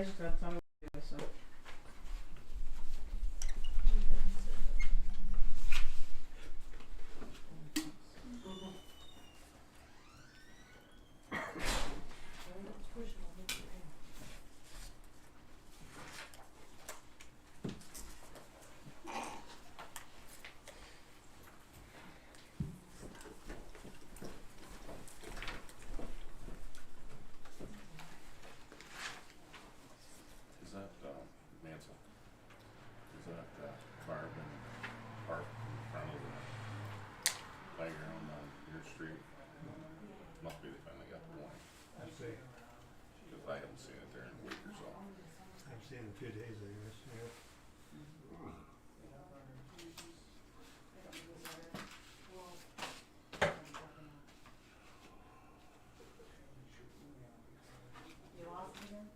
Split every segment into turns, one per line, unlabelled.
just got some to do, so.
Is that, Mansell? Is that, car been parked in front of the playground on your street? Must be they finally got the warning,
I see.
cause I haven't seen it there in a week or so.
I've seen it 2 days, I guess, yeah.
You lost it again?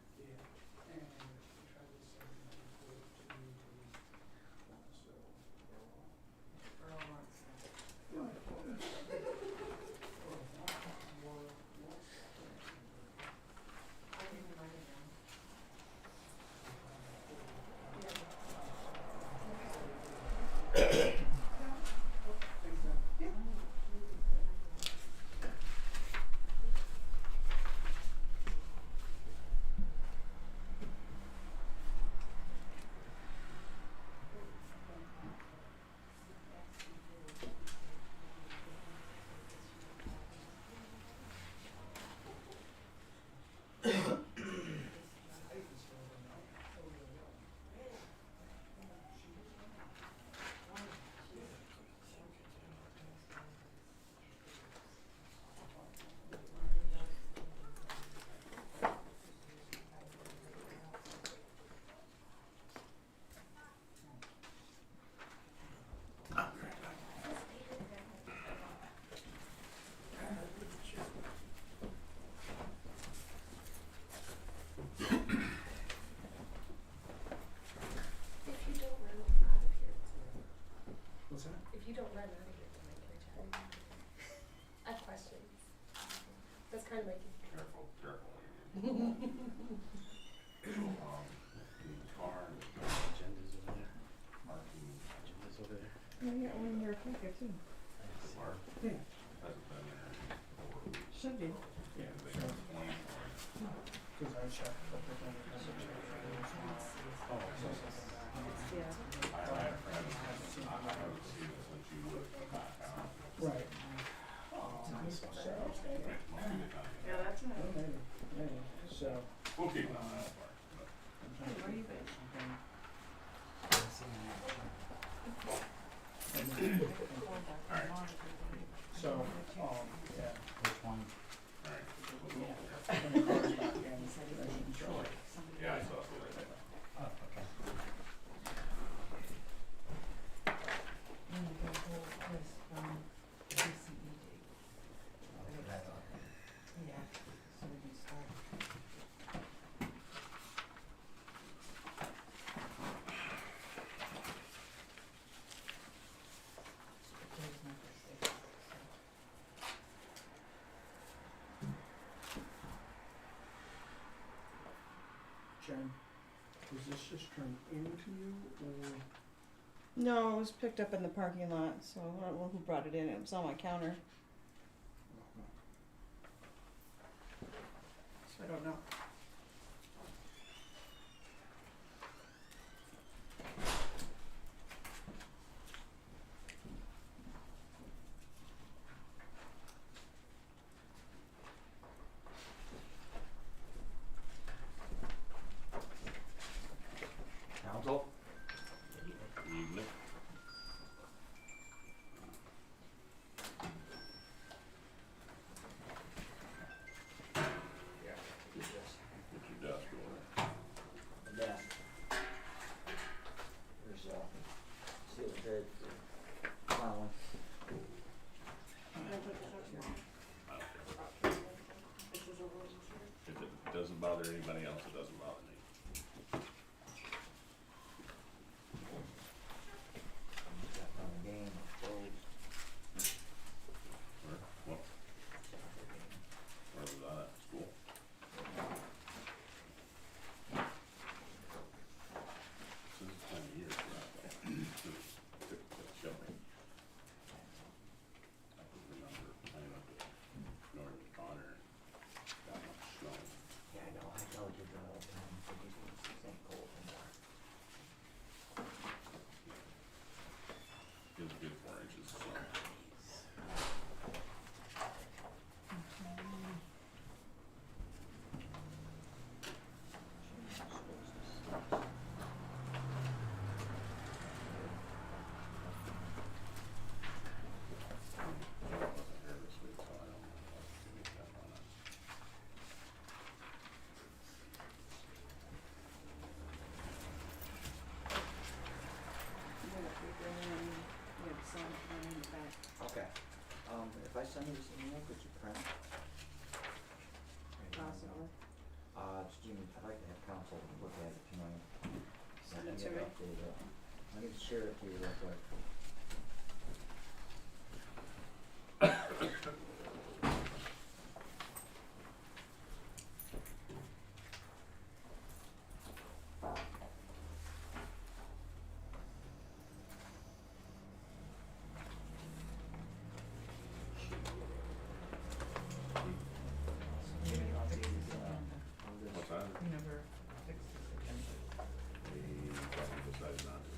What's that?
If you don't run out of here tonight, can I chat with you? I have questions. That's kind of my.
Careful, careful. The car,
Agendas over there.
parking,
Agendas over there.
Yeah, you got one in your pocket too.
the park
Yeah,
hasn't been there for weeks.
should be.
And they have 20 for it.
Cause I checked, but they're gonna have to check for this one.
Oh,
Yeah.
I haven't seen it since you would have come back out.
Right.
Must be the time.
Yeah, that's it.
Maybe, so.
We'll keep an eye on that part, but
I'm trying to
Where you
think.
been?
alright,
So, yeah.
which one?
alright.
When the car's back in, Troy.
Yeah, I saw it right there.
Oh, okay. Oh, that's all.
Jen, was this just turned into you, or?
No, it was picked up in the parking lot, so I don't know who brought it in. It was on my counter, so I don't know.
Council?
Evening.
Yeah. Yes.
Get your desk over.
The desk. There's sealed bid for plowing.
If it doesn't bother anybody else, it doesn't bother me.
Got on the game, closed.
Where was that at, school?
share it to you real quick.
What's that?
You never fixed this agenda.
We probably decided not to.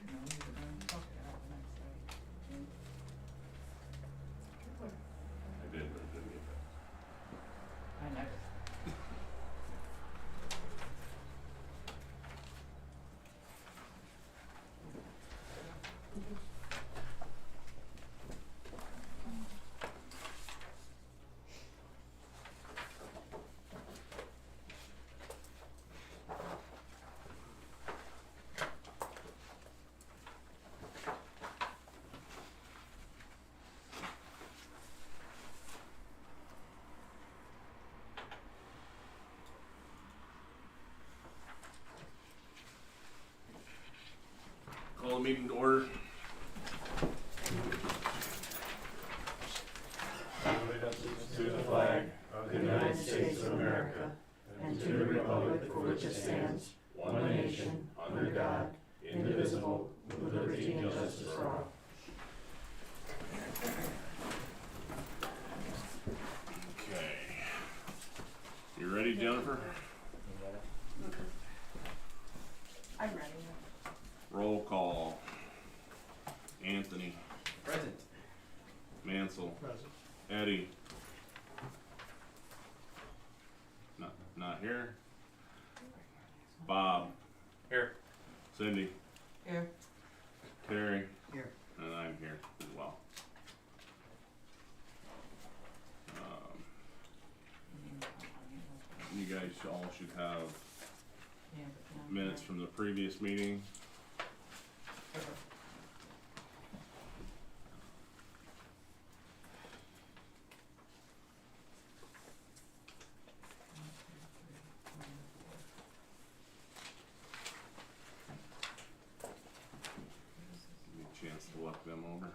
No, you were gonna talk it out the next day.
I did, but it didn't get passed.
I never.
Call the meeting to order.
To the flag of the United States of America and to the republic for which it stands, one nation, under God, indivisible, with liberty and justice for all.
Okay. You ready, Jennifer?
You got it?
I'm ready.
Roll call. Anthony.
Present.
Mansell.
Present.
Eddie. Not here. Bob.
Here.
Cindy.
Here.
Terry.
Here.
And I'm here as well. You guys all should have
Yeah, but no.
minutes from the previous meeting. Give me a chance to look them over.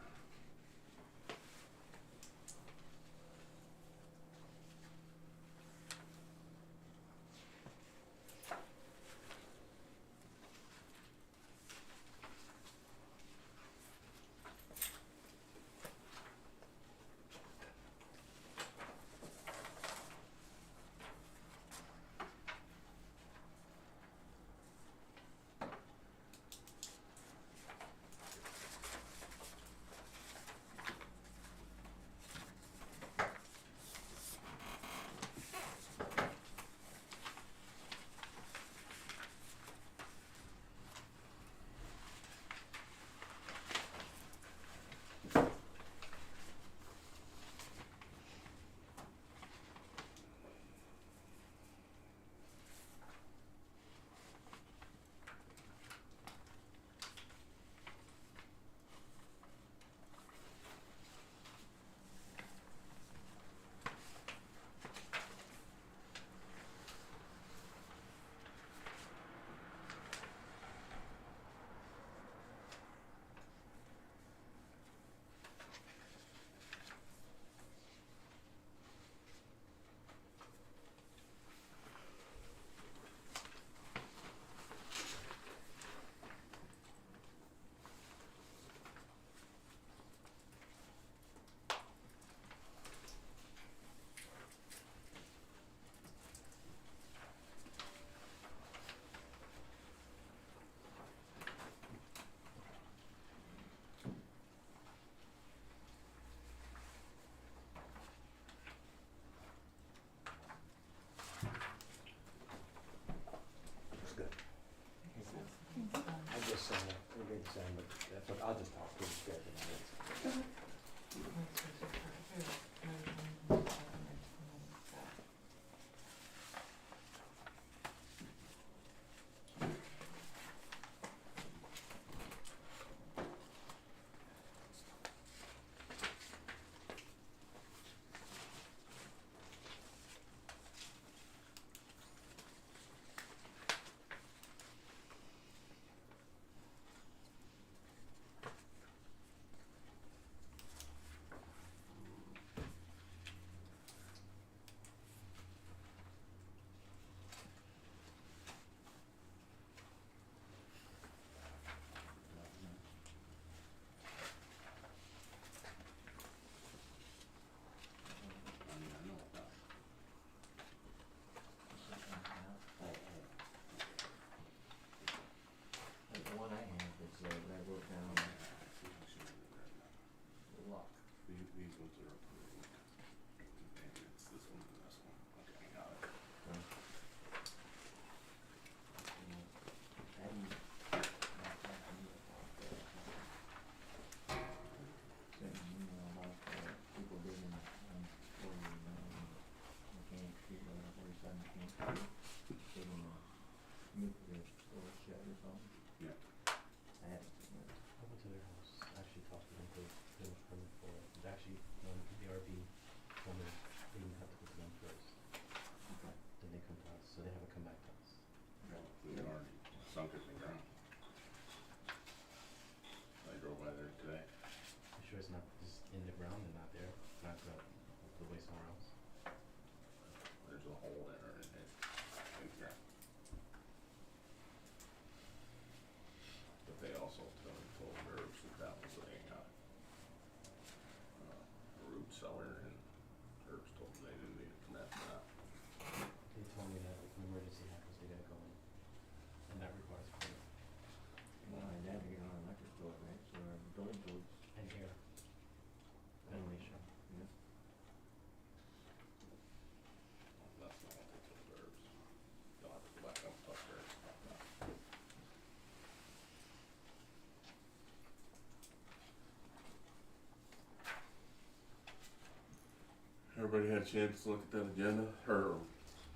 Everybody had a chance to look at that agenda, or,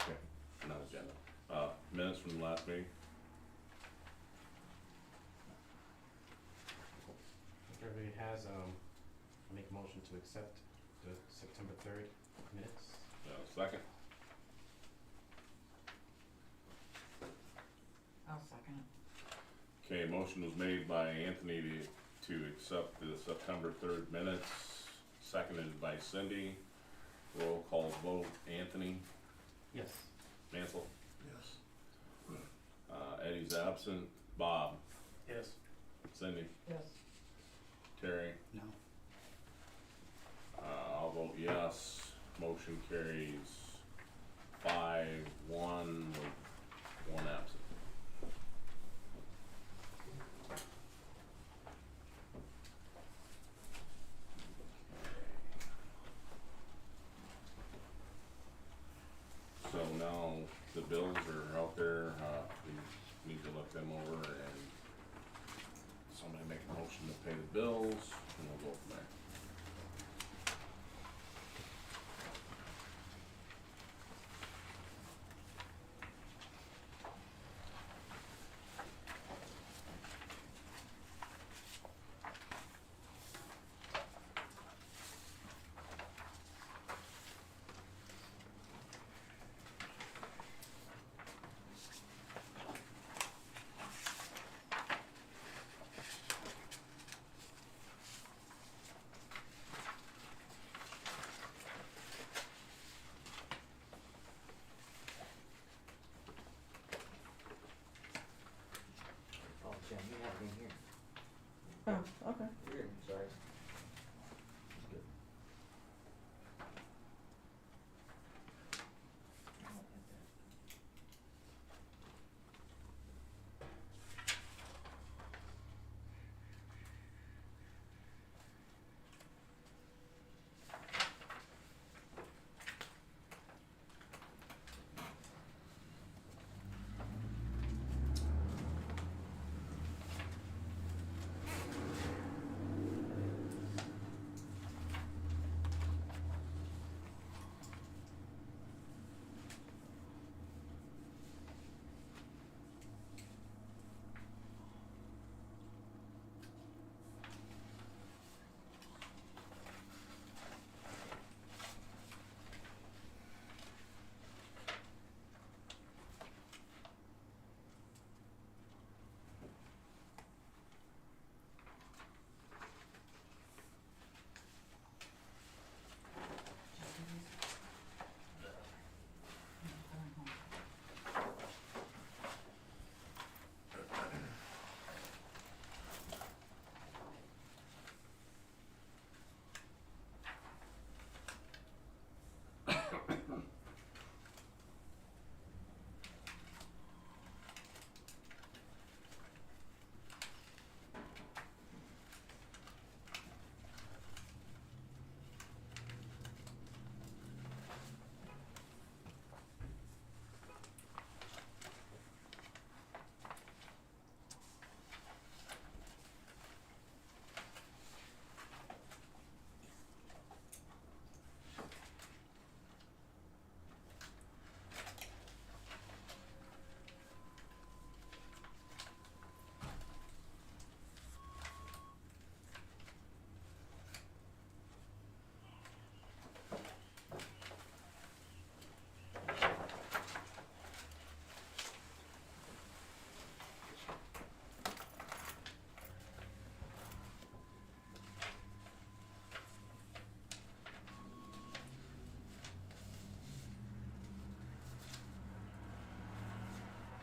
okay, not agenda, minutes from the last meeting?
If everybody has, I make a motion to accept the September 3rd minutes.
Second?
I'll second it.
Okay, motion was made by Anthony to accept the September 3rd minutes, seconded by Cindy. Roll call vote, Anthony,
Yes.
Mansell,
Yes.
Eddie's absent, Bob,
Yes.
Cindy,
Yes.
Terry,
No.
I'll vote yes, motion carries 5-1 with 1 absent. So now the bills are out there, we need to look them over and somebody make a motion to pay the bills and we'll go from there.
Oh, Jen, you have been here.
Oh, okay.
Weird, sorry. Good.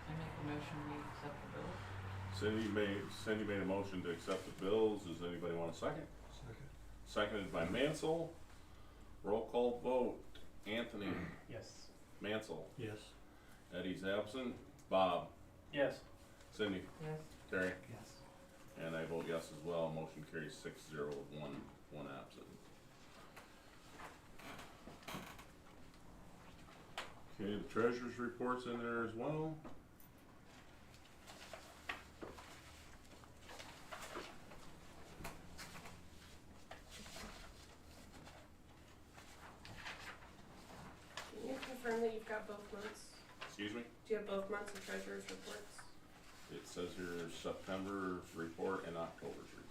I make a motion, we accept the bills.
Cindy made a motion to accept the bills, does anybody want a second?
Second.
Seconded by Mansell, roll call vote, Anthony,
Yes.
Mansell,
Yes.
Eddie's absent, Bob,
Yes.
Cindy,
Yes.
Terry,
Yes.
and I vote yes as well, motion carries 6-0 with one absent. Okay, the treasurer's report's in there as well.
confirm that you've got both months?
Excuse me?
Do you have both months of treasurer's reports?
It says here September's report and October's report.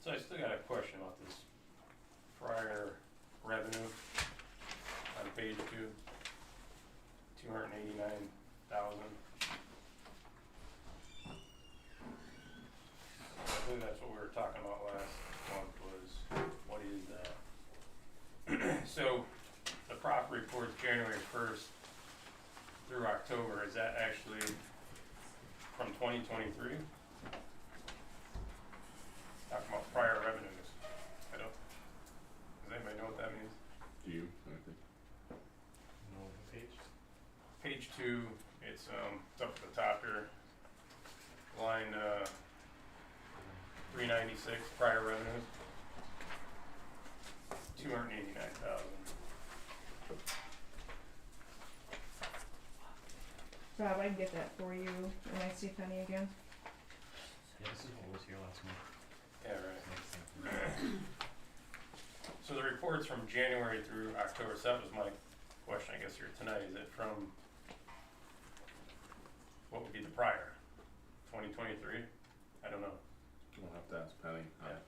So I still got a question about this prior revenue on page 2, 289,000. I believe that's what we were talking about last month was, what is that? So, the prop report's January 1st through October, is that actually from 2023? Talking about prior revenues. I don't, does anybody know what that means?
Do you? Anything?
No, the page?
Page 2, it's up at the top here, line 396, prior revenues, 289,000.
Rob, I can get that for you when I see Penny again.
Yeah, this is what was here last month.
Yeah, right. So the report's from January through October, so that was my question, I guess, here tonight. Is it from, what would be the prior? 2023? I don't know.
We'll have to ask Penny.
Yeah.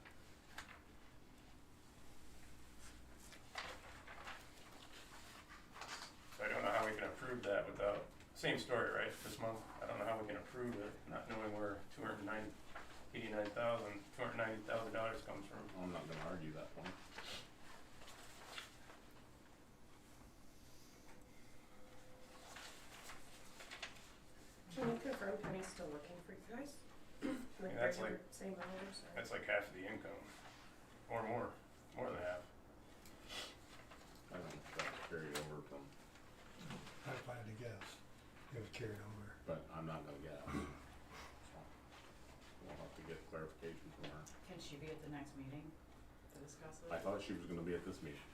So I don't know how we can approve that without, same story, right, this month? I don't know how we can approve it, not knowing where $290,000 comes from.
I'm not gonna argue that point.
Can you confirm Penny's still working for you guys? Like
that's
regular,
like-
same hours or?
That's like half of the income, or more than half.
I don't know if that's carried over from,
If I had to guess, it was carried over.
but I'm not gonna guess. So, we'll have to get clarification from her.
Can she be at the next meeting to discuss it?
I thought she was gonna be at this meeting.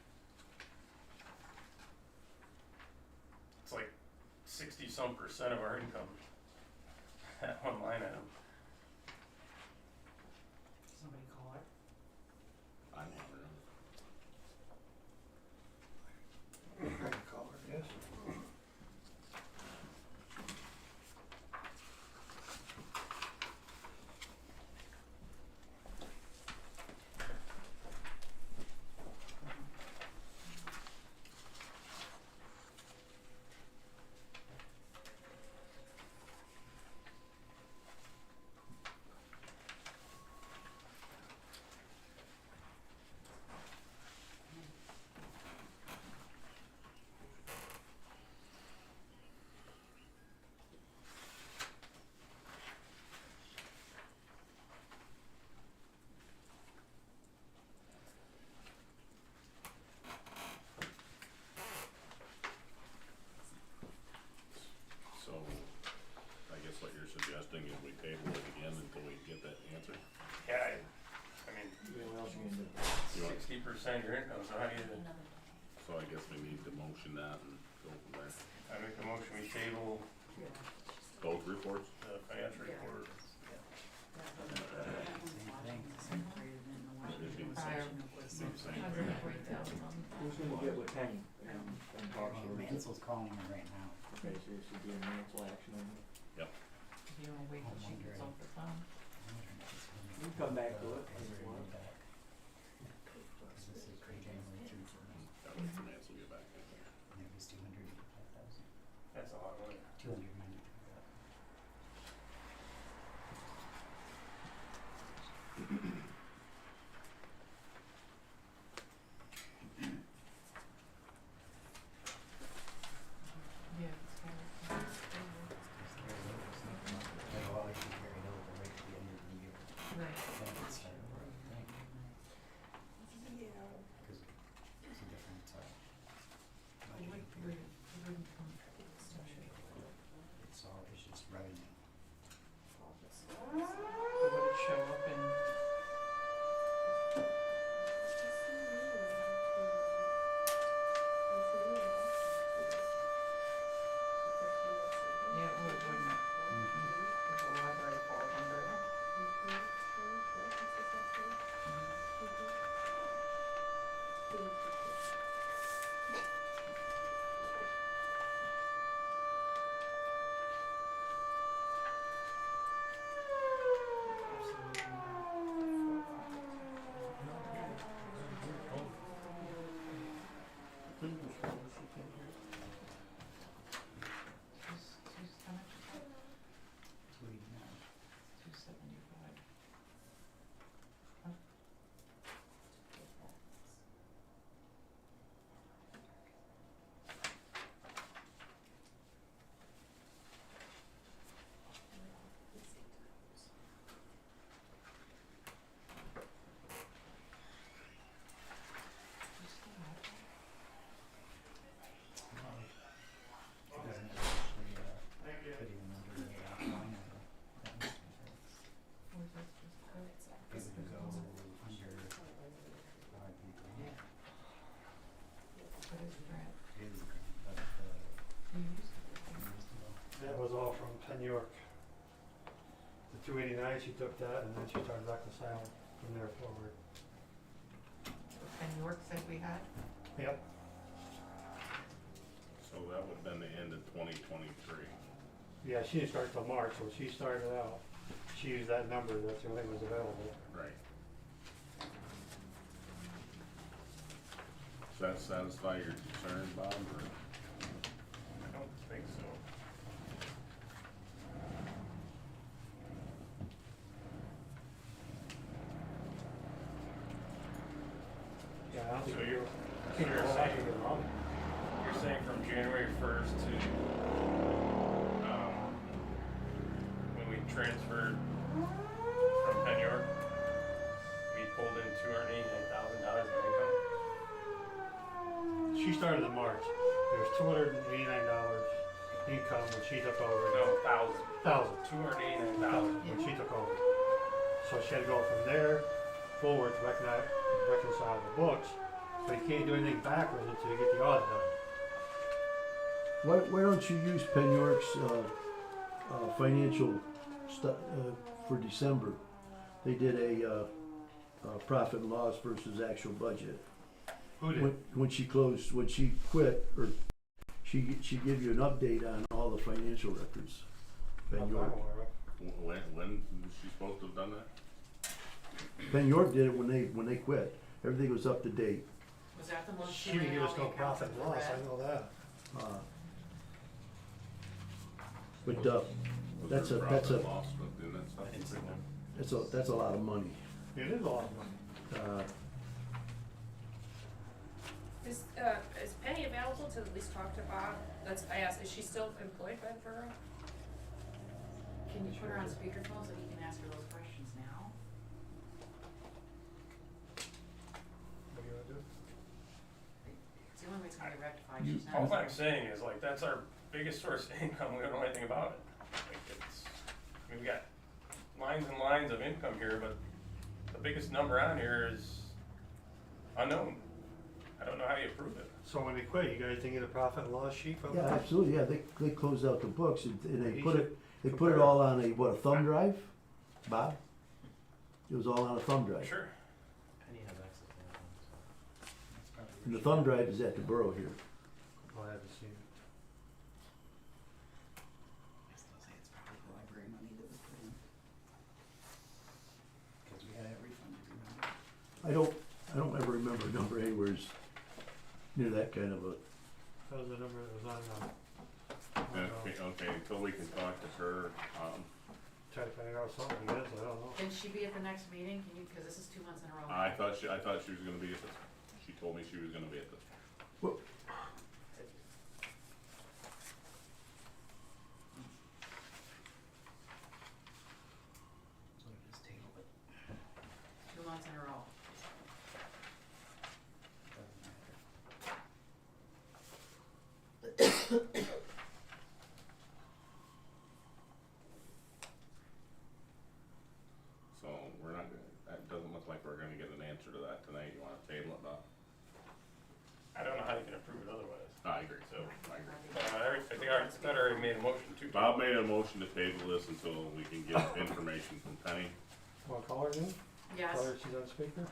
It's like 60-some% of our income, that one line item.
Somebody call her.
I don't know.
I can call her, yes.
50% of your income, so how do you,
So I guess we need to motion that and go from there.
I make a motion, we table
Both reports?
the financial report.
It'd be the same. Be the same.
Who's gonna get with Penny and talk to her?
Mansel's calling her right now.
Okay, so there should be a Mansell action on it.
You wanna wait till she gets off the phone?
You come back to it.
That way the finance will get back in there.
That's a lot of money.
295.
Yeah, it's kind of.
That'll always be carried over right to the end of the year.
Right.
Then it's started over, right? Cause it's a different, budget period. It's all, it's just revenue.
Would it show up in? Yeah, it would, wouldn't it? If the library falls under it. How much is it?
289.
275.
It doesn't actually, put even under the line item. That must be right.
Or is that just good?
It would go under, people.
What is grant?
Is, but,
You used it.
That was all from Penn York. The 289, she took that and then she started reconciling from there forward.
And York said we had?
Yep.
So that would've been the end of 2023.
Yeah, she didn't start till March, so she started out, she used that number, that's the only thing that was available.
Right. Does that satisfy your concern, Bob, or?
I don't think so.
Yeah, I don't think
So
you're,
you're
can't go
saying-
back and get wrong.
You're saying from January 1st to, when we transferred from Penn York, we pulled in $289,000 of income?
She started in March, there was $289 income when she took over.
No, 1,000.
1,000.
289,000.
When she took over. So she had to go from there forward to reconcile the books, but you can't do anything backwards until you get the audit done.
Why don't you use Penn York's financial for December? They did a profit and loss versus actual budget.
Who did?
When she closed, when she quit, or she give you an update on all the financial records. Penn
Not that
York.
I'm aware of.
When was she supposed to have done that?
Penn York did it when they quit. Everything was up to date.
Was that the one
She didn't give us no profit and loss, I know that.
But
Was
that's
there
a
profit and loss, but then that's not the big one.
that's a lot of money.
It is a lot of money.
Is Penny available to at least talk to Bob? I asked, is she still employed by the borough?
Can you put her on speakerphone so he can ask her those questions now?
What do you wanna do?
It's the only way it's gonna be rectified.
You-
She's not.
All I'm saying is like, that's our biggest source of income, we don't know anything about it. Like it's, I mean, we got lines and lines of income here, but the biggest number on here is unknown. I don't know how you approve it.
So when they quit, you guys didn't get a profit and loss sheet from
Yeah,
that?
absolutely, yeah, they closed out the books and they
He
put
should
it, they put it
compare.
all on a, what, a thumb drive, Bob? It was all on a thumb drive.
Sure.
Penny has access to that one, so.
And the thumb drive is at the borough here.
Oh, I haven't seen it.
I still say it's probably the library money that was put in. Cause we had it refunded, remember?
I don't ever remember a number anywhere's near that kind of a,
That was the number that was on,
Okay, until we can talk to her,
try to figure out something, I guess, I don't know.
Can she be at the next meeting? Can you, cause this is 2 months in a row.
I thought she was gonna be at this, she told me she was gonna be at this.
So we just table it. 2 months in a row. Doesn't matter.
So we're not, that doesn't look like we're gonna get an answer to that tonight. You wanna table it, Bob?
I don't know how you can approve it otherwise.
I agree, so, I agree.
I think I already made a motion to.
Bob made a motion to table this until we can get information from Penny.
Want to call her again?
Yes,
Tell her she's on speaker?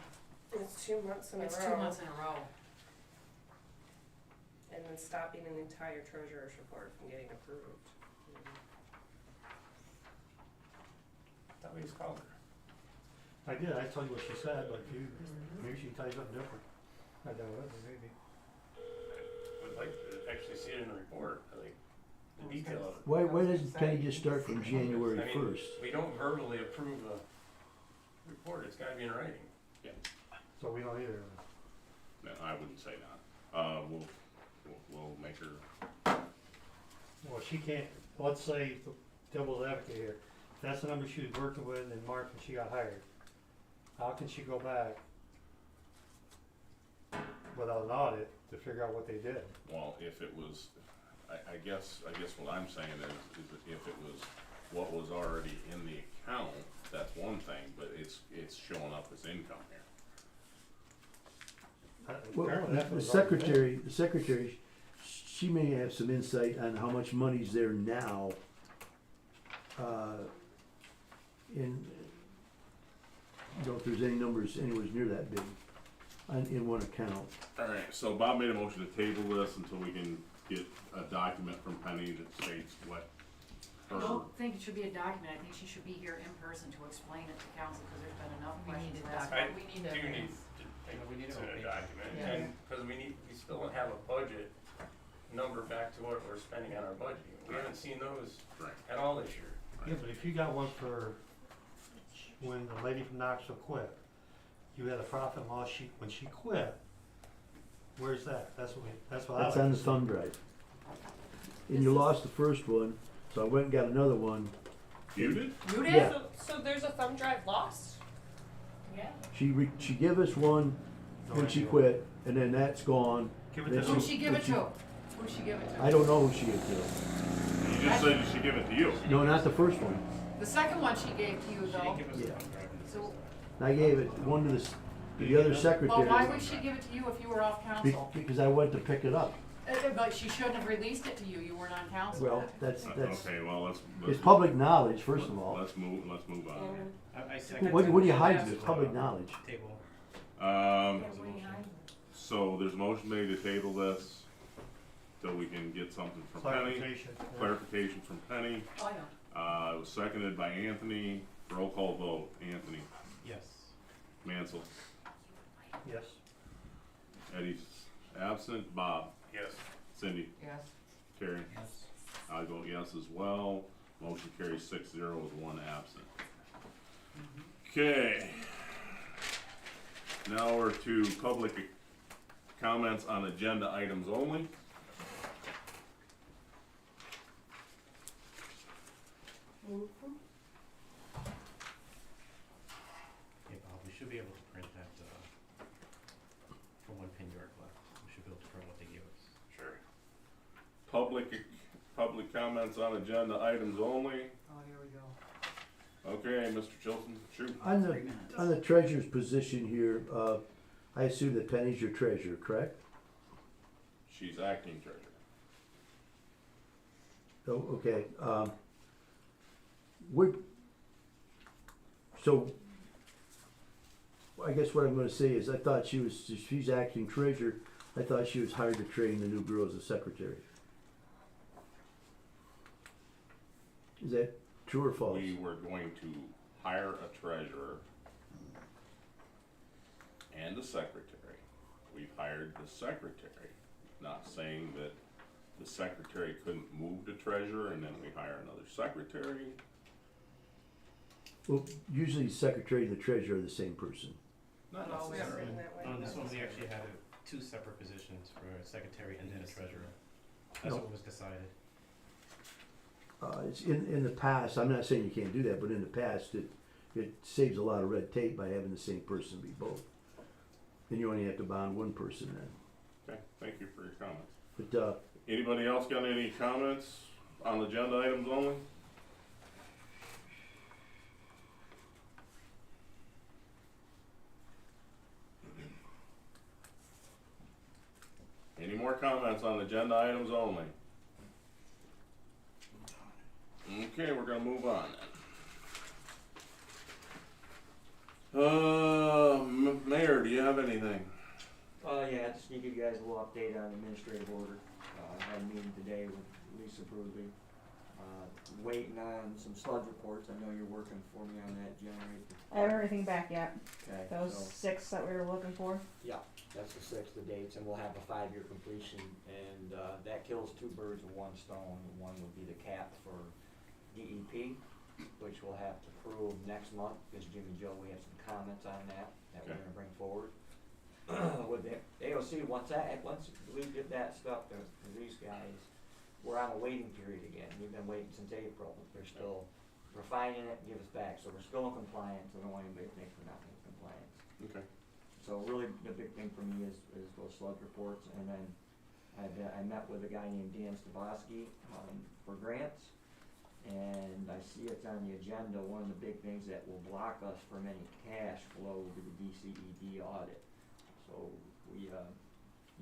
It's 2 months in a row.
it's 2 months in a row.
And then stopping an entire treasurer's report from getting approved.
Thought we just called her.
I did, I told you what she said, but you, maybe she tell you something different. I doubt it, but maybe.
Would like to actually see it in the report, like, the detail of it.
why doesn't Penny just start from January
I mean,
1st?
we don't verbally approve a report, it's gotta be in writing.
So we don't either.
No, I wouldn't say not. We'll make her,
Well, she can't, let's say, devil's advocate here, if that's the number she was working with in March when she got hired, how can she go back without an audit to figure out what they did?
well, if it was, I guess what I'm saying is that if it was what was already in the account, that's one thing, but it's showing up as income here.
Well,
Apparently that's
the
what was already
secretary, she may have some insight on how much money's there now, in, you know, if there's any numbers anywhere near that big, in one account.
Alright, so Bob made a motion to table this until we can get a document from Penny that states what
I
her,
don't think it should be a document, I think she should be here in person to explain it to council, cause there's been enough
We
questions
need a
asked.
I
We need
do
a-
need to think
we need
it's
a
in a
page.
document,
Yeah.
and, cause we still don't have a budget number back to what we're spending on our budget. We haven't seen those
right,
at all this year.
Yeah, but if you got one for when the lady from Knoxville quit, you had a profit and loss sheet when she quit, where's that? That's what I like
That's on
to
the
see.
thumb drive. And you lost the first one, so I went and got another one.
you did?
You did?
Yeah.
So there's a thumb drive lost? Yeah.
She gave us one when she quit, and then that's gone.
Give it
Then
to
Who'd
them.
she give it to? Who'd she give it to?
I don't know who she gave to.
You just said she give it to you.
No, not the first one.
The second one she gave to you
She
though,
didn't give us
Yeah.
a thumb drive in the
so,
system.
I gave it one to the other secretary.
well, why would she give it to you if you were off council?
Because I went to pick it up.
But she shouldn't have released it to you, you weren't on council.
Well, that's,
Okay, well, let's.
it's public knowledge, first of all.
Let's move on here.
I second.
What do you hide
This
it?
is
It's public knowledge.
Table.
So there's a motion made to table this till we can get something from Penny,
Clarification. yeah.
clarification from Penny.
Oh, I know.
It was seconded by Anthony, roll call vote, Anthony,
Yes.
Mansell,
Yes.
Eddie's absent, Bob,
Yes.
Cindy,
Yes.
Terry.
Yes.
I vote yes as well, motion carries 6-0 with one absent. Okay. Now we're to public comments on agenda items only.
Hey Bob, we should be able to print that, for one pin yard left. We should be able to print what they gave us.
Sure.
Public comments on agenda items only.
Oh, here we go.
Okay, Mr. Chilton, shoot.
On the treasurer's position here, I assume that Penny's your treasurer, correct?
She's acting treasurer.
Oh, okay, so, I guess what I'm gonna say is, I thought she's acting treasurer, I thought she was hired to train the new girl as a secretary. Is that true or false?
We were going to hire a treasurer and a secretary. We've hired the secretary, not saying that the secretary couldn't move to treasurer and then we hire another secretary.
Well, usually the secretary and the treasurer are the same person.
Not
Not always
necessarily.
written that way.
On this one, we actually had two separate positions for a secretary and then a treasurer. That's
No.
what was decided.
It's in the past, I'm not saying you can't do that, but in the past, it saves a lot of red tape by having the same person be both. Then you only have to bond one person then.
Okay, thank you for your comments.
But,
Anybody else got any comments on agenda items only? Any more comments on agenda items only? Okay, we're gonna move on then. Mayor, do you have anything?
Yeah, just to give you guys a little update on the administrative order. I had a meeting today with Lisa Brudley. Waiting on some sludge reports. I know you're working for me on that generator.
I haven't everything back yet.
Okay,
Those
so
6 that we were looking for.
that's the 6, the dates, and we'll have a 5-year completion, and that kills 2 birds with 1 stone. One would be the cap for DEP, which we'll have to prove next month, because Jimmy Joe, we have some comments on that we're
Okay.
gonna bring forward. With the AOC, once we get that stuff to these guys, we're on a waiting period again. We've been waiting since April. They're still refining it and give us back, so we're still in compliance. I don't want anybody to think we're not in compliance.
Okay.
So really, the big thing for me is those sludge reports, and then I met with a guy named Dan Stavosky, for grants, and I see it's on the agenda. One of the big things that will block us from any cash flow will be the DCED audit. So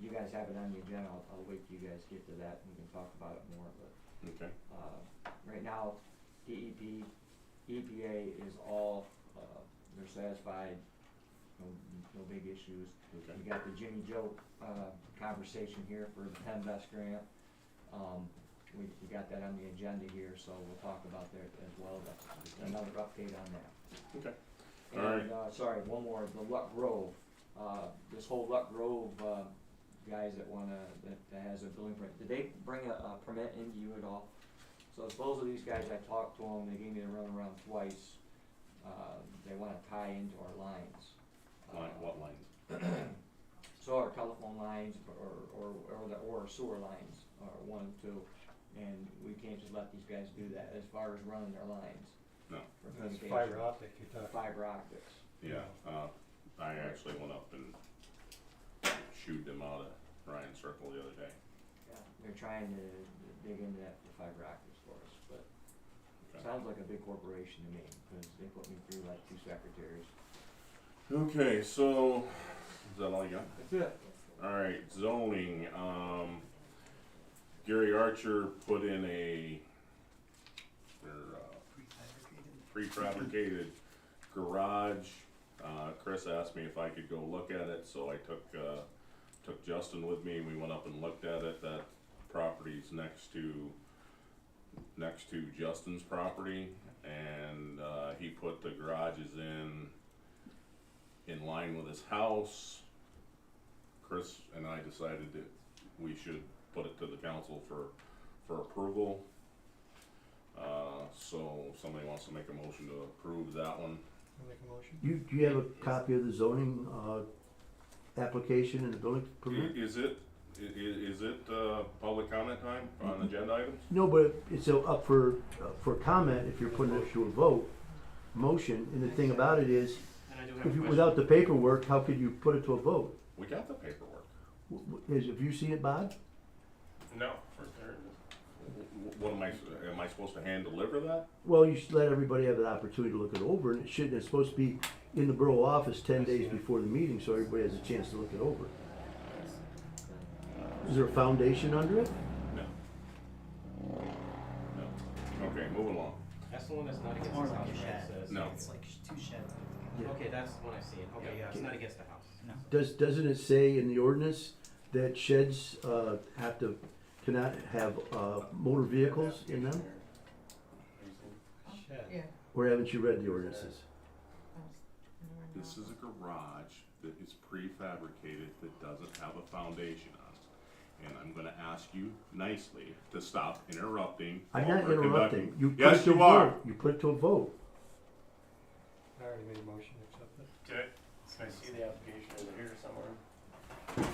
you guys have it on the agenda. I'll wait till you guys get to that and we can talk about it more, but
Okay.
right now, DEP, EPA is all, they're satisfied, no big issues.
Okay.
We got the Jimmy Joe, conversation here for the Penn Best grant. We got that on the agenda here, so we'll talk about that as well. That's another update on that.
Okay.
And, sorry, one more, the Luck Grove, this whole Luck Grove, guys that has a building permit, did they bring a permit into you at all? So those are these guys, I talked to them, they gave me the runaround twice, they wanna tie into our lines.
What lines?
So our telephone lines or sewer lines are 1 and 2, and we can't just let these guys do that as far as running their lines.
No.
For
That's
communication.
fiber optic you're talking.
Fiber optics.
Yeah, I actually went up and shooed them out of Ryan Circle the other day.
Yeah, they're trying to dig into that for fiber optics for us, but
Okay.
sounds like a big corporation to me, because they put me through like 2 secretaries.
Okay, so, is that all you got?
That's it.
Alright, zoning, Gary Archer put in prefabricated garage. Chris asked me if I could go look at it, so I took Justin with me, and we went up and looked at it. That property's next to Justin's property, and he put the garages in line with his house. Chris and I decided that we should put it to the council for approval. So somebody wants to make a motion to approve that one.
I'll make a motion.
do you have a copy of the zoning, application and the building permit?
Is it public comment time on agenda items?
No, but it's up for comment if you're putting it to a vote, motion, and the thing about it is,
And I do have a
if you,
question.
without the paperwork, how could you put it to a vote?
We got the paperwork.
Have you seen it, Bob?
No, first there it is.
what am I supposed to hand deliver that?
Well, you should let everybody have an opportunity to look it over, and it shouldn't, it's supposed to be in the borough office 10 days before the meeting, so everybody has a chance to look it over. Is there a foundation under it?
No. No. Okay, move along.
That's the one that's not against
More
his
like
house,
a
right?
shed.
It says.
No.
It's like two sheds.
Yeah.
Okay, that's the one I see. Okay, yeah, it's not against the house.
No.
Doesn't it say in the ordinance that sheds, cannot have, motor vehicles in them?
Shed.
Or haven't you read the ordinances?
This is a garage that is prefabricated that doesn't have a foundation on it. And I'm gonna ask you nicely to stop interrupting.
I'm
while
not
we're
interrupting.
conducting-
You put
Yes,
it to a
you are.
vote. You put it to a vote.
I already made a motion to accept it.
Can I see the application, is it here somewhere?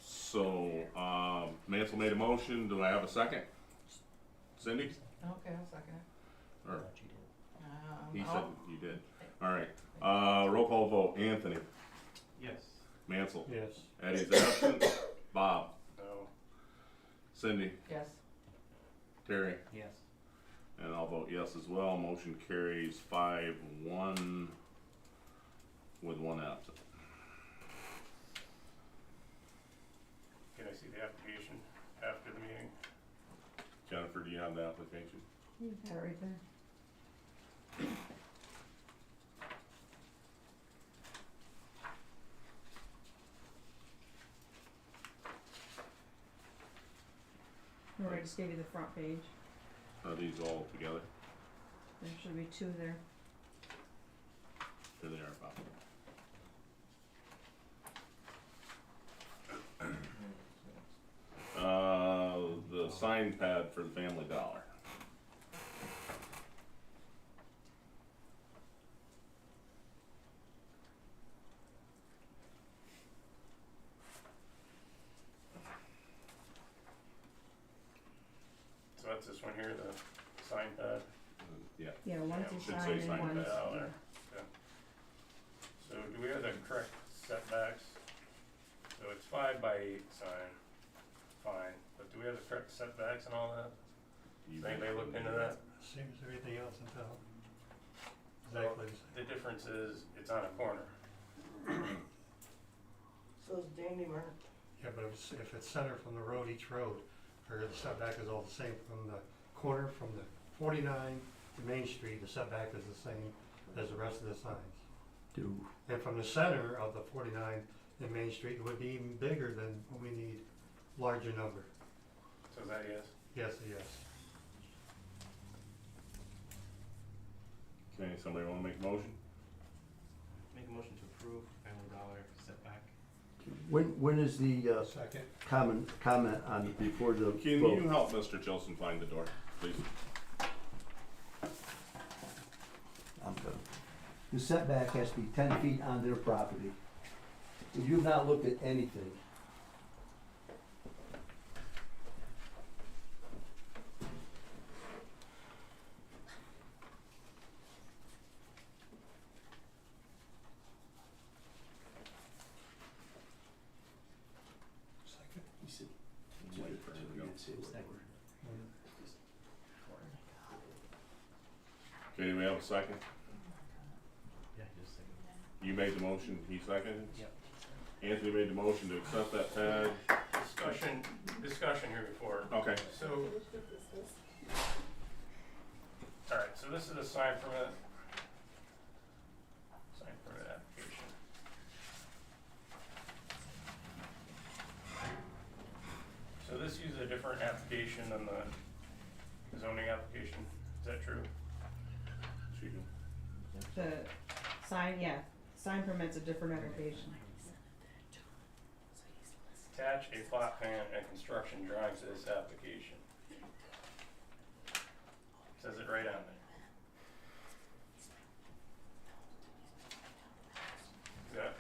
So, Mansell made a motion, do I have a second? Cindy?
Okay, I'll second it.
Or,
Thought you did.
he said you did. Alright, roll call vote, Anthony,
Yes.
Mansell,
Yes.
Eddie's absent, Bob,
No.
Cindy,
Yes.
Terry,
Yes.
and I'll vote yes as well, motion carries 5-1 with one absent.
Can I see the application after the meeting?
Jennifer, do you have the application?
You've got it right there. Remember, I just gave you the front page.
Are these all together?
There should be two there.
Here they are, Bob. The sign pad for the Family Dollar.
So that's this one here, the sign pad.
Yeah,
Yeah, one's
Yeah,
a
should
sign
say
and
sign
one's.
pad out there. So do we have the correct setbacks? So it's 5x8 sign, fine, but do we have the correct setbacks and all that?
you
Has anybody looked into that?
Same as everything else in town.
Well,
Exactly the same.
the difference is, it's on a corner.
So is Danny Mark.
Yeah, but if it's centered from the road, each road, or the setback is all the same from the corner, from the 49 to Main Street, the setback is the same as the rest of the signs. And from the center of the 49 in Main Street, it would be even bigger than what we need, larger number.
So is that yes?
Yes, yes.
Okay, somebody wanna make a motion?
Make a motion to approve Family Dollar setback.
When is the,
Second.
comment on, before the
Can
vote?
you help Mr. Chilson find the door, please?
I'm good. The setback has to be 10 feet on their property. If you've not looked at anything,
Second.
You said
Wait for him to go.
second.
Okay, do we have a second?
Yeah, just a second.
You made the motion, he seconded?
Yep.
Anthony made the motion to accept that pad.
Discussion here before.
Okay.
So, alright, so this is a sign permit. Sign permit application. So this uses a different application than the zoning application, is that true?
The sign, yeah, sign permit's a different application.
Attach a plot plan and construction drawings to this application. Says it right on there.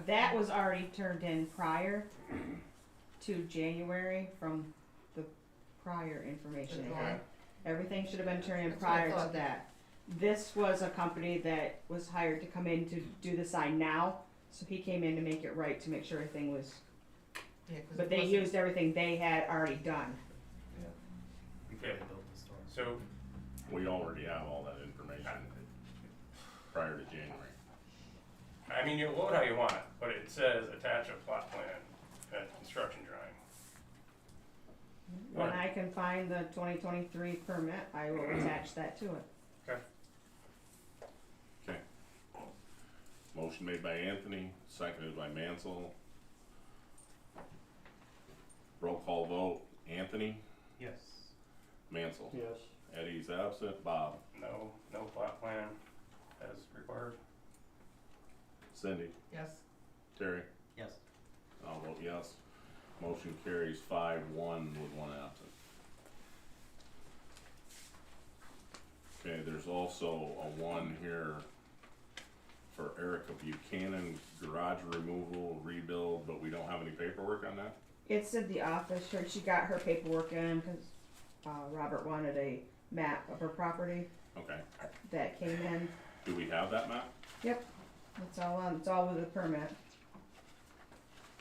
That was already turned in prior to January from the prior information they had. Everything should have been turned in
That's what I
prior to
thought.
that. This was a company that was hired to come in to do the sign now, so he came in to make it right, to make sure everything was
Yeah, 'cause
but
it
they
wasn't-
used everything they had already done.
Before
Okay.
they built the store.
So,
We already have all that information prior to January.
I mean, you load how you want, but it says attach a plot plan and construction drawing.
When
Right.
I can find the 2023 permit, I will attach that to it.
Okay. Motion made by Anthony, seconded by Mansell. Roll call vote, Anthony,
Yes.
Mansell.
Yes.
Eddie's absent, Bob,
No plot plan as required.
Cindy,
Yes,
Terry,
Yes.
I'll vote yes. Motion carries 5-1 with one absent. Okay, there's also a one here for Erica Buchanan, garage removal, rebuild, but we don't have any paperwork on that?
It's at the office, she got her paperwork in, cause, Robert wanted a map of her property
Okay,
that came in.
do we have that map?
It's all with the permit.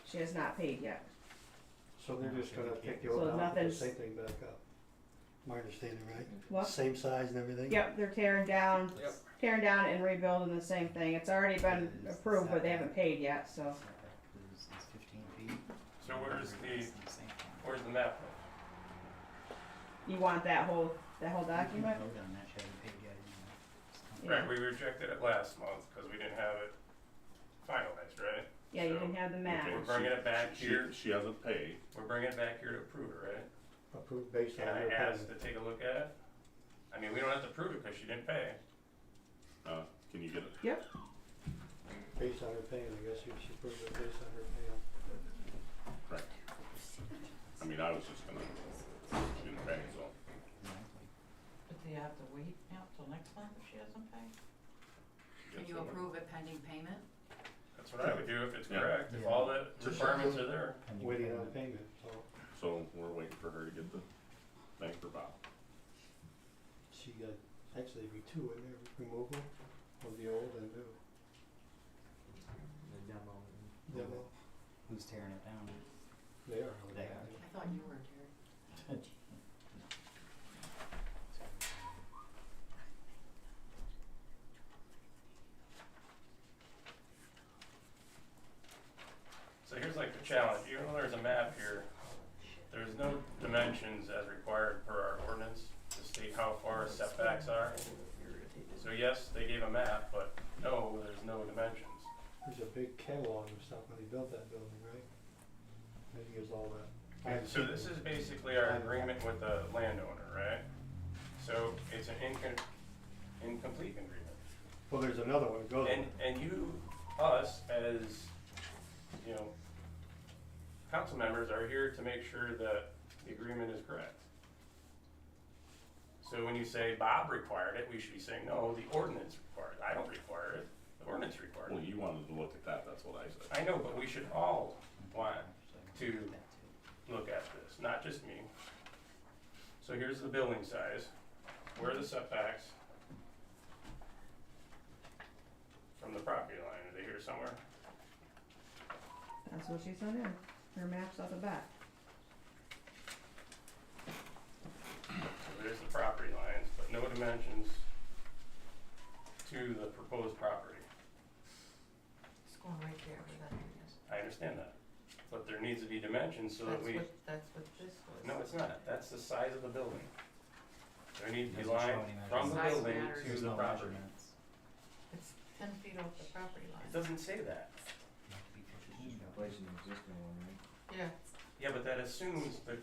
She has not paid yet.
So they're just gonna take the
So
old down, put the
nothing's-
same thing back up. My understanding, right?
What?
Same size and everything?
Yep, they're tearing down,
Yep.
and rebuilding the same thing. It's already been approved, but they haven't paid yet, so.
Setback is 15 feet.
So where's
It's
the,
same thing.
where's the map?
You want that whole document?
Vote on that, she hasn't paid yet anyway. It's coming.
Yeah.
Right, we rejected it last month because we didn't have it finalized, right?
Yeah, you
So-
can have the map.
We're bringing it back here,
She hasn't paid.
we're bringing it back here to approve it, right?
Approved based on
Can I
your
ask
opinion.
to take a look at it? I mean, we don't have to prove it because she didn't pay.
Can you get it?
Based on her opinion, I guess you should prove it based on her opinion.
Right. I mean, I was just gonna, she didn't pay, so.
Exactly.
but do you have to wait now till next month if she doesn't pay?
Can you approve it pending payment?
That's what I would do if it's
Yeah.
correct, if
Yeah.
all the requirements are there.
Pending
Waiting on
payment.
payment, so
So we're waiting for her to get the thing for Bob.
she got, actually be two in there, removal of the old and new
The demo.
demo.
Who's tearing it down?
They are.
They are.
I thought you were, Terry.
So here's like the challenge, even though there's a map here, there's no dimensions as required per our ordinance to state how far setbacks are. So yes, they gave a map, but no, there's no dimensions.
There's a big catalog of stuff when they built that building, right? I think it's all that. I haven't
So
seen
this
it.
is basically our agreement with the landowner, right? So it's an incomplete agreement.
Well, there's another one, goes
And,
with
and you, us, as, you know, council members are here to make sure that the agreement is correct. So when you say Bob required it, we should be saying, no, the ordinance required it. I don't require it, the ordinance required
Well,
it.
you wanted to look at that, that's what I said.
I know, but we should all want to
That too.
look at this, not just me. So here's the building size, where are the setbacks from the property line, are they here somewhere?
That's what she sent in. Her map's at the back.
So there's the property lines, but no dimensions to the proposed property.
It's going right there where that thing is.
I understand that, but there needs to be dimensions so that we,
That's what this was.
no, it's not, that's the size of the building. There need to be
Doesn't show
line
any
from the
measurements. Size
building
matters.
to
There's
the
no
property.
measurements.
It's 10 feet off the property line.
It doesn't say that.
You have to be 15.
Just replacing the existing one, right?
Yeah,
Yeah, but that assumes that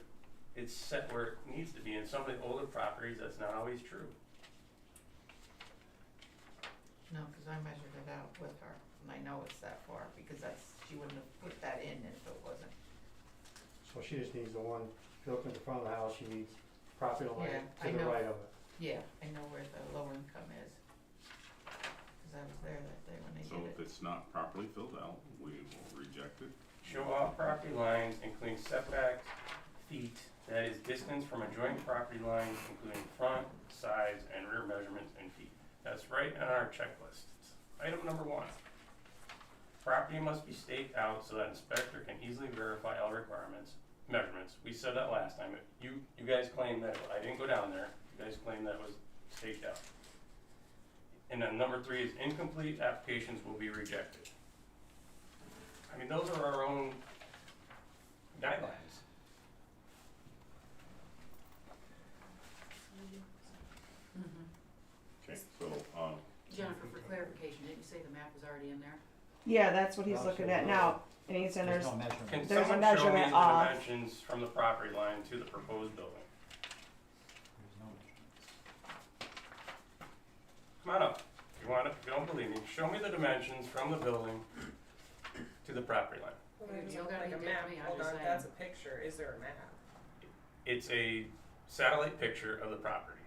it's set where it needs to be. In some of the older properties, that's not always true.
no, cause I measured it out with her, and I know it's that far, because she wouldn't have put that in if it wasn't.
So she just needs the one, if you look at the front of the house, she needs property line
Yeah,
to
I
the
know.
right of it.
Yeah, I know where the low income is, cause I was there that day when they
So
did
if
it.
it's not properly filled out, we will reject it.
Show all property lines, including setback feet, that is distance from adjoining property lines, including front, sides, and rear measurements in feet. That's right on our checklist. It's item number 1. Property must be staked out so that inspector can easily verify all requirements, measurements. We said that last time. You guys claimed that, I didn't go down there. You guys claimed that was staked out. And then number 3 is incomplete applications will be rejected. I mean, those are our own guidelines.
Okay, so,
Jennifer, for clarification, didn't you say the map was already in there?
Yeah, that's what he's looking at now, and he's saying
There's
there's,
no measurement.
Can
There's a
someone show me
measurement
the
off.
dimensions from the property line to the proposed building?
There's no measurements.
Come on up. If you don't believe me, show me the dimensions from the building to the property line.
You don't gotta
Like a
get
map,
me, I'm
hold
just
on,
saying.
that's a picture, is there a map?
It's a satellite picture of the property,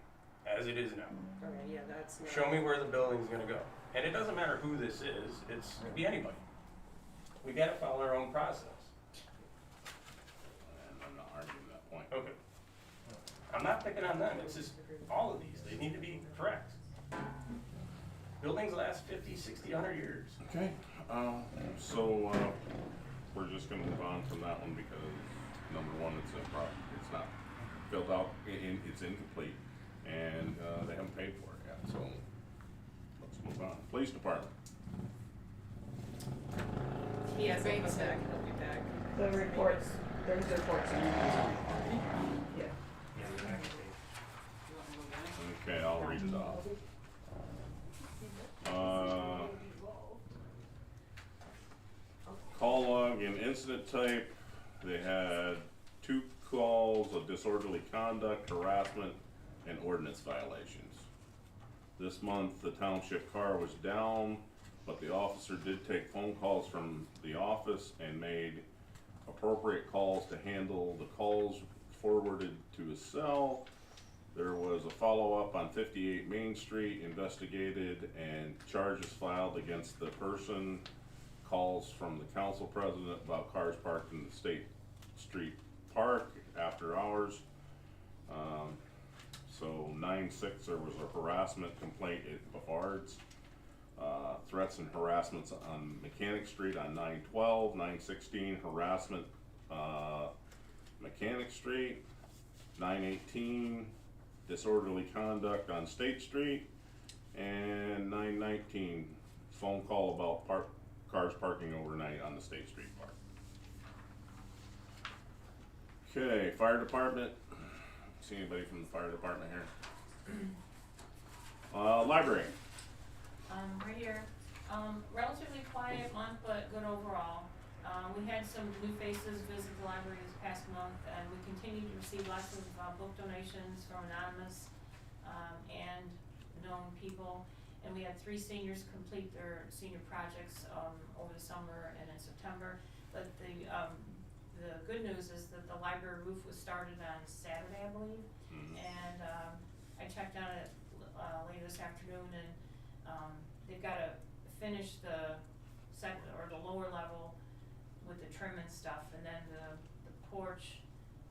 as it is now.
Okay, yeah, that's not.
Show me where the building's gonna go. And it doesn't matter who this is, it could be anybody. We gotta follow our own process.
and I'm not arguing that point.
Okay. I'm not picking on them, it's just all of these, they need to be correct. Buildings last 50, 60, 100 years.
Okay, so, we're just gonna move on from that one because, number one, it's not filled out, it's incomplete, and, they haven't paid for it yet, so let's move on. Police Department.
He has a back, he'll be back.
the reports, there's reports in there. Yeah.
Yeah, the back page.
You want me to look at it?
Okay, I'll read it off. Call log and incident type, they had 2 calls of disorderly conduct, harassment, and ordinance violations. This month, the township car was down, but the officer did take phone calls from the office and made appropriate calls to handle the calls forwarded to his cell. There was a follow-up on 58 Main Street, investigated and charges filed against the person. Calls from the council president about cars parked in the State Street Park after hours. So 9/6, there was a harassment complaint at Bavard's. Threats and harassments on Mechanic Street on 9/12, 9/16, harassment, Mechanic Street, 9/18, disorderly conduct on State Street, and 9/19, phone call about cars parking overnight on the State Street Park. Okay, fire department. See anybody from the fire department here? Library.
Right here, relatively quiet month, but good overall. We had some new faces visit the library this past month, and we continue to receive lots of book donations from anonymous and known people. And we had 3 seniors complete their senior projects over the summer and in September. But the good news is that the library roof was started on Saturday, I believe.
Mhm.
And I checked on it later this afternoon, and they've got to finish the second or the lower level with the trim and stuff, and then the porch,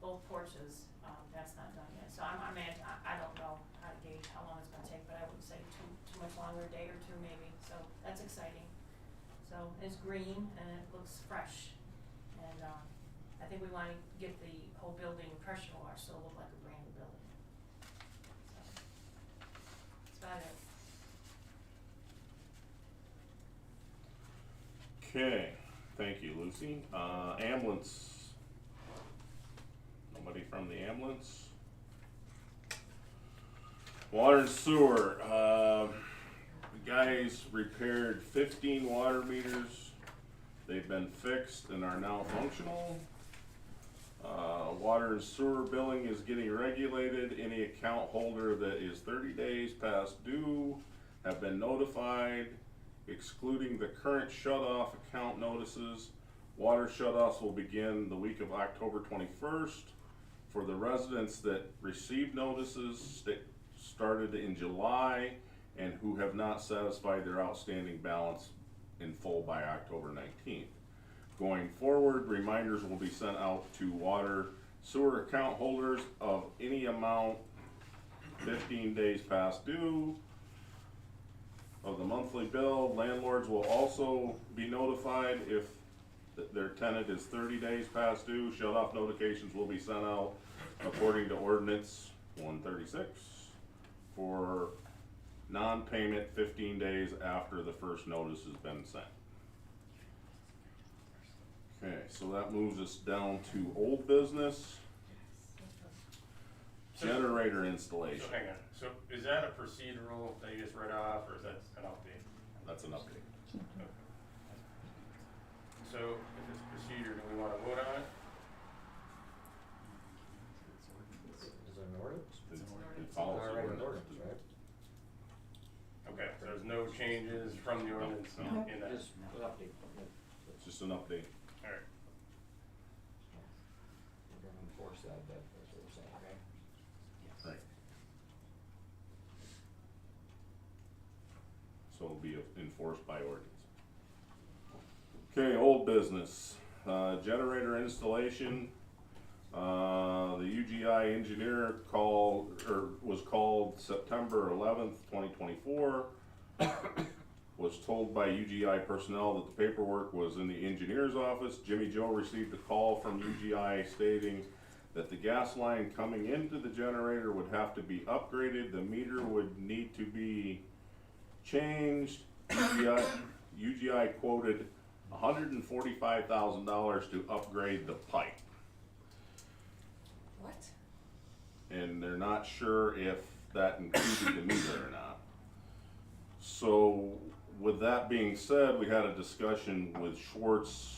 both porches, that's not done yet. So I don't know how to gauge how long it's gonna take, but I wouldn't say too much longer, a day or 2 maybe, so that's exciting. So it's green and it looks fresh, and I think we wanna get the whole building pressure washed, so it'll look like a brand new building. So, that's about it.
Okay, thank you, Lucy. Ambulance. Nobody from the ambulance? Water and sewer, the guys repaired 15 water meters. They've been fixed and are now functional. Water and sewer billing is getting regulated. Any account holder that is 30 days past due have been notified, excluding the current shut-off account notices. Water shutoffs will begin the week of October 21st. For the residents that received notices started in July and who have not satisfied their outstanding balance in full by October 19th. Going forward, reminders will be sent out to water sewer account holders of any amount 15 days past due. of the monthly bill. Landlords will also be notified if their tenant is 30 days past due. Shut-off notifications will be sent out according to ordinance 136 for non-payment 15 days after the first notice has been sent. Okay, so that moves us down to old business. Generator installation.
So hang on, so is that a procedural that you just read off, or is that an update?
That's an update.
Okay. So if it's procedure, do we wanna vote on it?
Is it an ordinance?
It follows the
Already an
ordinance.
ordinance, right?
Okay, so there's no changes from the ordinance
No.
in that?
Just an update.
It's just an update.
Alright,
We're gonna enforce that, that's what we're saying, right?
Right. So it'll be enforced by ordinance. Okay, old business, generator installation. The UGI engineer was called September 11th, 2024. Was told by UGI personnel that the paperwork was in the engineer's office. Jimmy Joe received a call from UGI stating that the gas line coming into the generator would have to be upgraded. The meter would need to be changed. UGI quoted $145,000 to upgrade the pipe.
What?
And they're not sure if that included the meter or not. So with that being said, we had a discussion with Schwartz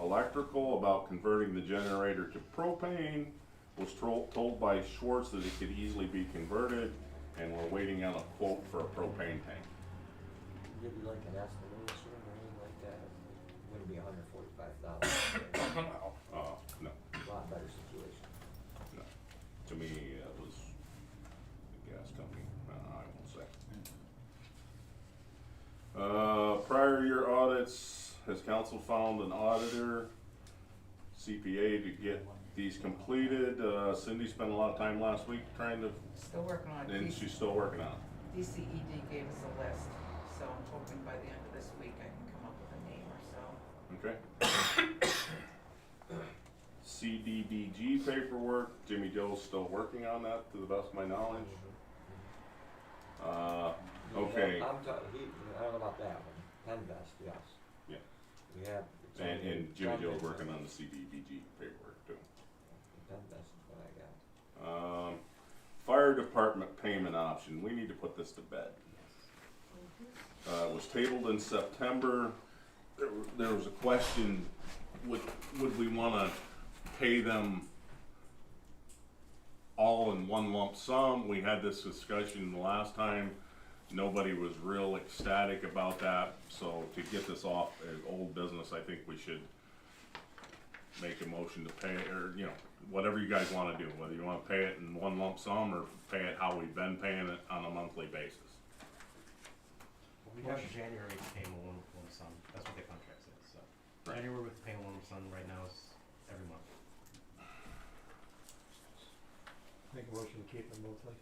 Electrical about converting the generator to propane. Was told by Schwartz that it could easily be converted, and we're waiting on a quote for a propane tank.
Give you like an estimation or anything like that? Wouldn't be $145,000.
No,
A lot better situation.
no. To me, it was the gas company, I won't say. Prior year audits, has council found an auditor, CPA, to get these completed? Cindy spent a lot of time last week trying to,
Still working on it.
and she's still working on it.
DCED gave us a list, so I'm hoping by the end of this week I can come up with a name or so.
Okay. CDBG paperwork, Jimmy Joe's still working on that to the best of my knowledge. Okay,
I don't know about that one. Penvest, yes.
Yeah.
We have. it's on the-
and Jimmy
it's on
Joe's
the-
working on the CDBG paperwork too.
Penvest is what I got.
Fire department payment option, we need to put this to bed. It was tabled in September. There was a question, would we wanna pay them all in one lump sum? We had this discussion the last time. Nobody was real ecstatic about that, so to get this off as old business, I think we should make a motion to pay, or, you know, whatever you guys wanna do, whether you wanna pay it in one lump sum or pay it how we've been paying it on a monthly basis.
Well, we have January to pay one sum, that's what the contract says, so.
Right.
January with paying one sum right now is every month.
Make a motion to keep it monthly.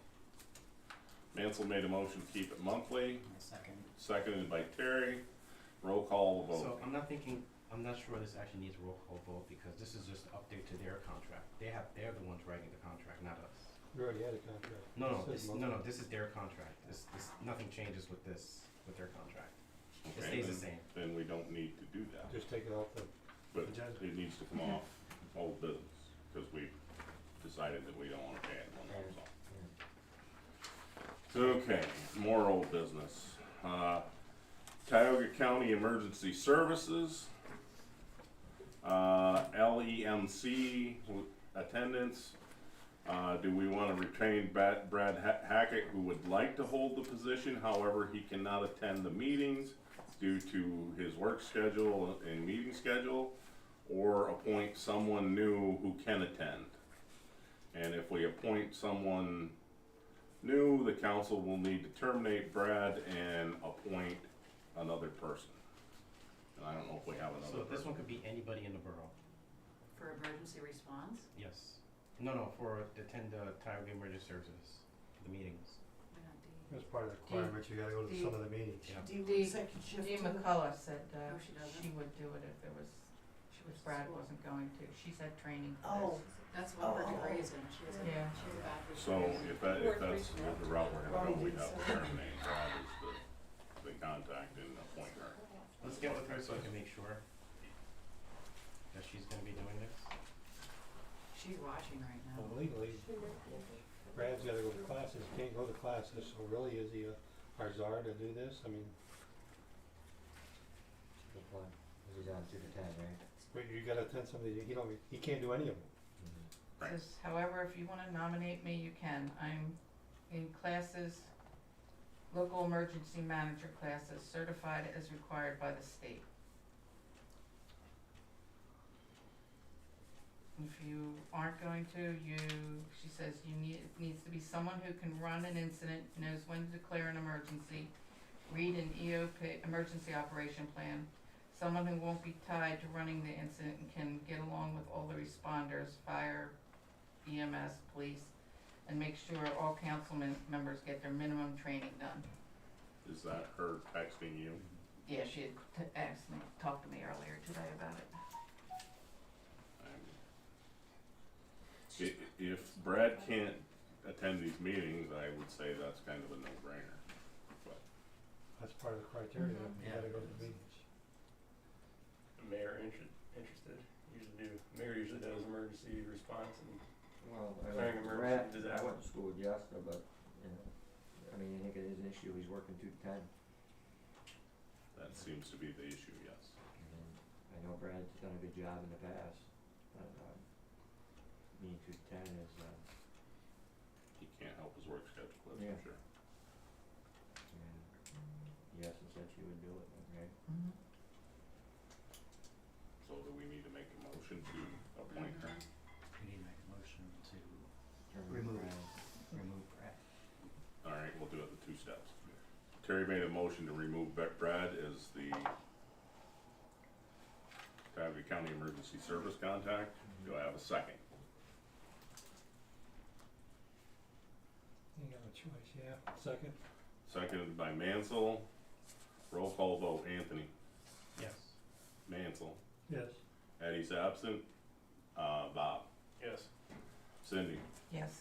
Mansell made a motion to keep it monthly,
Second.
seconded by Terry. Roll call vote.
So I'm not sure this actually needs a roll call vote, because this is just an update to their contract. They're the ones writing the contract, not us.
We already had a contract.
No,
It says
no,
monthly.
this is their contract. Nothing changes with their contract. It
Okay,
stays the
then-
same.
Then we don't need to do that,
Just take it off the,
but
agenda.
it needs to come off old business, cause we decided that we don't wanna pay it one lump sum. Okay, more old business. Tioga County Emergency Services, LEMC attendance. Do we wanna retain Brad Hackett, who would like to hold the position, however, he cannot attend the meetings due to his work schedule and meeting schedule, or appoint someone new who can attend? And if we appoint someone new, the council will need to terminate Brad and appoint another person. And I don't know if we have another
So this
person.
one could be anybody in the borough.
For emergency response?
Yes. No, for attend the Tioga Emergency Services, the meetings.
Why not
That's part of the requirement, you gotta go to some of the meetings.
Yeah.
Do you
Dee-
want second shift
Dee
too?
McCullough said,
Oh, she doesn't?
she would do it if there was, Brad wasn't going to, she said training for
Oh,
this.
that's what her degree's in, she has a,
Yeah.
she has a bachelor's.
So if that's the route we're gonna go, we have to terminate Brad as the contact and appoint her.
Let's get with her so I can make sure that she's gonna be doing this.
She's watching right now.
Well, legally, Brad's gotta go to classes, can't go to classes, so really is he our czar to do this? I mean,
Which one? He's on 2 to 10, right?
you gotta attend somebody, he can't do any of them.
Right.
Says, however, if you wanna nominate me, you can. I'm in classes, local emergency manager classes, certified as required by the state. If you aren't going to, she says it needs to be someone who can run an incident, knows when to declare an emergency, read an EOP, emergency operation plan, someone who won't be tied to running the incident and can get along with all the responders, fire, EMS, police, and make sure all council members get their minimum training done.
Is that her texting you?
Yeah, she had talked to me earlier today about it.
If Brad can't attend these meetings, I would say that's kind of a no-brainer. But
That's part of the criteria,
Mhm.
you gotta go to the meetings.
Mayor interested, mayor usually does emergency response and
Well,
Declaring emergency
Brad, I
disaster.
went to school with Jessica, but, you know, I mean, I think it is an issue, he's working 2 to 10.
that seems to be the issue, yes.
And I know Brad's done a good job in the past, but, being 2 to 10 is,
He can't help his work schedule, that's
Yeah.
for sure.
and Jessica said she would do it, right?
Mm-hmm.
So do we need to make a motion to appoint her?
We need to make a motion to
Remove
remove Brad.
Alright, we'll do it in 2 steps. Terry made a motion to remove Brad as the Tioga County Emergency Service contact. Do I have a second?
You got a choice, yeah. Second?
Seconded by Mansell. Roll call vote, Anthony.
Yes.
Mansell.
Yes.
Eddie's absent. Bob.
yes.
Cindy.
Yes.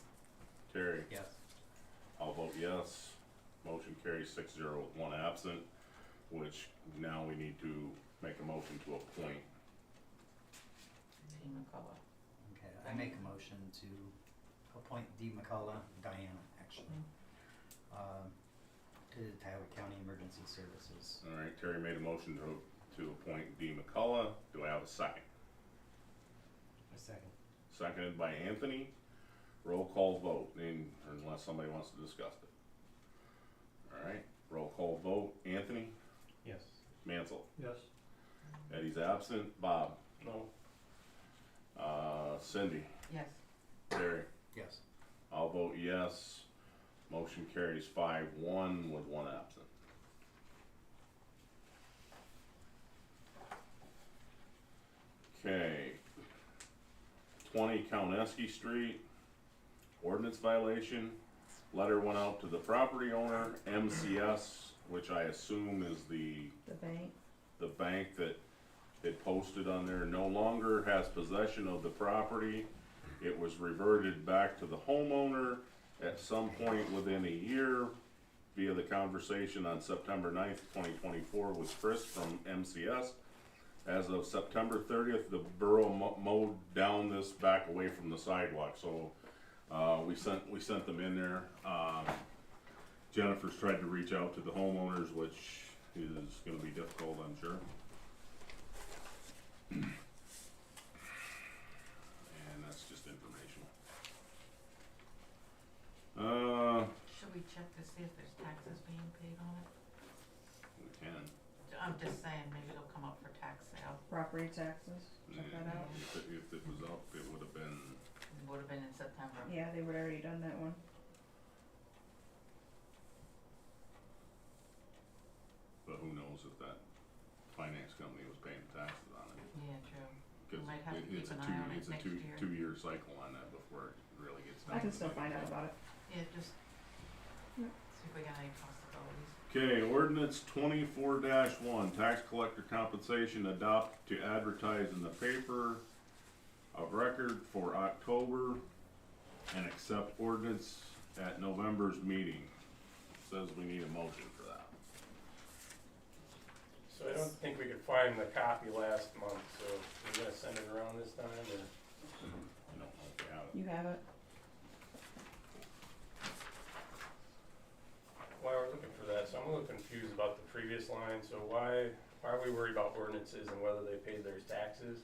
Terry.
Yes.
I'll vote yes. Motion carries 6-0 with 1 absent, which now we need to make a motion to appoint.
Dee McCullough.
Okay, I make a motion to appoint Dee McCullough, Diana, actually, to the Tioga County Emergency Services.
Alright, Terry made a motion to appoint Dee McCullough. Do I have a second?
A second.
Seconded by Anthony. Roll call vote, unless somebody wants to discuss it. Alright, roll call vote. Anthony?
Yes.
Mansell?
Yes.
Eddie's absent. Bob?
No.
Cindy?
Yes.
Terry?
Yes.
I'll vote yes. Motion carries 5-1 with 1 absent. Okay. 20 Kauneski Street, ordinance violation. Letter went out to the property owner, MCS, which I assume is the bank that it posted on there, no longer has possession of the property. It was reverted back to the homeowner at some point within a year via the conversation on September 9th, 2024 with Chris from MCS. As of September 30th, the borough mowed down this back away from the sidewalk, so we sent them in there. Jennifer's tried to reach out to the homeowners, which is gonna be difficult, I'm sure. And that's just informational.
Should we check to see if there's taxes being paid on it?
We can.
I'm just saying, maybe it'll come up for tax sale.
Property taxes, check that out.
If it was up, it would have been,
It would have been in September.
Yeah, they would already done that one.
but who knows if that finance company was paying taxes on it.
Yeah, true.
Cause
Might have to keep
it's a
an eye on it
it's a
next year.
2-year cycle on that before it really gets down.
I can
to
still
the
find out
bottom.
about it.
Yeah, just,
It's
See if we got any possibilities.
Okay, ordinance 24-1, tax collector compensation, adopt to advertise in the paper of record for October and accept ordinance at November's meeting. Says we need a motion for that.
So I don't think we could find the copy last month, so we're gonna send it around this time, or?
I don't know if we have it.
You have it?
While we're looking for that, so I'm a little confused about the previous line, so why are we worried about ordinances and whether they paid their taxes?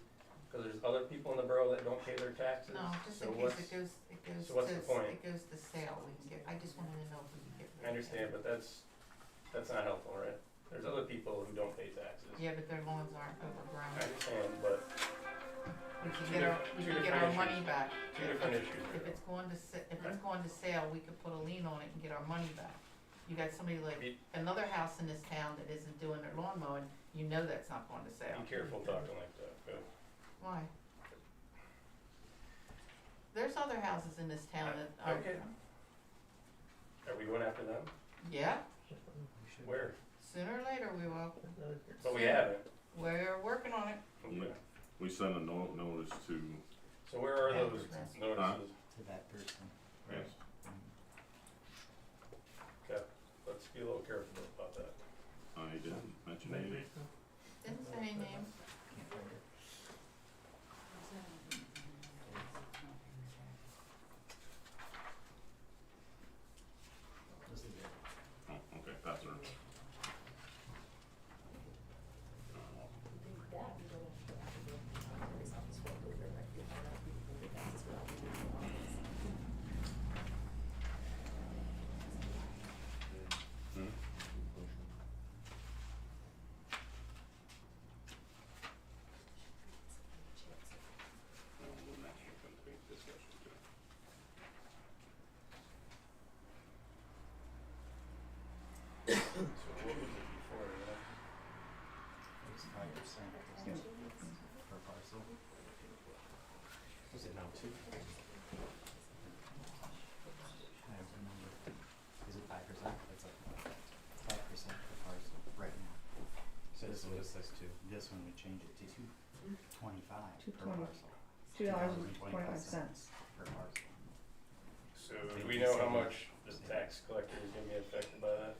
Cause there's other people in the borough that don't pay their taxes,
No, just
so
in
what's,
case it goes
so what's the point?
it goes to sale, we can get, I just wanted to know if we could get. rid of
I understand,
it.
but that's not helpful, right? There's other people who don't pay taxes.
Yeah, but their lawns aren't
I
overgrown.
understand, but
We can
Two
get our,
diff-
we
two
can get
different
our money
issues.
back.
two different issues.
If it's going to if it's going to sale, we could put a lien on it and get our money back. You got somebody like
Be-
another house in this town that isn't doing their lawn mowing, you know that's not going to sale.
Be careful talking like that, okay?
Why? There's other houses in this town that are.
Okay. Are we going after them?
Yeah,
Where?
sooner or later we will.
But we haven't.
We're working on it.
Okay.
We sent a notice to,
So where are those
Advertising.
notices?
To that person.
yes,
Okay, let's be a little careful about that.
I didn't mention any names.
Didn't say any names.
Can't find it. Let's leave it.
Oh, okay, that's her. Hmm? Well, the next one's gonna be discussion too.
So what was it before,
It was 5% per parcel.
Is it now 2?
I don't remember. Is it 5%? It's like 5% per parcel right now.
So this one just says 2.
This one we change it to 2.25 per
$2.20.
parcel.
$2.25.
Per parcel.
So do we know how much the tax collector is gonna be affected by that?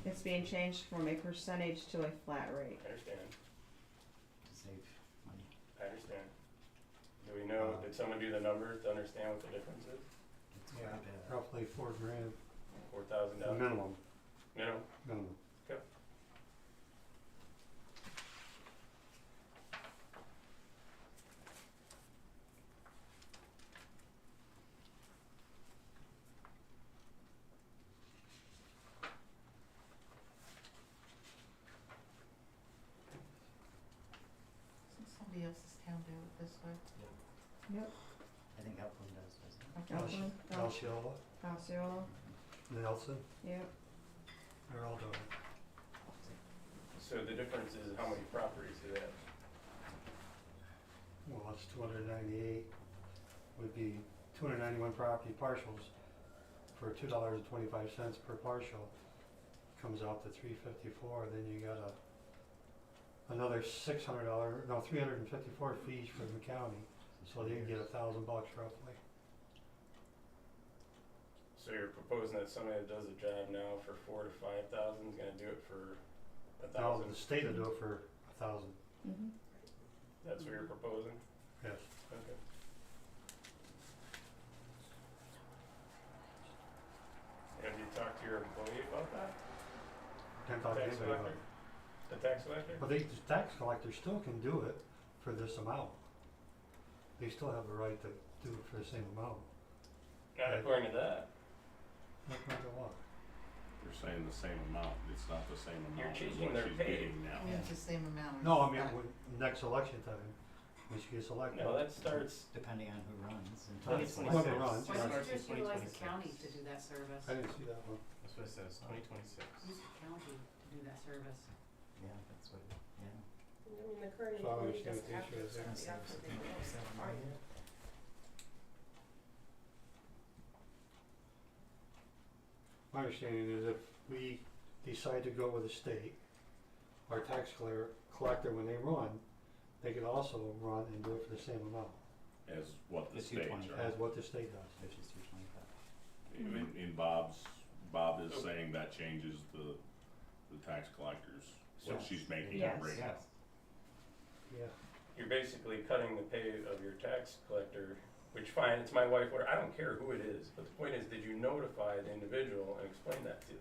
It's being changed from a percentage to a flat rate.
I understand,
To save money.
I understand. Do we know, did someone do the numbers to understand what the difference is?
It's
Yeah,
quite a-
roughly $4,000,
$4,000
minimum,
minimum?
minimum.
Doesn't somebody else's town do it this way?
Yep.
I think Upland does, doesn't it?
Upland,
Osceola,
Osceola,
Nelson,
yep.
they're all doing it.
So the difference is how many properties do they have?
Well, it's 298, would be 291 property partials for $2.25 per partial. Comes out to $354, then you got another $600, no, 354 fees from the county, so you get $1,000 roughly.
So you're proposing that somebody that does a job now for 4,000 to 5,000 is gonna do it for
Now,
1,000?
the state will do it for 1,000,
Mm-hmm.
That's what you're proposing?
yes.
Okay. And you talked to your employee about that?
Can't talk to
Tax
anybody about
collector?
it.
The tax collector?
But the tax collector still can do it for this amount. They still have the right to do it for the same amount.
Not according to that.
Not matter what.
You're saying the same amount, it's not the same
You're
amount as
changing
what
their
she's
pay.
getting now.
It's the same amount. or
No, I mean,
back.
when, next election time, when she gets elected.
No, that starts,
Depending on who runs in
That's
2026.
Whoever runs,
Why
yeah.
don't you just
Starts in
utilize the
2026.
county to do that service?
I didn't see that one.
That's what it says, 2026.
Use the county to do that service.
Yeah, that's what, yeah.
I mean, the current
So I
employee
understand
doesn't
what the
have to
issue is there.
accept the offer, they will.
7 million.
My understanding is if we decide to go with the state, our tax collector, when they run, they could also run and do it for the same amount
As what the
It's
state,
220.
right?
as what the state does.
Which is 225.
In Bob is saying that changes the tax collectors, what
Yes.
she's making
Yes.
right now.
Yes.
Yeah.
You're basically cutting the pay of your tax collector, which fine, it's my wife, whatever, I don't care who it is, but the point is, did you notify the individual and explain that to them?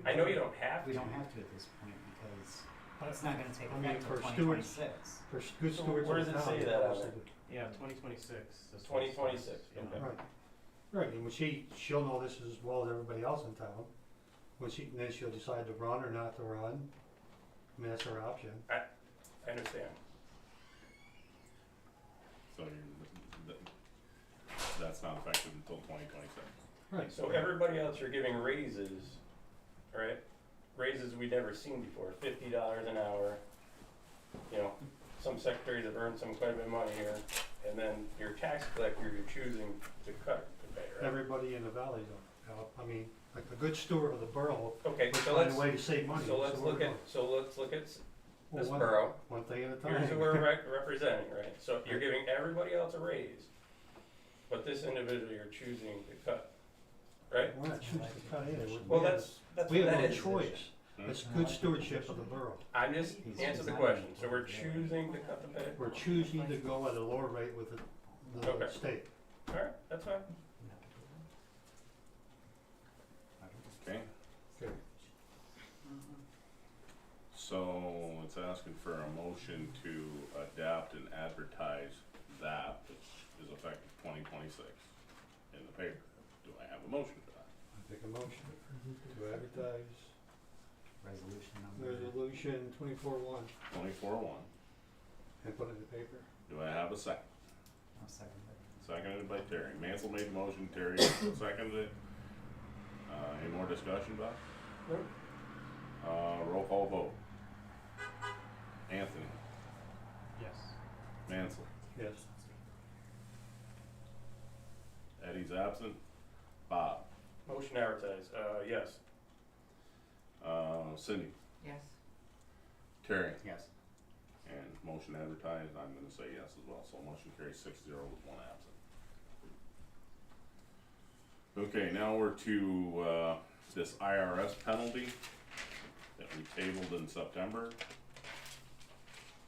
I know you don't have to.
We don't have to at this point because it's not gonna take
I mean,
effect
for
until
stewards-
2026.
For good
So
stewards
where
of
does
the
it
town.
say
they're
that on
supposed
it?
to do-
Yeah, 2026. that's what it
2026,
starts,
okay.
yeah.
Right, right, and when she'll know this as well as everybody else in town, then she'll decide to run or not to run, I mean, that's her option.
I understand.
So that's not effective until 2026.
Right.
So everybody else you're giving raises, right? Raises we've never seen before, $50 an hour. You know, some secretaries have earned quite a bit of money here, and then your tax collector, you're choosing to cut the pay, right?
Everybody in the valley though, I mean, like a good steward of the borough,
Okay,
would
so
find
let's,
a way to save money.
so let's
we're
look at,
going. Well,
this
one-
borough.
One thing at a time.
Here's who we're representing, right? So you're giving everybody else a raise, but this individual you're choosing to cut, right?
We're not choosing to cut in.
Well, that's
We
what
have
that
no
is.
choice. It's good stewardship of the borough.
I'm just, answer the question. So we're choosing to cut the pay?
We're choosing to go at a lower rate with the
Okay.
state.
Alright, that's fine.
Okay,
Okay.
so it's asking for a motion to adapt and advertise that, which is effective 2026 in the paper. Do I have a motion for that?
I take a motion to advertise
Resolution number.
resolution 24-1
24-1.
and put it in the paper.
Do I have a second?
I'll second it.
Seconded by Terry. Mansell made the motion, Terry seconded it. Any more discussion, Bob?
Nope.
Roll call vote. Anthony,
Yes.
Mansell,
Yes.
Eddie's absent. Bob,
Motion advertised, yes.
Cindy,
Yes.
Terry,
Yes.
and motion advertised, I'm gonna say yes as well, so motion carries 6-0 with one absent. Okay, now we're to, this IRS penalty that we tabled in September.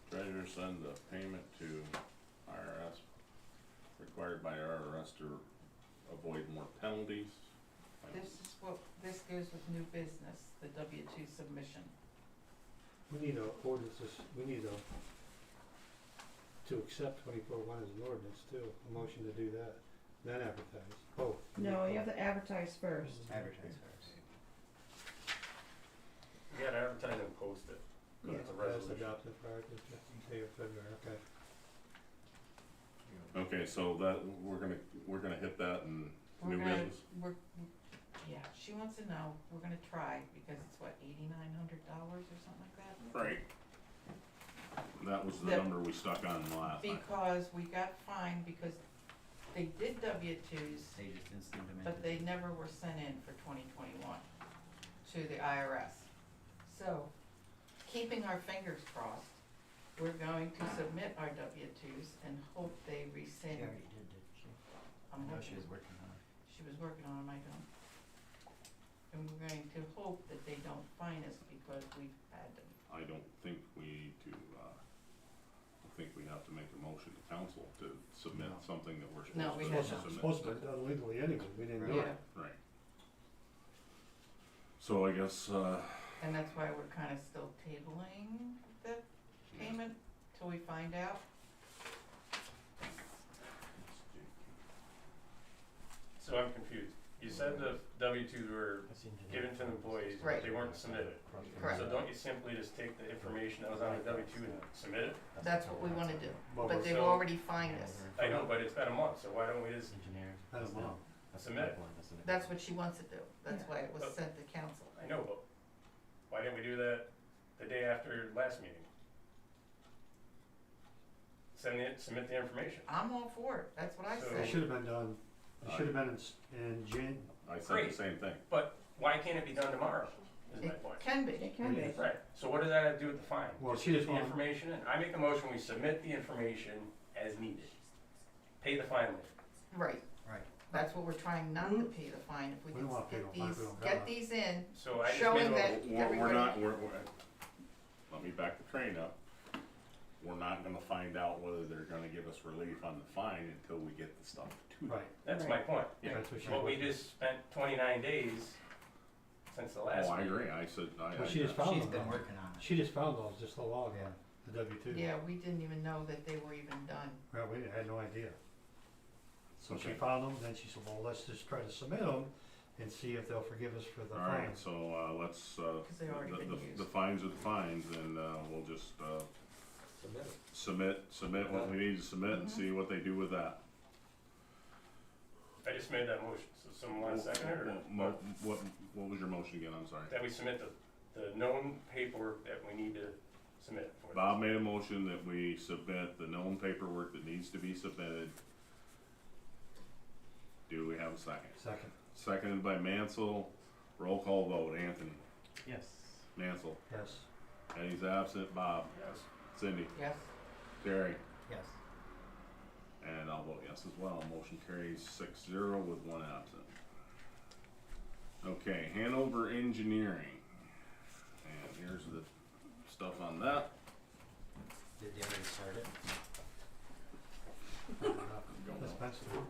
Treasurer sends a payment to IRS, required by IRS to avoid more penalties.
This goes with new business, the W-2 submission.
We need a ordinance, we need to accept 24-1 as an ordinance too, a motion to do that, then advertise, both.
No, you have to advertise first.
Advertise first.
You gotta advertise and post it, cause it's a
That's
resolution.
adopted prior to the day of February, okay.
Okay, so that, we're gonna hit that in
We're
new
gonna,
business?
yeah, she wants to know, we're gonna try, because it's what, $8,900 or something like that?
Right. That was the
The-
number we stuck on last time.
Because we got fined because they did W-2s,
They just instantly demanded.
but they never were sent in for 2021 to the IRS. So, keeping our fingers crossed, we're going to submit our W-2s and hope they
She
rescind.
already did, didn't she?
I'm
I know she
hoping.
was working on it.
She was working on them, I don't. And we're going to hope that they don't fine us because we've had them.
I don't think we to, I think we have to make a motion to council to submit
No.
something that we're
No,
supposed
we
to
had
submit.
Supposed to be done legally anyway, we didn't do it.
Yeah,
Right. So I guess,
and that's why we're kinda still tabling the payment till we find out.
So I'm confused. You said the W-2s were
That's engineering.
given to the employees, but
Right.
they weren't submitted.
Correct.
So don't you simply just take the information that was on the W-2 and submit it?
That's what we wanna do,
But
but
we're-
they've
So-
already fined us.
I know, but it's been a month, so why don't we just,
Engineering.
I don't know.
That's
Submit it.
the pipeline, that's the next
That's
one.
what she wants to do, that's why it was
Oh.
sent to council.
I know, but why didn't we do that the day after last meeting? Submit the information.
I'm all for it, that's what I
So-
It
said.
should have been done, it should have been in
I said
Great.
the same thing.
But why can't it be done tomorrow, is my
It
point.
can be.
It can be.
Right, so what does that have to do with the fine?
Well,
Just
she
get
just
the
want-
information in. I make a motion, we submit the information as needed. Pay the fine later.
Right.
Right.
That's what we're trying not to pay the fine, if we
We
can
don't want to pay
get
the fine,
these,
we don't
get
have.
these in,
So I just
showing
made a,
that
We're
everybody.
not, let me back the train up. We're not gonna find out whether they're gonna give us relief on the fine until we get the stuff to them.
Right,
that's my point.
Yeah.
that's what she.
Well, we just spent 29 days since the last
Oh, I
meeting.
agree, I said,
Well, she just found
She's
them.
been
though.
working on it.
She just found those just a while ago, the W-2.
Yeah, we didn't even know that they were even done.
Well, we had no idea. So she
Okay.
found them, then she said, well, let's just try to submit them and see if they'll forgive us for the
Alright,
fines.
so, let's,
'Cause they already been used.
the fines are the fines, and, we'll just,
Submit it.
submit what we need to submit and see what they do with that.
I just made that motion, so someone want a second it, or?
What was your motion again, I'm sorry?
That we submit the known paperwork that we need to submit for this.
Bob made a motion that we submit the known paperwork that needs to be submitted. Do we have a second?
Second,
Seconded by Mansell, roll call vote, Anthony,
Yes.
Mansell,
yes.
Eddie's absent, Bob,
Yes.
Cindy,
Yes,
Terry,
Yes.
and I'll vote yes as well, motion carries 6-0 with one absent. Okay, Hanover Engineering, and here's the stuff on that.
Did you already start it?
That's Pennsylvania.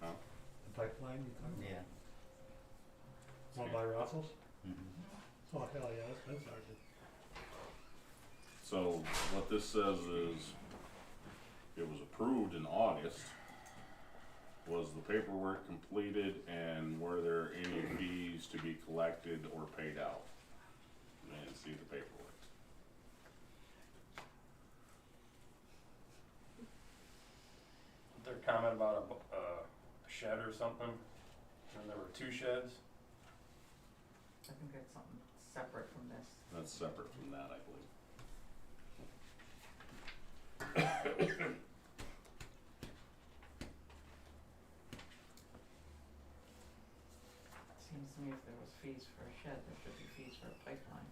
Huh?
The pipeline, you talking?
Yeah.
One by Russell's?
Mm-hmm.
Oh, hell yeah, that's ours.
So what this says is, it was approved in August. Was the paperwork completed, and were there any fees to be collected or paid out? And see the paperwork.
Their comment about a shed or something, and there were 2 sheds.
I think that's something separate from this.
That's separate from that, I believe.
Seems to me if there was fees for a shed, there should be fees for a pipeline.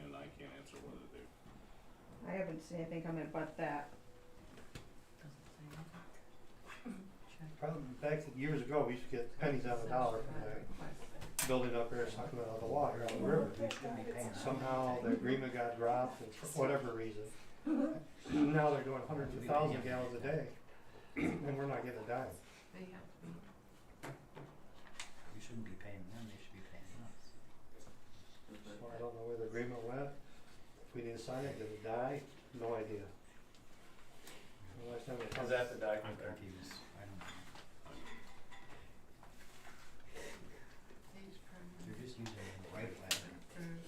And I can't answer whether they,
I haven't seen anything come in but that.
Doesn't say anything. Check.
Probably back years ago, we used to get pennies on the dollar from that building up there sucking out of the water on the river.
We should be paying that.
Somehow the agreement got dropped and for whatever reason. Now they're doing hundreds of thousand gallons a day, and we're not getting a dime.
They have to be.
We shouldn't be paying them, they should be paying us.
So I don't know where the agreement went. If we didn't sign it, did it die? No idea. The last time they
Is that the
I'm
document there?
confused, I don't know.
Page permit.
They're just using the white line.
Approved.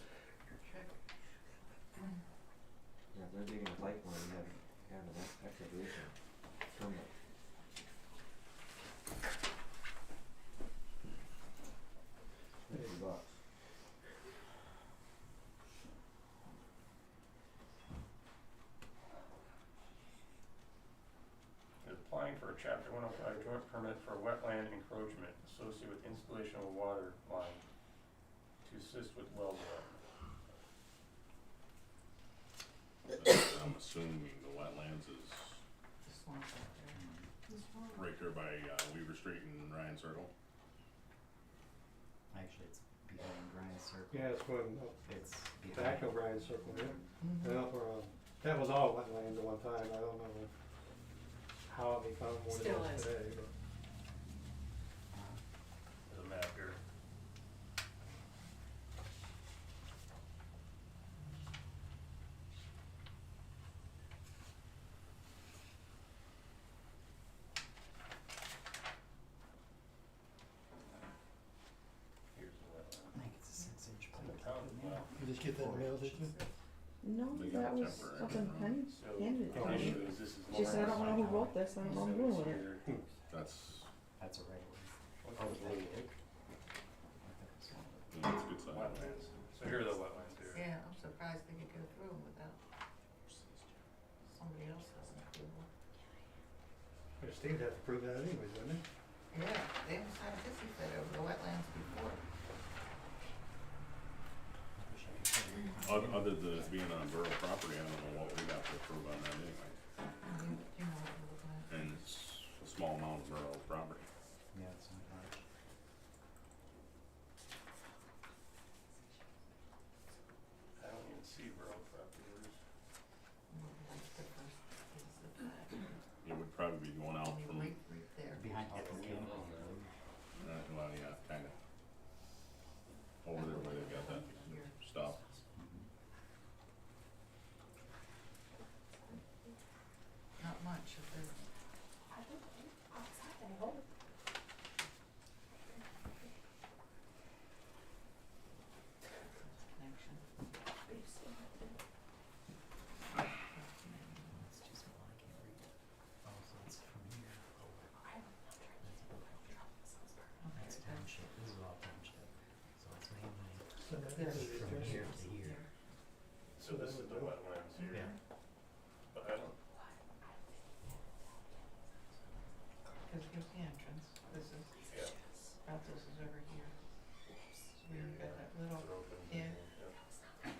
Check.
Yeah, if they're digging a pipeline, you have an excavation permit. $50.
They're applying for a chapter 105 joint permit for wetland encroachment associated with installation of a water line to assist with well development.
I'm assuming the wetlands is
The swamp out there.
right there by Weaver Street and Ryan Circle.
Actually, it's behind Brian's circle.
Yeah, it's going up
It's
back
behind.
of Ryan's Circle, yeah.
Mhm.
And up around, that was all wetlands at one time, I don't know how it become what it
Still
is
is.
today, but.
There's a map here. Here's the
I
wetland.
think it's a 6-inch
In the
pipe.
town as well.
You just get that mail, did you?
No,
They got
that was
temporary.
something Penny
So
handed it
the
to me.
issue is this is.
She said, I don't know who wrote this, I don't know who wrote it.
That's,
That's a right one.
What's
Oh,
the
is that
blue?
big? I think it's one of the-
that's good sign.
Wetlands. So here are the wetlands here.
Yeah, I'm surprised they could go through them without somebody else has approval.
I The state would have to prove that anyways, wouldn't it?
Yeah, they almost had a hissy fit over the wetlands before.
Other than it being on borough property, I don't know what we'd have to approve on that anyway.
You know what we're looking at.
And it's a small amount of borough property.
Yeah, it's not much.
I don't even see rural properties.
Like the first, is the back.
It would probably be going out from,
Right there.
Behind the mechanical.
well, yeah, kinda. Over there where they got that
Here.
stuff.
Not much of this. Connection. Okay, so
This is all township, so it's mainly
So that
This
is
is
from
just-
here to here.
So this is the wetlands here.
Yeah.
But I don't,
Cause here's the entrance, this is,
yeah.
this is over here. So we've got that little,
It opens in
yeah.
here, yeah.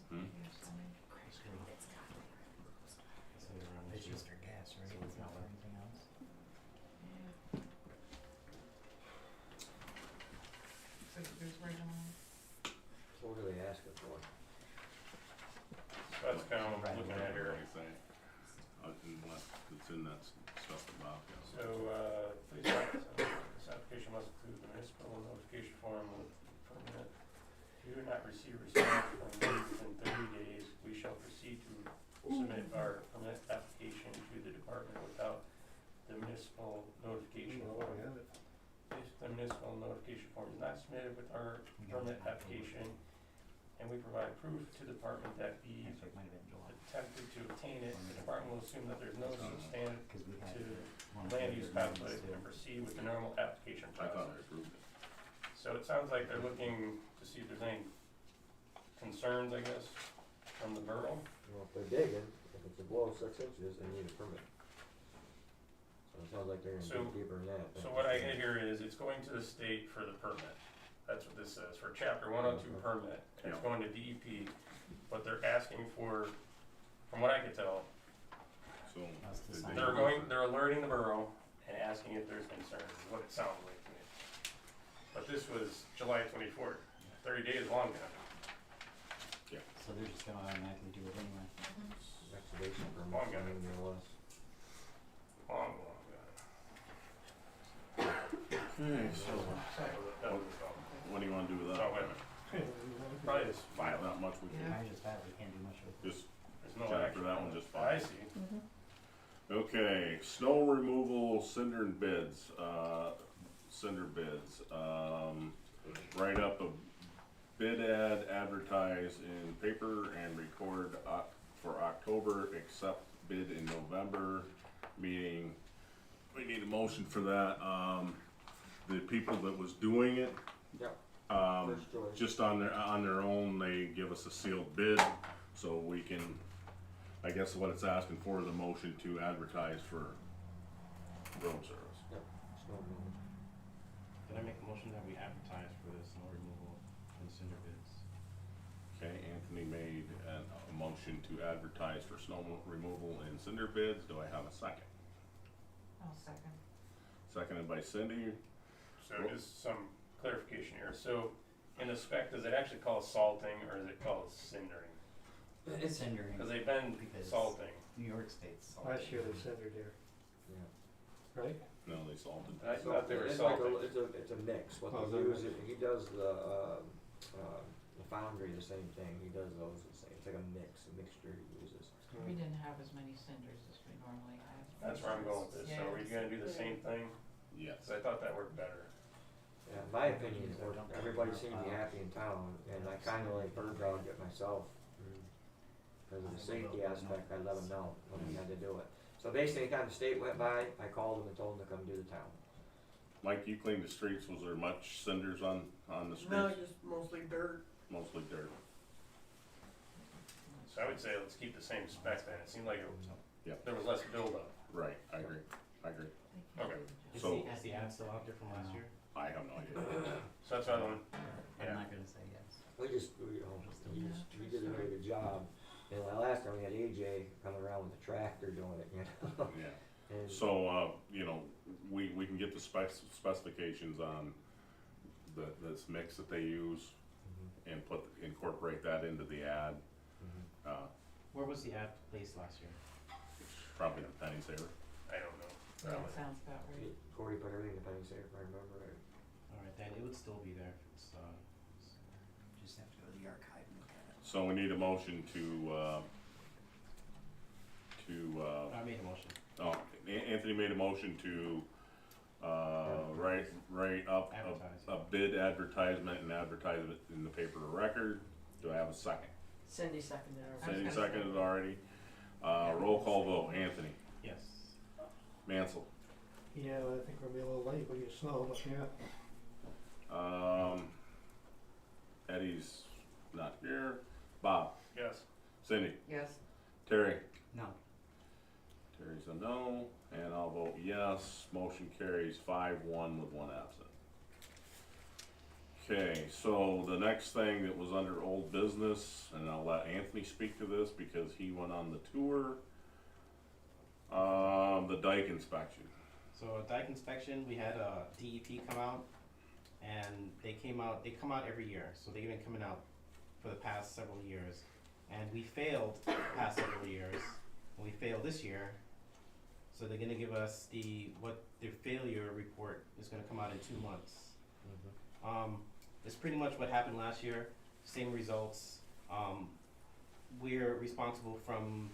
Hmm?
It's just their gas, right? So it's not anything else?
So it goes right on.
So what are they asking for?
So that's kind of what I'm looking at here.
What do you think? Unless it's in that stuff about,
So, please, this application must include the municipal notification form with permit. If you do not receive a response from me within 30 days, we shall proceed to submit our permit application to the department without the municipal notification
Oh,
form.
we have it.
If the municipal notification form is not submitted with our permit application, and we provide proof to the department that we
So it might have been July.
attempted to obtain it, the department will assume that there's no substantive
Cause we had
to
one.
land use conflict and proceed with the normal application
I thought I
process.
approved it.
So it sounds like they're looking to see if there's any concerns, I guess, from the borough.
Well, if they're digging, if it's below 6 inches, they need a permit. So it sounds like they're
So-
gonna dig deeper than that.
So what I get here is it's going to the state for the permit. That's what this says, for chapter 102 permit. It's
Yeah.
going to DEP, but they're asking for, from what I could tell,
So,
That's the
did
sign.
they-
they're alerting the borough and asking if there's concerns, is what it sounds like to me. But this was July 24th, 30 days long now.
So they're just gonna automatically do it anyway.
Excavation permit,
Long gun.
more or less.
Long.
Okay, so
That was all.
what do you wanna do with that?
So, wait a minute. Probably just file
Not much we
Yeah.
can,
Mine's just bad, we can't do much with it.
just,
There's no
Jennifer,
action.
that one just
Oh, I
filed.
see.
Okay, snow removal cinder bids, cinder bids, write up a bid ad, advertise in paper and record for October, accept bid in November, meeting, we need a motion for that, the people that was doing it,
Yep,
um,
first choice.
just on their own, they give us a sealed bid, so we can, I guess what it's asking for is a motion to advertise for road service.
Yep, snow removal.
Did I make a motion that we advertise for the snow removal and cinder bids?
Okay, Anthony made a motion to advertise for snow removal and cinder bids, do I have a second?
I'll second.
Seconded by Cindy,
So just some clarification here. So in the spec, does it actually call it salting or is it called cindering?
It's cindering.
Because they've been
Because-
salting.
New York State's salty.
Last year they centered there,
Yeah.
right?
no, they salted.
I thought they were
It's like
salting.
it's a mix, what
Oh,
they
is
use,
it?
he does the foundry, the same thing, he does those the same, it's like a mixture he uses.
We didn't have as many cinders as we normally have.
That's where I'm going with this. So are you gonna do the same thing?
Yes.
Because I thought that worked better.
Yeah, in my opinion, everybody seemed to be happy in town, and I kinda like bird dogged it myself. Because of the safety aspect, I let them know when we had to do it. So basically, anytime the state went by, I called them and told them to come do the town.
Mike, you cleaned the streets, was there much cinders on the streets?
No, just mostly dirt.
Mostly dirt.
So I would say let's keep the same spec then, it seemed like
Yeah.
there was less buildup.
Right, I agree.
Okay,
So-
Is the ad still out there from last year?
I have no idea.
so that's another one,
I'm
yeah.
not gonna say yes.
We did a very good job. And last time we had AJ coming around with a tractor doing it, you know?
Yeah.
And
So, you know, we can get the specifications on this mix that they use
Mhm,
and incorporate that into the ad.
mhm.
Where was the ad placed last year?
Probably in Penny Saver.
I don't know.
That sounds about right.
Corey put everything in the penny saver, if I remember right.
Alright, then it would still be there if it's,
Just have to go to the archive and look at it.
So we need a motion to,
I made a motion.
oh, Anthony made a motion to, write up
Advertise.
a bid advertisement and advertise it in the paper of record. Do I have a second?
Cindy seconded
I was
Cindy
gonna
seconded already. Roll call vote, Anthony,
Yes.
Mansell,
Yeah, I think we'll be a little late with your snow, but yeah.
Eddie's not here, Bob,
Yes,
Cindy,
Yes,
Terry.
No.
Terry's a no, and I'll vote yes. Motion carries 5-1 with one absent. Okay, so the next thing that was under old business, and I'll let Anthony speak to this because he went on the tour. The dike inspection.
So a dike inspection, we had a DEP come out, and they come out every year, so they've been coming out for the past several years. And we failed the past several years, and we failed this year, so they're gonna give us what their failure report is gonna come out in 2 months. It's pretty much what happened last year, same results. We're responsible from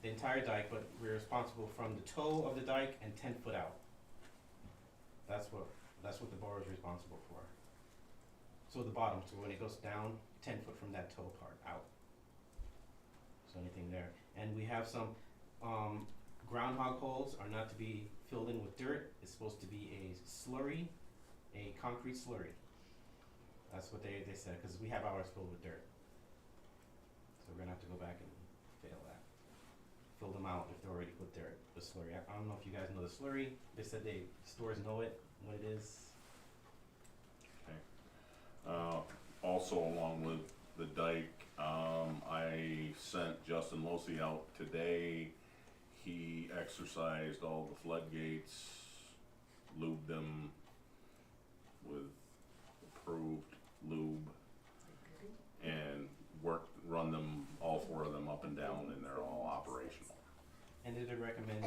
the entire dike, but we're responsible from the toe of the dike and 10 foot out. That's what the borough is responsible for. So the bottom, so when it goes down, 10 foot from that toe part out. So anything there. And we have some, groundhog holes are not to be filled in with dirt. It's supposed to be a slurry, a concrete slurry. That's what they said, cause we have ours filled with dirt. So we're gonna have to go back and fail that. Fill them out if they're already put dirt, the slurry. I don't know if you guys know the slurry. They said stores know it, what it is.
Also along with the dike, I sent Justin Losey out today. He exercised all the floodgates, lubed them with approved lube, and run them, all 4 of them up and down, and they're all operational.
And did they recommend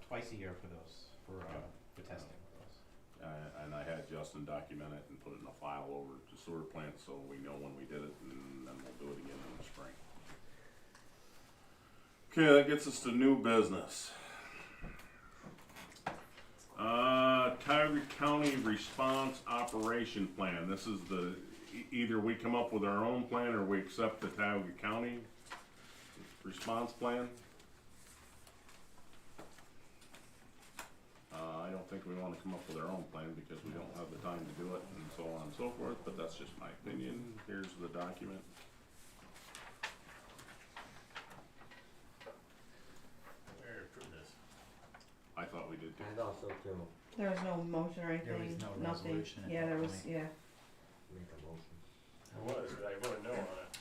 twice a year for those, for testing?
And I had Justin document it and put it in a file over to sewer plant, so we know when we did it, and then we'll do it again in the spring. Okay, that gets us to new business. Tioga County Response Operation Plan. This is either we come up with our own plan or we accept the Tioga County response plan. I don't think we wanna come up with our own plan because we don't have the time to do it and so on and so forth, but that's just my opinion. Here's the document.
we already approved this.
I thought we did too.
I thought so too.
There was no motion or
There
anything,
was no
nothing.
resolution at
Yeah,
that
there was,
point.
yeah.
Make a motion.
There was, but I voted no on it.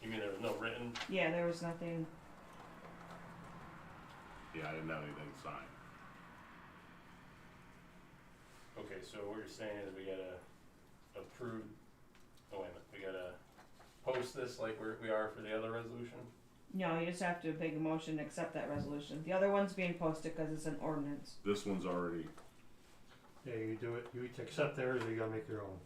You mean there was no written?
Yeah, there was nothing.
Yeah, I didn't have anything signed.
Okay, so what you're saying is we gotta approve, oh wait a minute, we gotta post this like we are for the other resolution?
No, you just have to make a motion to accept that resolution. The other one's being posted because it's an ordinance.
This one's already,
Yeah, you do it, you accept theirs or you gotta make your own.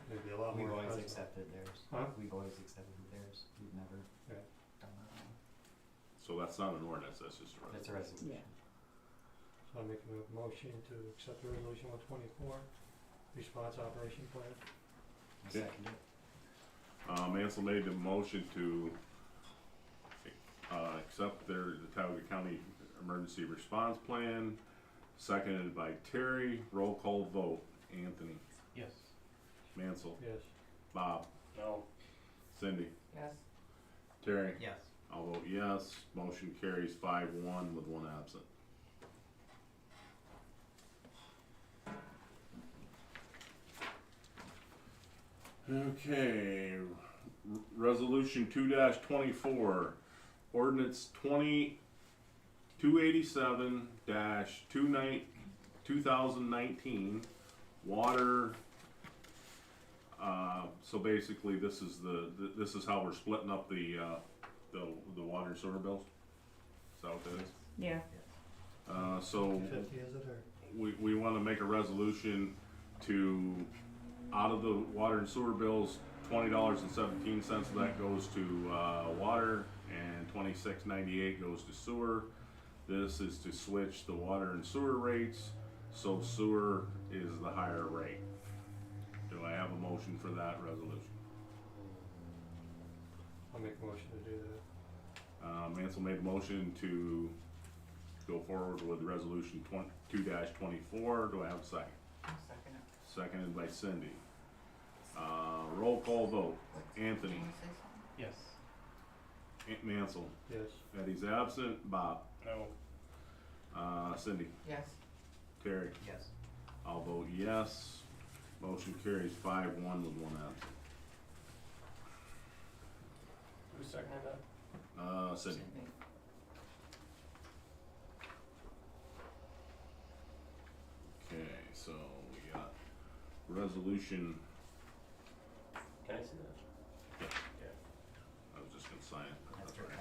Maybe a lot
We've
more.
always
expensive.
accepted theirs.
Huh?
We've always accepted theirs. We've never
Yeah.
done that one.
so that's not an ordinance, that's just a
That's
resolution.
a resolution.
So I'm making a motion to accept the resolution 124, response operation plan.
I
Okay.
second it.
Mansell made the motion to accept the Tioga County Emergency Response Plan, seconded by Terry. Roll call vote. Anthony,
Yes.
Mansell,
Yes.
Bob,
No,
Cindy,
yes,
Terry?
Yes.
I'll vote yes. Motion carries 5-1 with one absent. Okay, resolution 2-24, ordinance 2087-2019, water. So basically, this is this is how we're splitting up the water and sewer bills. Is that what that is?
Yeah.
So
50, is it, or?
we want to make a resolution to, out of the water and sewer bills, $20.17 of that goes to water, and $26.98 goes to sewer. This is to switch the water and sewer rates, so sewer is the higher rate. Do I have a motion for that resolution?
I'll make a motion to do that.
Mansell made a motion to go forward with resolution 2-24. Do I have a second?
I'll second it.
Seconded by Cindy. Roll call vote. Anthony.
You wanna say something?
Yes.
Mansell.
Yes.
Eddie's absent. Bob.
No.
Cindy.
Yes.
Terry.
Yes.
I'll vote yes. Motion carries 5-1 with one absent.
Who seconded that?
Cindy. Okay, so we got resolution.
Can I see that?
Yeah.
Yeah.
I was just gonna sign it. but that's all right.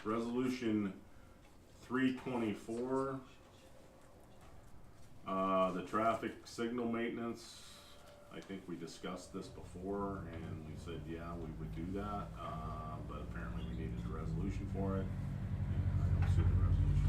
Resolution 324, the traffic signal maintenance. I think we discussed this before, and we said, yeah, we would do that, but apparently we needed a resolution for it. And I don't see the resolution.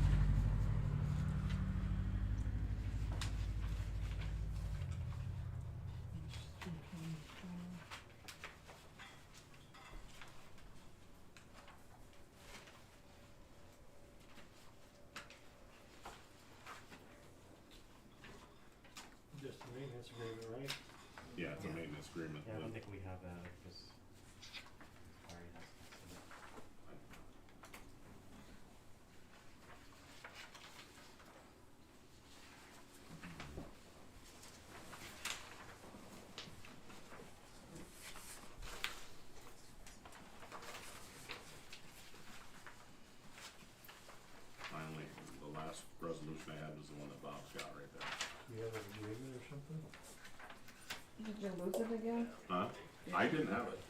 Just a maintenance agreement, right?
Yeah, it's a maintenance agreement.
Yeah, I don't
with-
think we have that, because Ari has it.
Finally, the last resolution I had was the one that Bob's got right there.
Do you have an agreement or something?
Did you lose it again?
Huh? I didn't have it.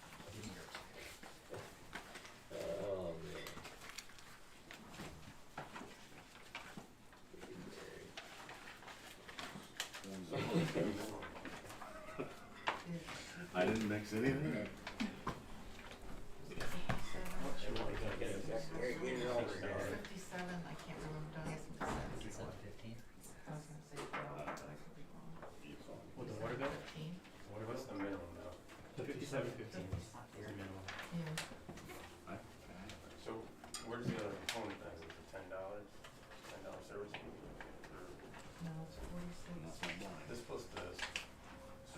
I didn't mix anything.
Fifty-seven, I can't remember, don't ask me the cents. I was gonna say 12, but I could be wrong.
With the water bill?
15?
Water
What's
bill?
the minimum now?
57.15 is the minimum.
Yeah.
So where's the other component then? Is it $10? $10 service fee? Or
No, it's 46.
this plus this?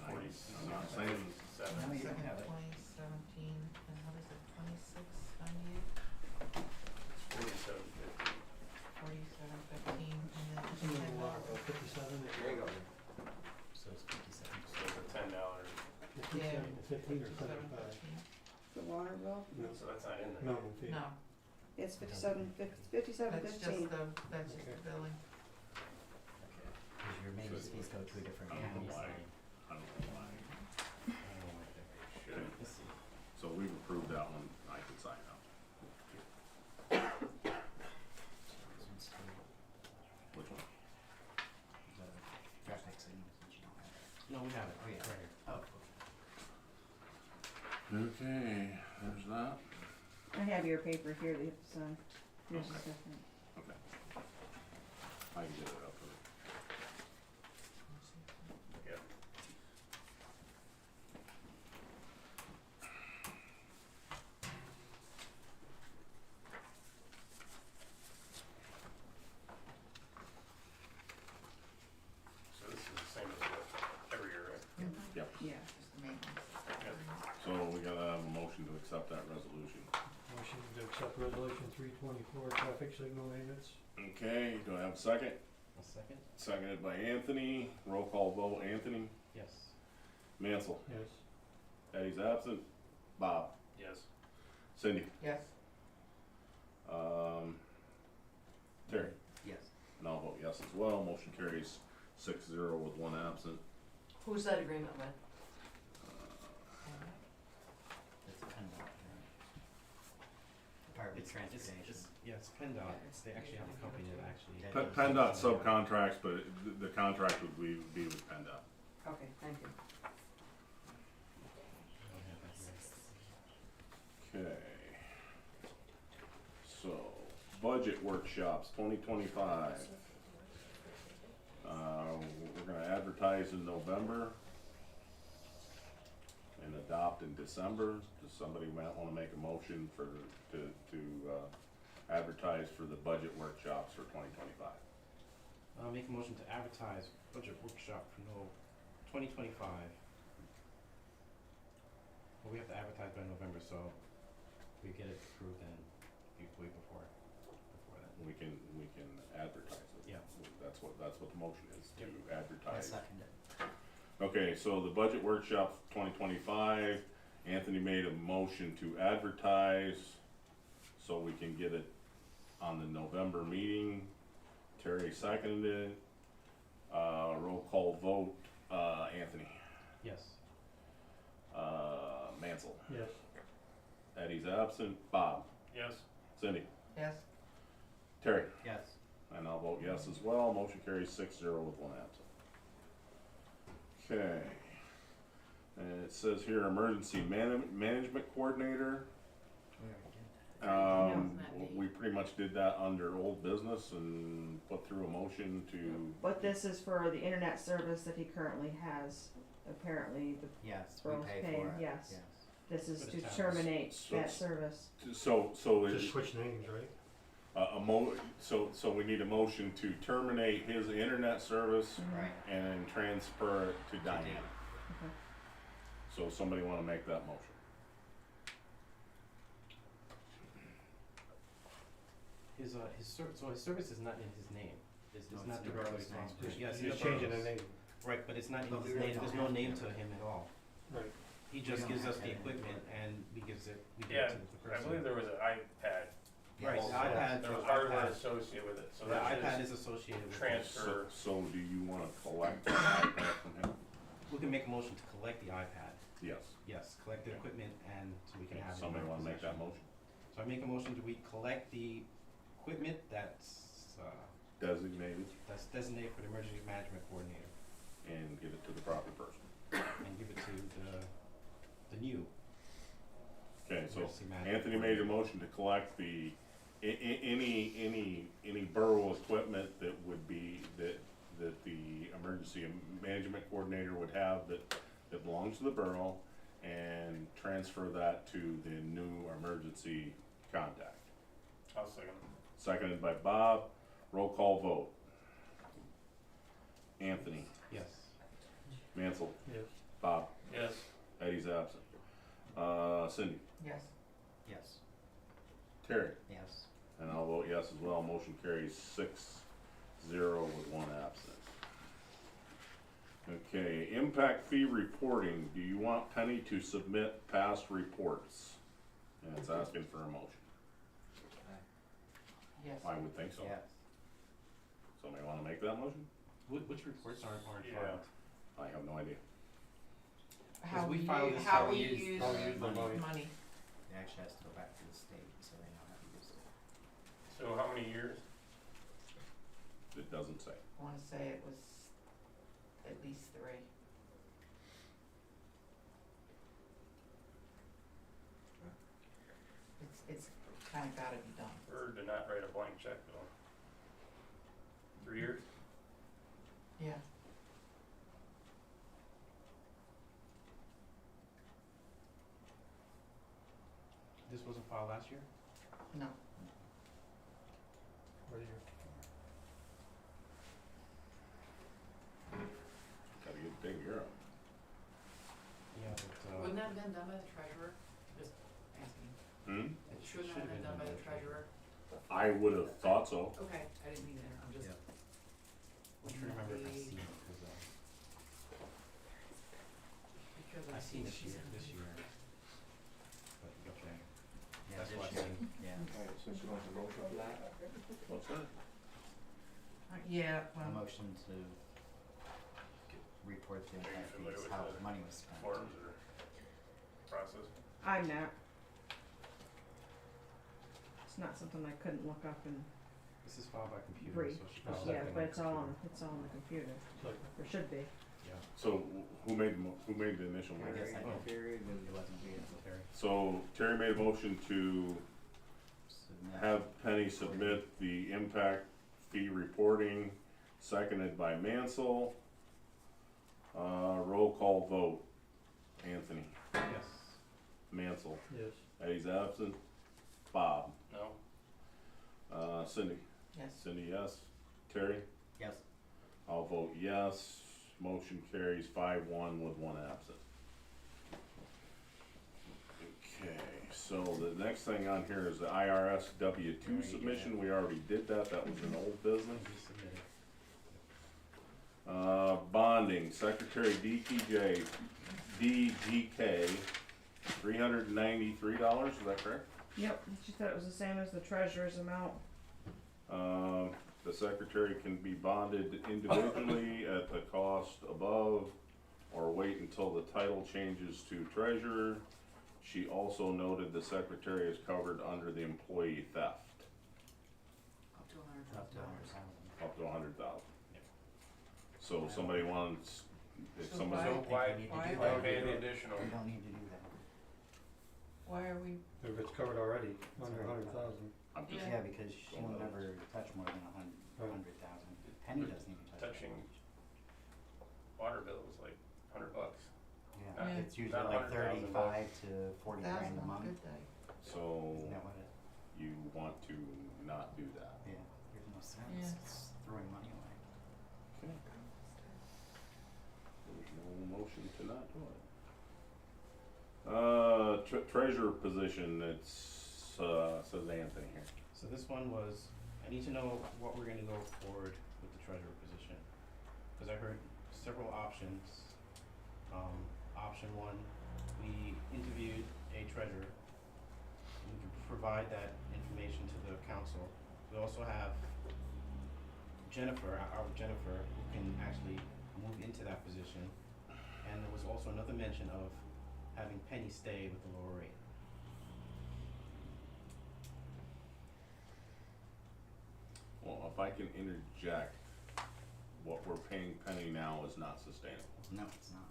And I'm not saying,
47.
Second, 2017, and what is it, 2698?
47.50.
4715, and then
It's in the water,
$10.
57,
There you go.
So it's 57.
So it's a $10.
15 or 75.
5715.
The water bill?
No,
So that's not in there.
minimum fee.
No,
It's 57.15.
that's just the billing.
Because your maintenance fees go to a different
I don't
county.
know why. I don't know why.
Should.
Let's see.
So we've approved that one. I can sign now.
This one's still
Which one?
the traffic signals that you don't have.
No, we have it.
Oh, yeah,
Right here.
Oh,
Okay, there's that.
I have your paper here that you have to sign. Yours is
Okay.
different.
Okay. I can get it up for
Yeah. So this is the same as what every year, right?
Yep.
Yeah, just the
maintenance.
Okay, do I have a second?
A second?
Seconded by Anthony. Roll call vote, Anthony.
Yes.
Mansell.
Yes.
Eddie's absent. Bob.
Yes.
Cindy.
Yes.
Terry.
Yes.
And I'll vote yes as well. Motion carries 6-0 with one absent.
Who's that agreement with?
It's a PennDOT, Department of Transportation.
Yeah, it's PennDOT. They actually have a company that actually.
PennDOT subcontracts, but the contract would be with PennDOT.
Okay, thank you.
Okay. So, budget workshops, 2025. We're gonna advertise in November and adopt in December. Does somebody might wanna make a motion to advertise for the budget workshops for 2025?
I'll make a motion to advertise budget workshop for 2025. Well, we have to advertise by November, so we get it approved then, way before that.
We can advertise it.
Yeah.
That's what the motion is, to
I
advertise.
second it.
Okay, so the budget workshop 2025, Anthony made a motion to advertise so we can get it on the November meeting. Terry seconded it. Roll call vote, Anthony.
Yes.
Mansell.
Yes.
Eddie's absent. Bob.
Yes.
Cindy.
Yes.
Terry.
Yes.
And I'll vote yes as well. Motion carries 6-0 with one absent. Okay. And it says here emergency management coordinator.
We already did that.
We pretty much did that under old business and put through a motion to,
But this is for the internet service that he currently has. Apparently,
Yes, we
Borough's
pay
paying,
for it.
yes. This is
For
to
the towns.
terminate
So-
that service.
so
Just
is,
switch names, right?
so we need a motion to terminate his internet service
Mhm.
Right.
and transfer it to Diane.
Okay.
So somebody wanna make that motion?
So his service is not in his name. It's
No,
not
it's the
directly
borough's name.
responsible. Yes,
You're
it's
just changing the
borough's.
name.
Right, but it's not in
But
his
we really
name, there's
don't
no
have
name
to.
to him at all.
Right.
He just
don't
gives
have
us the
to.
equipment and we give it
Yeah,
to the person.
I believe there was an iPad.
Right,
also.
the iPad,
There was
the
hardware
iPad.
associated with it, so
The
that
iPad
should
is associated with it.
transfer.
So do you wanna collect the iPad from him?
We can make a motion to collect the iPad.
Yes.
Yes, collect the equipment and so we can have it in
Somebody
our
wanna make that
possession.
motion?
So I make a motion that we collect the equipment that's
Designated
designated for the emergency management coordinator
and give it to the proper person.
and give it to the new
Okay, so
emergency management
Anthony made a
coordinator.
motion to collect the, any borough equipment that would be, that the emergency management coordinator would have that belongs to the borough, and transfer that to the new emergency contact.
I'll second.
Seconded by Bob. Roll call vote. Anthony.
Yes.
Mansell.
Yes.
Bob.
Yes.
Eddie's absent. Cindy.
Yes.
Yes.
Terry.
Yes.
And I'll vote yes as well. Motion carries 6-0 with one absent. Okay, impact fee reporting. Do you want Penny to submit past reports? And it's asking for a motion.
Yes.
I would think so.
Yes.
Somebody wanna make that motion?
Which reports are
Yeah.
filed?
I have no idea.
How
we
we
file
use,
this
how
how
we
we
use
how we use the money.
money.
It actually has to go back to the state, so they know how to use it.
So how many years?
It doesn't say.
I wanna say it was at least 3. It's kinda gotta be done.
Or to not write a blank check though? 3 years?
Yeah.
This wasn't filed last year?
No.
What are you?
Gotta get taken care of.
Yeah, but
Wouldn't that have been done by the treasurer? Just asking.
Hmm?
it
Shouldn't
should
that have been done by the treasurer?
I would have thought so.
Okay, I didn't mean that, I'm just.
Yeah. I'm trying to remember if I seen it, cause,
Because
I seen this
she's
year,
in-
this year. But, okay.
Yeah,
That's
this
what I
year.
seen.
Yeah.
Alright, so she wants a motion for that?
What's that?
Yeah,
A
well,
motion to report the
Are you
impact
familiar
fees,
with
how
the
money was spent.
Forms or process?
I'm not. It's not something I couldn't look up and
This is filed by computer,
read.
so she files
Yeah,
everything
but
on
it's all on,
computer.
it's all on the computer,
Like,
or should be.
Yeah.
So who made who made the initial
I guess
motion?
I figured it wasn't weird.
Terry.
So Terry made a motion to
Submit.
have Penny submit the impact fee reporting, seconded by Mansell. Roll call vote. Anthony,
Yes.
Mansell,
yes.
Eddie's absent. Bob,
No?
Cindy,
yes.
Cindy yes. Terry,
Yes.
I'll vote yes. Motion carries 5-1 with one absent. Okay, so the next thing on here is the IRS W-2
Right,
submission. We already did that. That was an old business.
You submitted.
Bonding, Secretary DGK, $393, is that correct?
Yep, she said it was the same as the treasurer's amount.
The secretary can be bonded individually at the cost above, or wait until the title changes to treasurer. She also noted the secretary is covered under the employee theft,
Up to
Up to $100,000.
up to $100,000.
Yeah.
So somebody wants, if
So
somebody,
why-
So why,
we need to
why
do
are
that.
pay the additional?
We don't need to do that.
Why are we,
If it's covered already, under 100,000.
I'm just,
Yeah, because she will never touch more than 100,000. Penny doesn't even touch.
Touching water bill was like $100.
Yeah,
Yeah.
it's usually
Not
like
100,000
35 to 40
that's
grand a
not
month.
good day.
so
Isn't that what it?
you want to not do that.
Yeah, there's no sense.
Yeah.
It's throwing money away.
Okay. There's no motion to not do it. Treasurer position, it's, says Anthony here.
So this one was, I need to know what we're gonna go forward with the treasurer position. Cause I heard several options. Option one, we interviewed a treasurer. We can provide that information to the council. We also have Jennifer, our Jennifer, who can actually move into that position. And there was also another mention of having Penny stay with the lower rate.
Well, if I can interject, what we're paying Penny now is not sustainable.
No, it's not.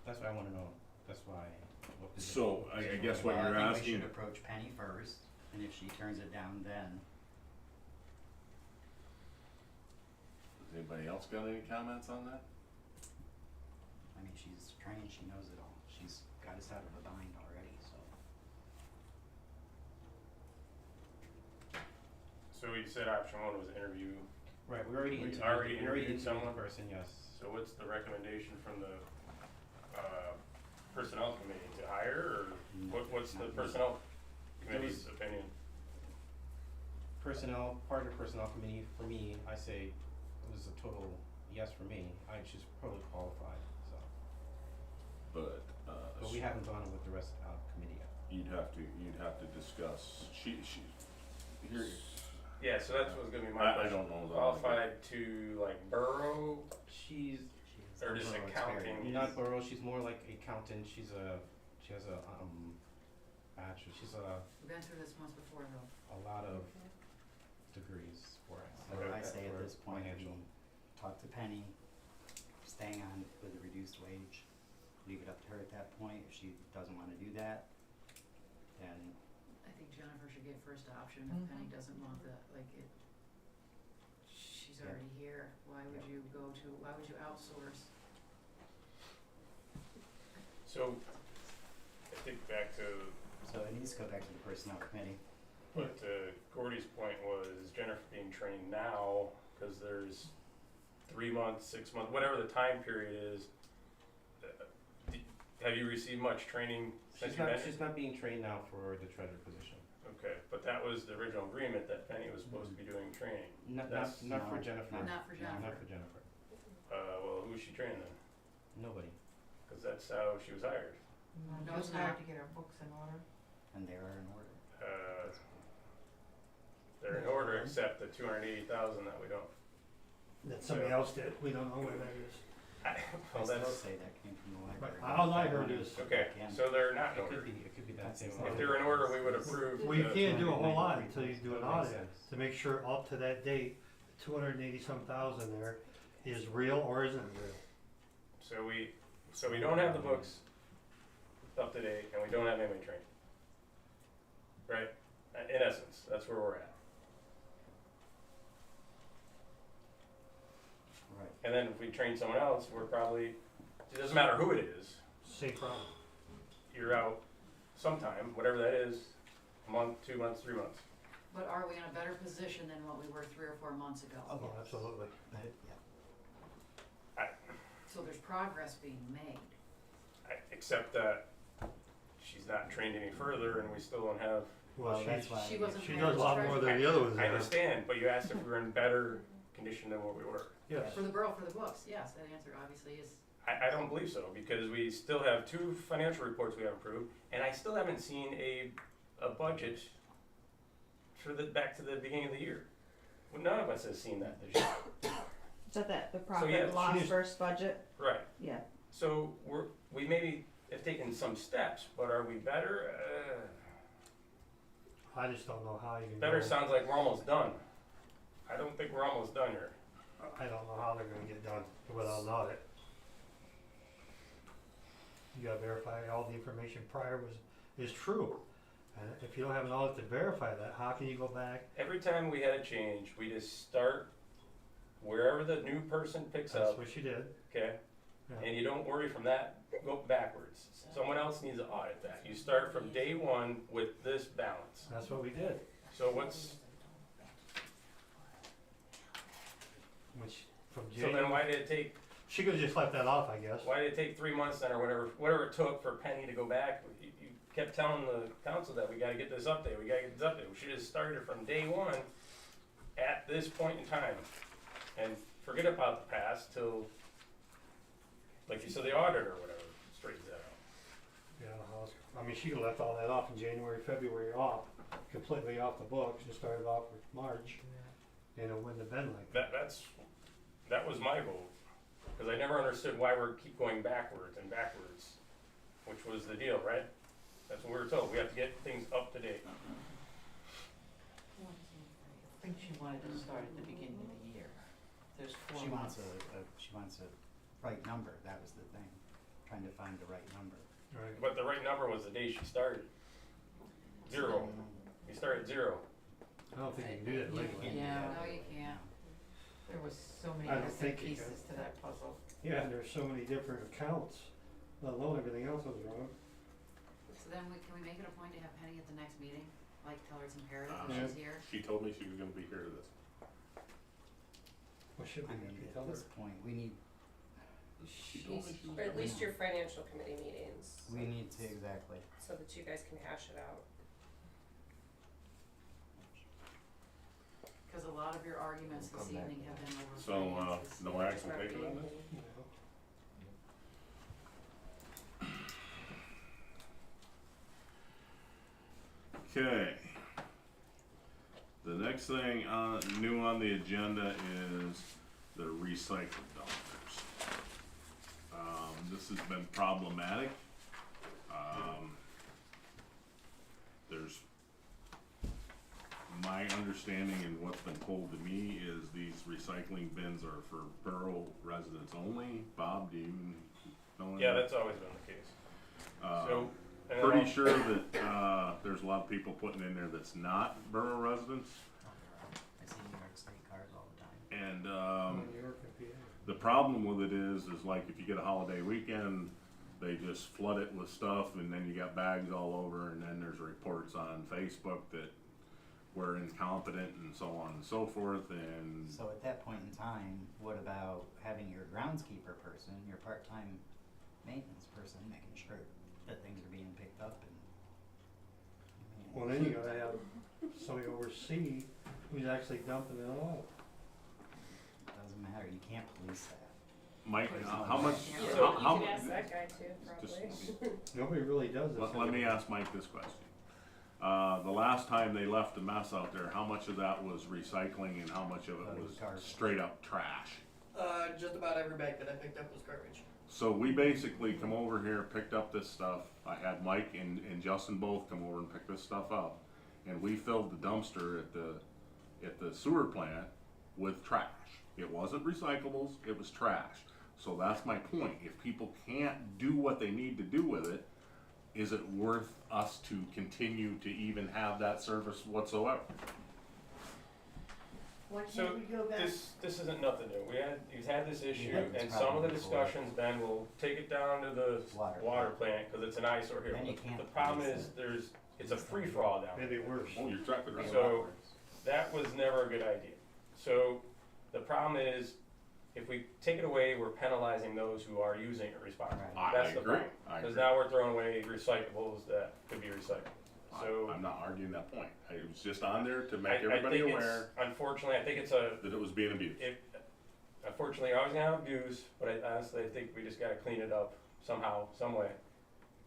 That's what I wanna know, that's why, what position.
So, I guess what
Well,
you're
I think we
asking,
should approach Penny first, and if she turns it down, then
has anybody else got any comments on that?
I mean, she's trained, she knows it all. She's got us out of a bind already, so.
So you said option one was interview.
Right, we already
We
interviewed,
already
we already
interviewed
interviewed the
someone?
person, yes.
So what's the recommendation from the personnel committee to hire, or what's the personnel committee's opinion?
Personnel, part of the personnel committee, for me, I say it was a total yes for me. She's probably qualified, so.
But,
But we haven't gone with the rest of the committee yet.
you'd have to discuss, here,
Yeah, so that's what's gonna be my
I
question.
don't know. that.
Qualified to like borough,
She's
She has
or just
overall
accounting?
experience.
not borough, she's more like accountant, she has a, bachelor, she's
We've been through this once before though.
a lot of degrees for it.
So I say at
For
this point, we
financial.
talk to Penny, staying on with a reduced wage, leave it up to her at that point. If she doesn't wanna do that, then
I think Jennifer should get first option if
Mhm.
Penny doesn't want the, like it. She's
Yeah.
already here, why would you why would you outsource?
So, I think back to
so it needs to go back to the personnel committee.
what Gordy's point was, Jennifer being trained now, cause there's 3 months, 6 months, whatever the time period is. Have you received much training since
She's
you've
not,
been?
she's not being trained now for the treasurer position.
Okay, but that was the original agreement that Penny was supposed to be doing training.
Not
That's-
for
No.
Jennifer.
Not for Jennifer.
Not for Jennifer.
Well, who's she training then?
Nobody.
Cause that's how she was hired.
No,
Just
it's
hired
not.
to get our books in order.
And they are in order.
They're in order except the 280,000 that we don't.
That somebody else did, we don't know where that is.
Well,
I still
that's,
say that came from the
But
library.
all I heard is,
okay, so they're not in
It could
order.
be, it could be that
That's
same.
exactly
If they're in order, we would approve.
well, you
the-
can't do a whole lot until you do an
That makes
audit
sense.
to make sure up to that date, 280-some thousand there is real or isn't real.
So we don't have the books up to date, and we don't have anybody trained. Right? In essence, that's where we're at.
Right.
And then if we train someone else, we're probably, it doesn't matter who it is,
Same problem.
you're out sometime, whatever that is, a month, 2 months, 3 months.
But are we in a better position than what we were 3 or 4 months ago?
Oh,
Oh, absolutely.
But, yeah.
So there's progress being made.
Except that she's not trained any further, and we still don't have.
Well,
that's
she's,
why.
She wasn't
she
hired
does
as
a lot more
treasurer.
than the other ones
I
there.
understand, but you asked if we were in better condition than what we were.
Yes.
For the borough, for the books, yes, that answer obviously is,
I don't believe so, because we still have 2 financial reports we haven't approved, and I still haven't seen a budget for back to the beginning of the year. Well, none of us has seen that this year.
Is that the
yeah,
profit loss
she's-
first budget?
Right.
Yeah.
So we maybe have taken some steps, but are we better?
I just don't know how you can
Better
go.
sounds like we're almost done. I don't think we're almost done here.
I don't know how they're gonna get done without an audit. You gotta verify all the information prior is true. And if you don't have an audit to verify that, how can you go back?
Every time we had a change, we just start wherever the new person picks
That's
up,
what she did.
okay?
Yeah.
And you don't worry from that, go backwards. Someone else needs to audit that. You start from day one with this balance.
That's what we did.
So what's,
Which from
so then
January,
why did it take,
she could've just left that off, I guess.
why did it take 3 months then, or whatever it took for Penny to go back? You kept telling the council that we gotta get this update, we gotta get this update. We should've just started from day one at this point in time. And forget about the past till, like you said, the auditor or whatever straightens that out.
Yeah, I mean, she could've left all that off in January, February off, completely off the books and started off with March. And it wouldn't have been like that.
That was my vote, because I never understood why we keep going backwards and backwards, which was the deal, right? That's what we were told, we have to get things up to date.
I think she wanted to start at the beginning of the year. There's 4
She
months.
wants a right number, that was the thing, trying to find the right number.
Right.
But the right number was the day she started. 0. You start at 0.
I don't think you can do that legally.
Yeah.
no, you can't.
There was so many
I don't
missing
think you
pieces to that puzzle.
Yeah, and there's so many different accounts, let alone everything else that was wrong.
So then can we make it a point to have Penny at the next meeting? Like tell her it's imperative
Yeah.
if she's here?
She told me she was gonna be here to this.
What should
I
we
mean,
do?
at
Tell her?
this point, we need
Or at least your financial committee meetings,
to, exactly.
so that you guys can hash it out.
Cause a lot of your arguments this
Come back
evening
to
have been over
So,
finances.
no action taken on this?
You know.
Okay. The next thing new on the agenda is the recycle dumpsters. This has been problematic. There's, my understanding and what's been told to me is these recycling bins are for borough residents only. Bob, do you know?
Yeah, that's always been the case. So, and then
Pretty sure that, there's a lot of people putting in there that's not borough residents.
I see New York State cars all the time.
And,
New York and PA.
the problem with it is like if you get a holiday weekend, they just flood it with stuff and then you got bags all over and then there's reports on Facebook that we're incompetent and so on and so forth and
So at that point in time, what about having your groundskeeper person, your part-time maintenance person, making sure that things are being picked up and, I mean,
Well, then you gotta have somebody oversee who's actually dumping it all.
Doesn't matter, you can't police that.
Mike, how much,
So
how,
you can ask that guy too, probably.
Nobody really does this.
let me ask Mike this question. The last time they left the mess out there, how much of that was recycling and how much of it was
Garbage.
straight up trash?
Just about every bag that I picked up was garbage.
So we basically come over here, picked up this stuff. I had Mike and Justin both come over and pick this stuff up. And we filled the dumpster at the sewer plant with trash. It wasn't recyclables, it was trash. So that's my point. If people can't do what they need to do with it, is it worth us to continue to even have that service whatsoever?
Why
So
can't we go back?
this isn't nothing new. You've had this issue,
Yeah, it's
and some of the
probably before.
discussions, Ben, will take it down to the
Water.
water plant, cause it's an eyesore here.
Then you can't
The problem
police
is, it's a free-for-all down there.
Maybe worse.
Oh, you're tracking right.
So, that was never a good idea. So, the problem is, if we take it away, we're penalizing those who are using it responsibly.
Right.
That's
I
the
agree.
problem.
I
Cause
agree.
now we're throwing away recyclables that could be recycled. So,
I'm not arguing that point. It was just on there to
I
make everybody
think it's,
aware
unfortunately, I think it's
that it was being abused.
unfortunately, you're always gonna have abuse, but honestly, I think we just gotta clean it up somehow, some way.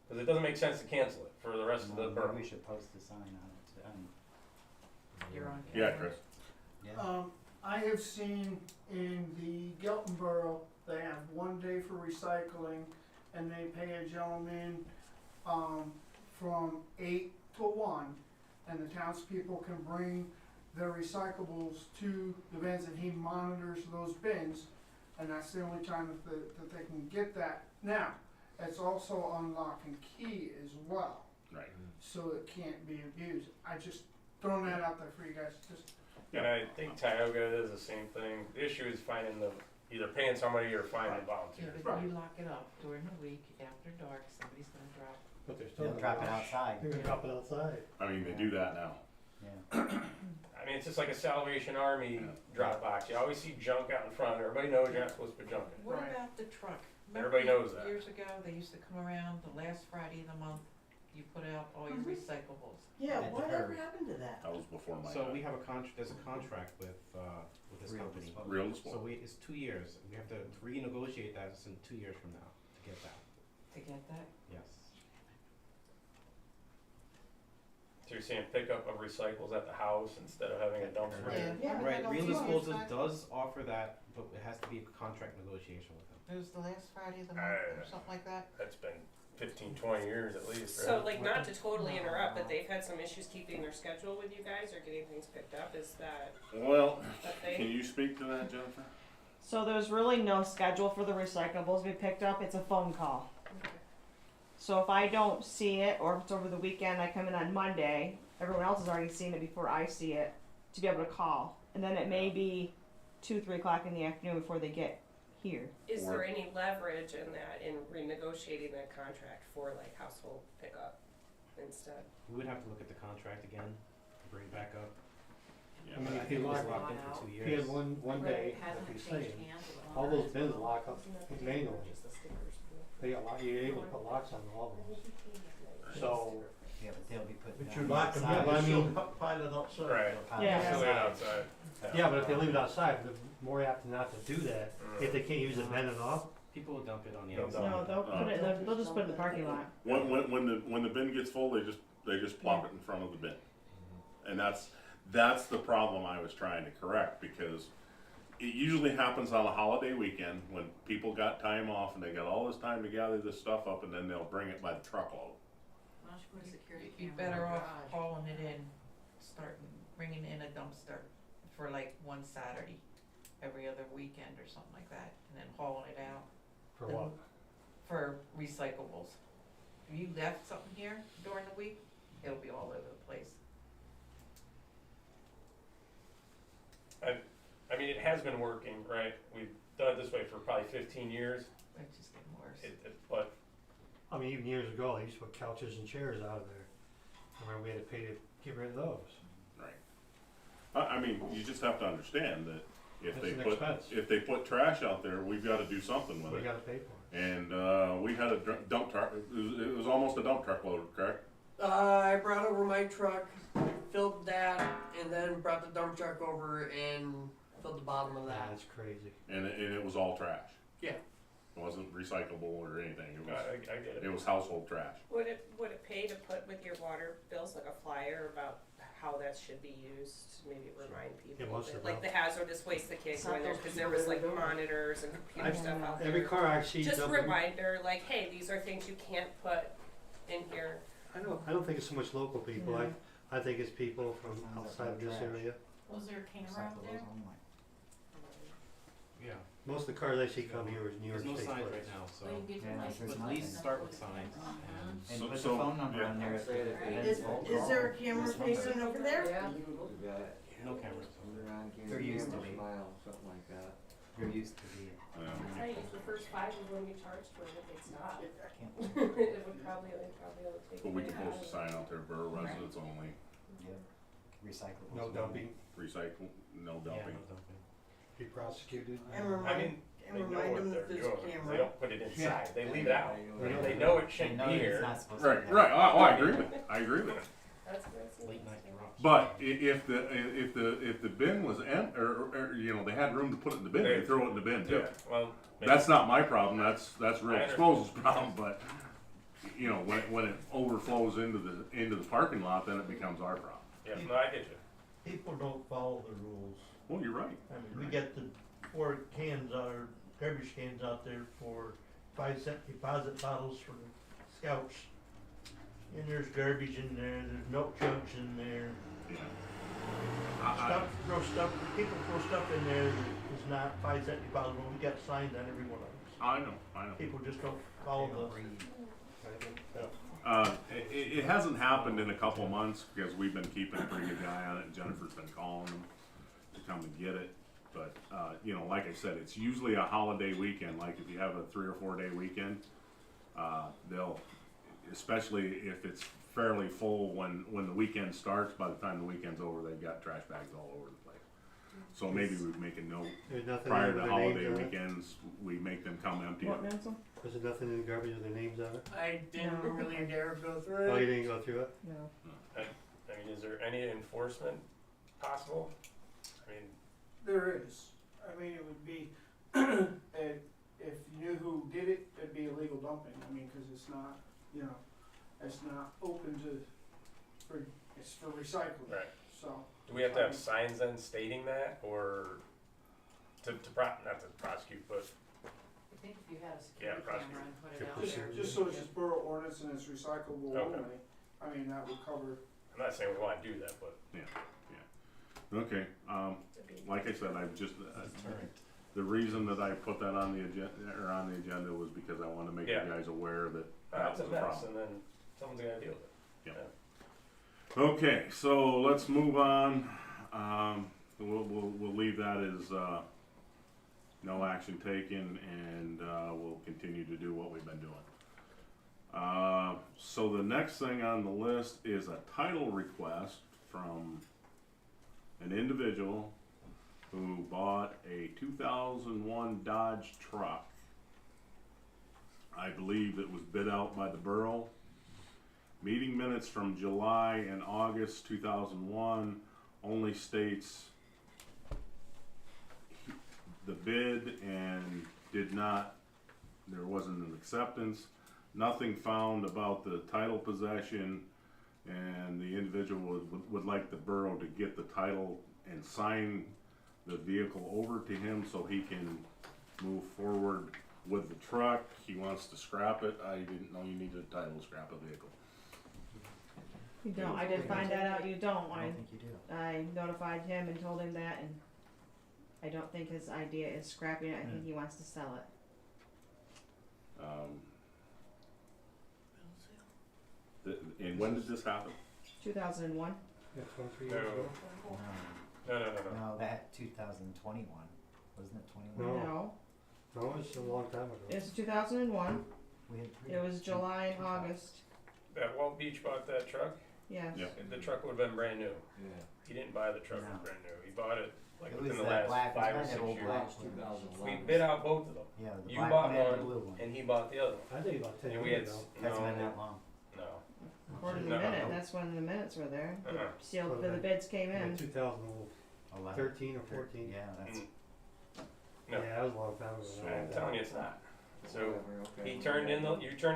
Cause it doesn't make sense to cancel it for the rest of the
Maybe
borough.
we should post a sign on it.
You're on
Yeah,
camera.
Chris.
Yeah.
I have seen in the Gelton Borough, they have 1 day for recycling, and they pay a gentleman, from 8 to 1, and the townspeople can bring their recyclables to the bins, and he monitors those bins, and that's the only time that they can get that. Now, it's also on lock and key as well,
Right.
so it can't be abused. I just throwing that out there for you guys, just.
And I think Tioga does the same thing. The issue is finding either paying somebody or finding
Yeah,
volunteers.
but you lock it up during the week, after dark, somebody's gonna drop.
But they're still
They'll drop it outside.
They're gonna drop it outside.
I mean, they do that now.
Yeah.
I mean, it's just like a Salvation Army drop box. You always see junk out in front. Everybody knows you're not supposed to put junk in.
What
Right.
about the truck?
Everybody
Remember
knows that.
Years ago, they used to come around the last Friday of the month, you put out all your recyclables.
Yeah,
At the
whatever
curb.
happened to that?
That was before my
So
time.
we have there's a contract with this
Real
company.
disposal.
Real
So
disposal.
it's 2 years. We have to renegotiate that in 2 years from now to get that.
To get that?
Yes.
So you're saying pickup of recycles at the house instead of having a dumpster?
Yeah.
Yeah,
Right, Real
that's
Disposal
fine.
does offer that, but it has to be a contract negotiation with them.
It was the last Friday of the month or something like that?
That's been 15, 20 years at least, right?
So like, not to totally interrupt, but they've had some issues keeping their schedule with you guys or getting things picked up, is that
Well,
a
can
thing?
you speak to that, Jennifer?
So there's really no schedule for the recyclables we picked up. It's a phone call.
Okay.
So if I don't see it, or if it's over the weekend, I come in on Monday, everyone else has already seen it before I see it, to be able to call. And then it may be 2, 3 o'clock in the afternoon before they get here.
Is
Or-
there any leverage in that, in renegotiating that contract for like household pickup instead?
We would have to look at the contract again, bring it back up.
Yeah.
I mean,
I
if
think
you
it was
lock,
locked in for 2
if you had
years.
one day,
Hasn't
like
it
you're
changed
saying,
hands with
all those
that
bins
as well?
lock up manually. You're able to put locks on all of those. So,
Yeah, but they'll be putting
But
that
you lock them
Yeah,
in,
but I
you
mean-
still find it outside.
Right.
Yeah.
So they're outside.
yeah, but if they leave it outside, they're more apt not to do that. If they can't use it bend it off.
People will dump it on the
They'll
outside.
No, they'll put it. They'll just put it in the parking lot.
When the bin gets full, they just plop it in front of the bin, and that's the problem I was trying to correct, because it usually happens on a holiday weekend when people got time off and they got all this time to gather this stuff up, and then they'll bring it by the truckload.
Why don't you put a security
You're
camera in
better
the
off
garage?
hauling it in, starting, bringing in a dumpster for like one Saturday, every other weekend or something like that, and then hauling it out
For what?
for recyclables. If you left something here during the week, it'll be all over the place.
I mean, it has been working, right? We've done it this way for probably 15 years.
It's just getting worse.
But
I mean, even years ago, they used to put couches and chairs out of there. I remember we had to pay to get rid of those.
Right. I mean, you just have to understand that if
It's
they
an
put
expense.
trash out there, we've got to do something with
We
it.
gotta pay for it.
And we had a dump truck. It was almost a dump truck load, correct?
I brought over my truck, filled that, and then brought the dump truck over and filled the bottom of that.
That's crazy.
And it was all trash.
Yeah.
It wasn't recyclable or anything. It was,
I get it.
it was household trash.
Would it pay to put with your water bills like a flyer about how that should be used, maybe remind people
Yeah, most
of it,
of
like
them.
the hazardous waste that can't
It's
go
not
in there,
those
cause there
people
was
that
like
are doing it.
monitors and computer stuff out there.
Every car I see.
Just a
dumping-
reminder, like, hey, these are things you can't put in here.
I don't think it's so much local people.
No.
I think it's people from outside this area.
Was there a camera out there?
Yeah.
Most of the cars I see come here is New York
There's no
State
signs
plates.
right now, so
So you get your
Yeah,
license
there's
but at
plate
least
and
start
put
with
it
signs.
on.
And
And
So-
put
so-
the phone number
yeah.
on there.
Say that they
Is-
didn't vote
is there a
camera
This one's
facing over there? Yeah.
We got
no cameras.
They're on
There used to
camera,
be.
smile, something like that.
There used to be.
Right, if the first 5 is when you charged for it, if it's not,
Can't,
it would probably only take.
But we
it
can post a
out.
sign out there, borough residents only,
yeah. Recyclables.
No dumping,
recycle, no
Yeah,
dumping.
no dumping.
be prosecuted.
And
I
remind,
mean,
and
they know
remind them
what
that
they're
there's a
doing. They
camera.
don't put it inside. They leave it out.
Right.
They know it
They
shouldn't
know
be
it's
here.
not supposed to
Right,
be
right.
there.
I agree with it. I agree with it.
That's
Late night garage.
But if the bin was or you know they had room to put it in the bin, they throw it in the bin too.
Yeah, well, maybe.
That's not my problem. That's real
I understand.
disposal's problem. But you know when it overflows into the parking lot, then it becomes our problem.
Yeah, no, I get you.
People don't follow the rules.
Well, you're right.
I mean, we get the 4 cans or garbage cans out there for 5-cent deposit bottles for the scouts. And there's garbage in there, there's milk jugs in there.
Yeah.
People throw stuff in there that is not 5-cent deposit, but we got signs on every one of them.
I know.
People just don't follow
They don't
the.
read.
It hasn't happened in a couple months because we've been keeping a pretty good eye on it. And Jennifer's been calling them to come and get it. But you know, like I said, it's usually a holiday weekend. Like if you have a 3 or 4 day weekend, they'll, especially if it's fairly full when the weekend starts. By the time the weekend's over, they've got trash bags all over the place. So maybe we make a note
There's nothing
prior
in
to
their
holiday
names on it.
weekends. We make them come empty
What,
it.
Mansell?
Was there nothing in the garbage with their names on it?
I didn't
No.
really dare go through
Oh,
it.
you didn't go through it?
No.
I mean, is there any enforcement possible? I mean,
There is. I mean, it would be, if you knew who did it, it'd be illegal dumping. I mean, cause it's not, you know, it's not open it's for recycling.
right.
So.
Do we have to have signs then stating that, or not to prosecute, but
I think if you had a
Yeah,
security
prosecute.
camera and put it
Could
out
push
there.
it.
Just so it's just borough ordinance and it's recyclable
Okay.
only, I mean, that would cover.
I'm not saying we want to do that, but
Okay. Like I said, I've just
Deterrent.
the reason that I put that on the agenda was because I want to make
Yeah.
you guys aware that
that's
that
a
was a
mess,
problem.
and then someone's gonna deal with it.
Okay, so let's move on. We'll leave that as no action taken, and we'll continue to do what we've been doing. So the next thing on the list is a title request from an individual who bought a 2001 Dodge truck. I believe it was bid out by the borough. Meeting minutes from July and August 2001 only states the bid and there wasn't an acceptance. Nothing found about the title possession, and the individual would like the borough to get the title and sign the vehicle over to him so he can move forward with the truck. He wants to scrap it. I didn't know you needed a title to scrap a vehicle.
You don't. I did find that out. You don't.
I don't think you do.
I notified him and told him that, and I don't think his idea is scrapping it. I think he wants to sell it.
And when did this happen?
2001.
Yeah, 23 years ago.
No,
No.
no, that 2021, wasn't it 21?
No.
No,
No, it's a long time ago.
it's 2001.
We had three.
It was July and
two trucks.
August.
That Walt Beach bought that truck.
Yes.
Yeah.
The truck would have been brand new.
Yeah.
He didn't buy the truck
No.
brand new. He bought it like
It was
within the
that
last
black,
5 or
wasn't it,
6
that old
years.
black
Last
one?
2011.
We bid out both of them.
Yeah, the
You
black
bought
one and
one,
the blue one.
and he bought the other one.
I think about 10
And we
years
had
ago.
Hasn't
no,
been that long.
no.
quarterly
No.
minute, that's when the minutes were there, the
Uh-huh.
sealed, the bids came in.
2013 or 14.
Yeah, that's,
Mm.
Hmm.
No.
Yeah, that was a long time ago.
I'm telling you, it's not. So,
Whatever, okay.
you turned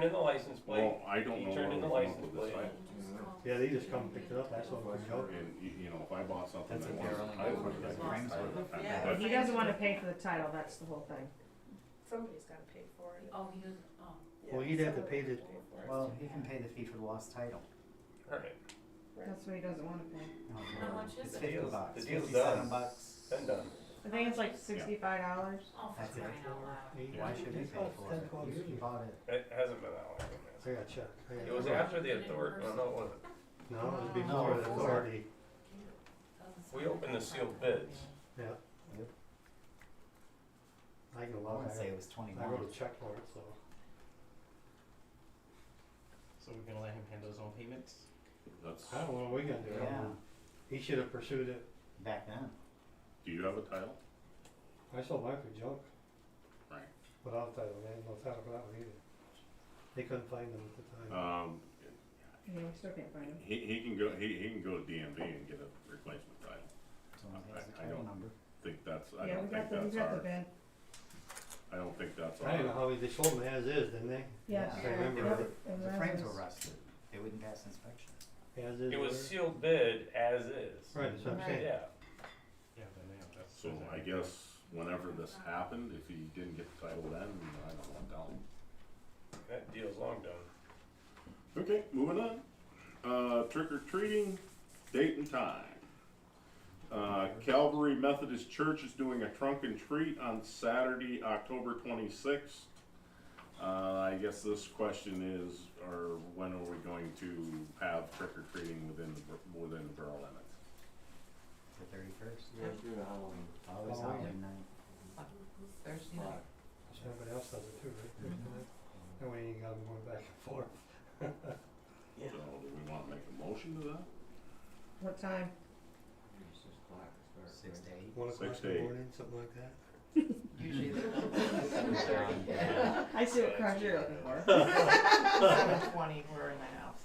in the license plate.
Well, I don't
He
know
turned
where
in
we
the
come up
license
with this.
plate.
Yeah, they just come and pick it up, that's what we go.
And, you know, if I bought something
That's
that
if
was,
they're only
I
going
would,
with
I
the
would,
frames
I
with
would,
it.
I
Yeah.
would-
He doesn't wanna pay for the title, that's the whole thing.
Somebody's gotta pay for it.
Oh, he doesn't, oh.
Well, you'd have to pay the,
well, he can pay the fee for the lost title.
Alright,
That's what he doesn't wanna pay.
No,
How much is
it's
it?
50
Deal's-
bucks,
the deal's
57
done.
bucks.
been done.
I think it's like $65.
Oh, for
That's it.
crying out loud.
Why should we pay for it? You bought it.
It hasn't been that long.
I got check.
It was after the authority, no, it wasn't.
No, it was before the authority.
We opened the sealed bids.
Yeah.
Yep.
I can
I
allow
wanna say it
that.
was
I
21.
wrote a check for it, so.
So we're gonna let him handle his own payments?
that's,
I don't know what we gonna do.
Yeah,
He should have pursued it.
back then.
do you have a title?
I sold mine for junk.
Right.
Without title, they had no title for that one either. They couldn't find them at the time.
Yeah, we still can't find him.
He can go, he can go to DMV and get a replacement title.
So he has the
I
title
don't-
number.
Think that's, I
Yeah,
don't
we
think
got the, we
that's
got the
our,
bid.
I don't think that's
I don't know
our,
how they sold them as is, didn't they?
Yeah.
I remember
Yep,
it.
and
The
that
frames
was-
were rusted. They wouldn't pass inspection.
As is.
It was
whatever.
sealed bid as is.
Right, that's what I'm
Right.
saying.
Yeah.
Yeah, then yeah, that's.
so I guess whenever this happened, if he didn't get the title then, I don't know, tell him.
That deal's long done.
Okay, moving on. Trick or treating, date and time. Calvary Methodist Church is doing a trunk and treat on Saturday, October 26th. I guess this question is, or when are we going to have trick or treating within the borough limits?
The 31st.
Yeah, do the Halloween.
Always
Halloween.
Halloween night.
Thursday night.
Somebody else does it too, right? Thursday night. That way you ain't got them going back and forth.
So do we want to make a motion to that?
What time?
6 o'clock to start.
6 to 8.
1 o'clock
6
in
to
the
8.
morning, something like that.
Usually they're
I see what crowd you're looking for.
7:20, we're in the house.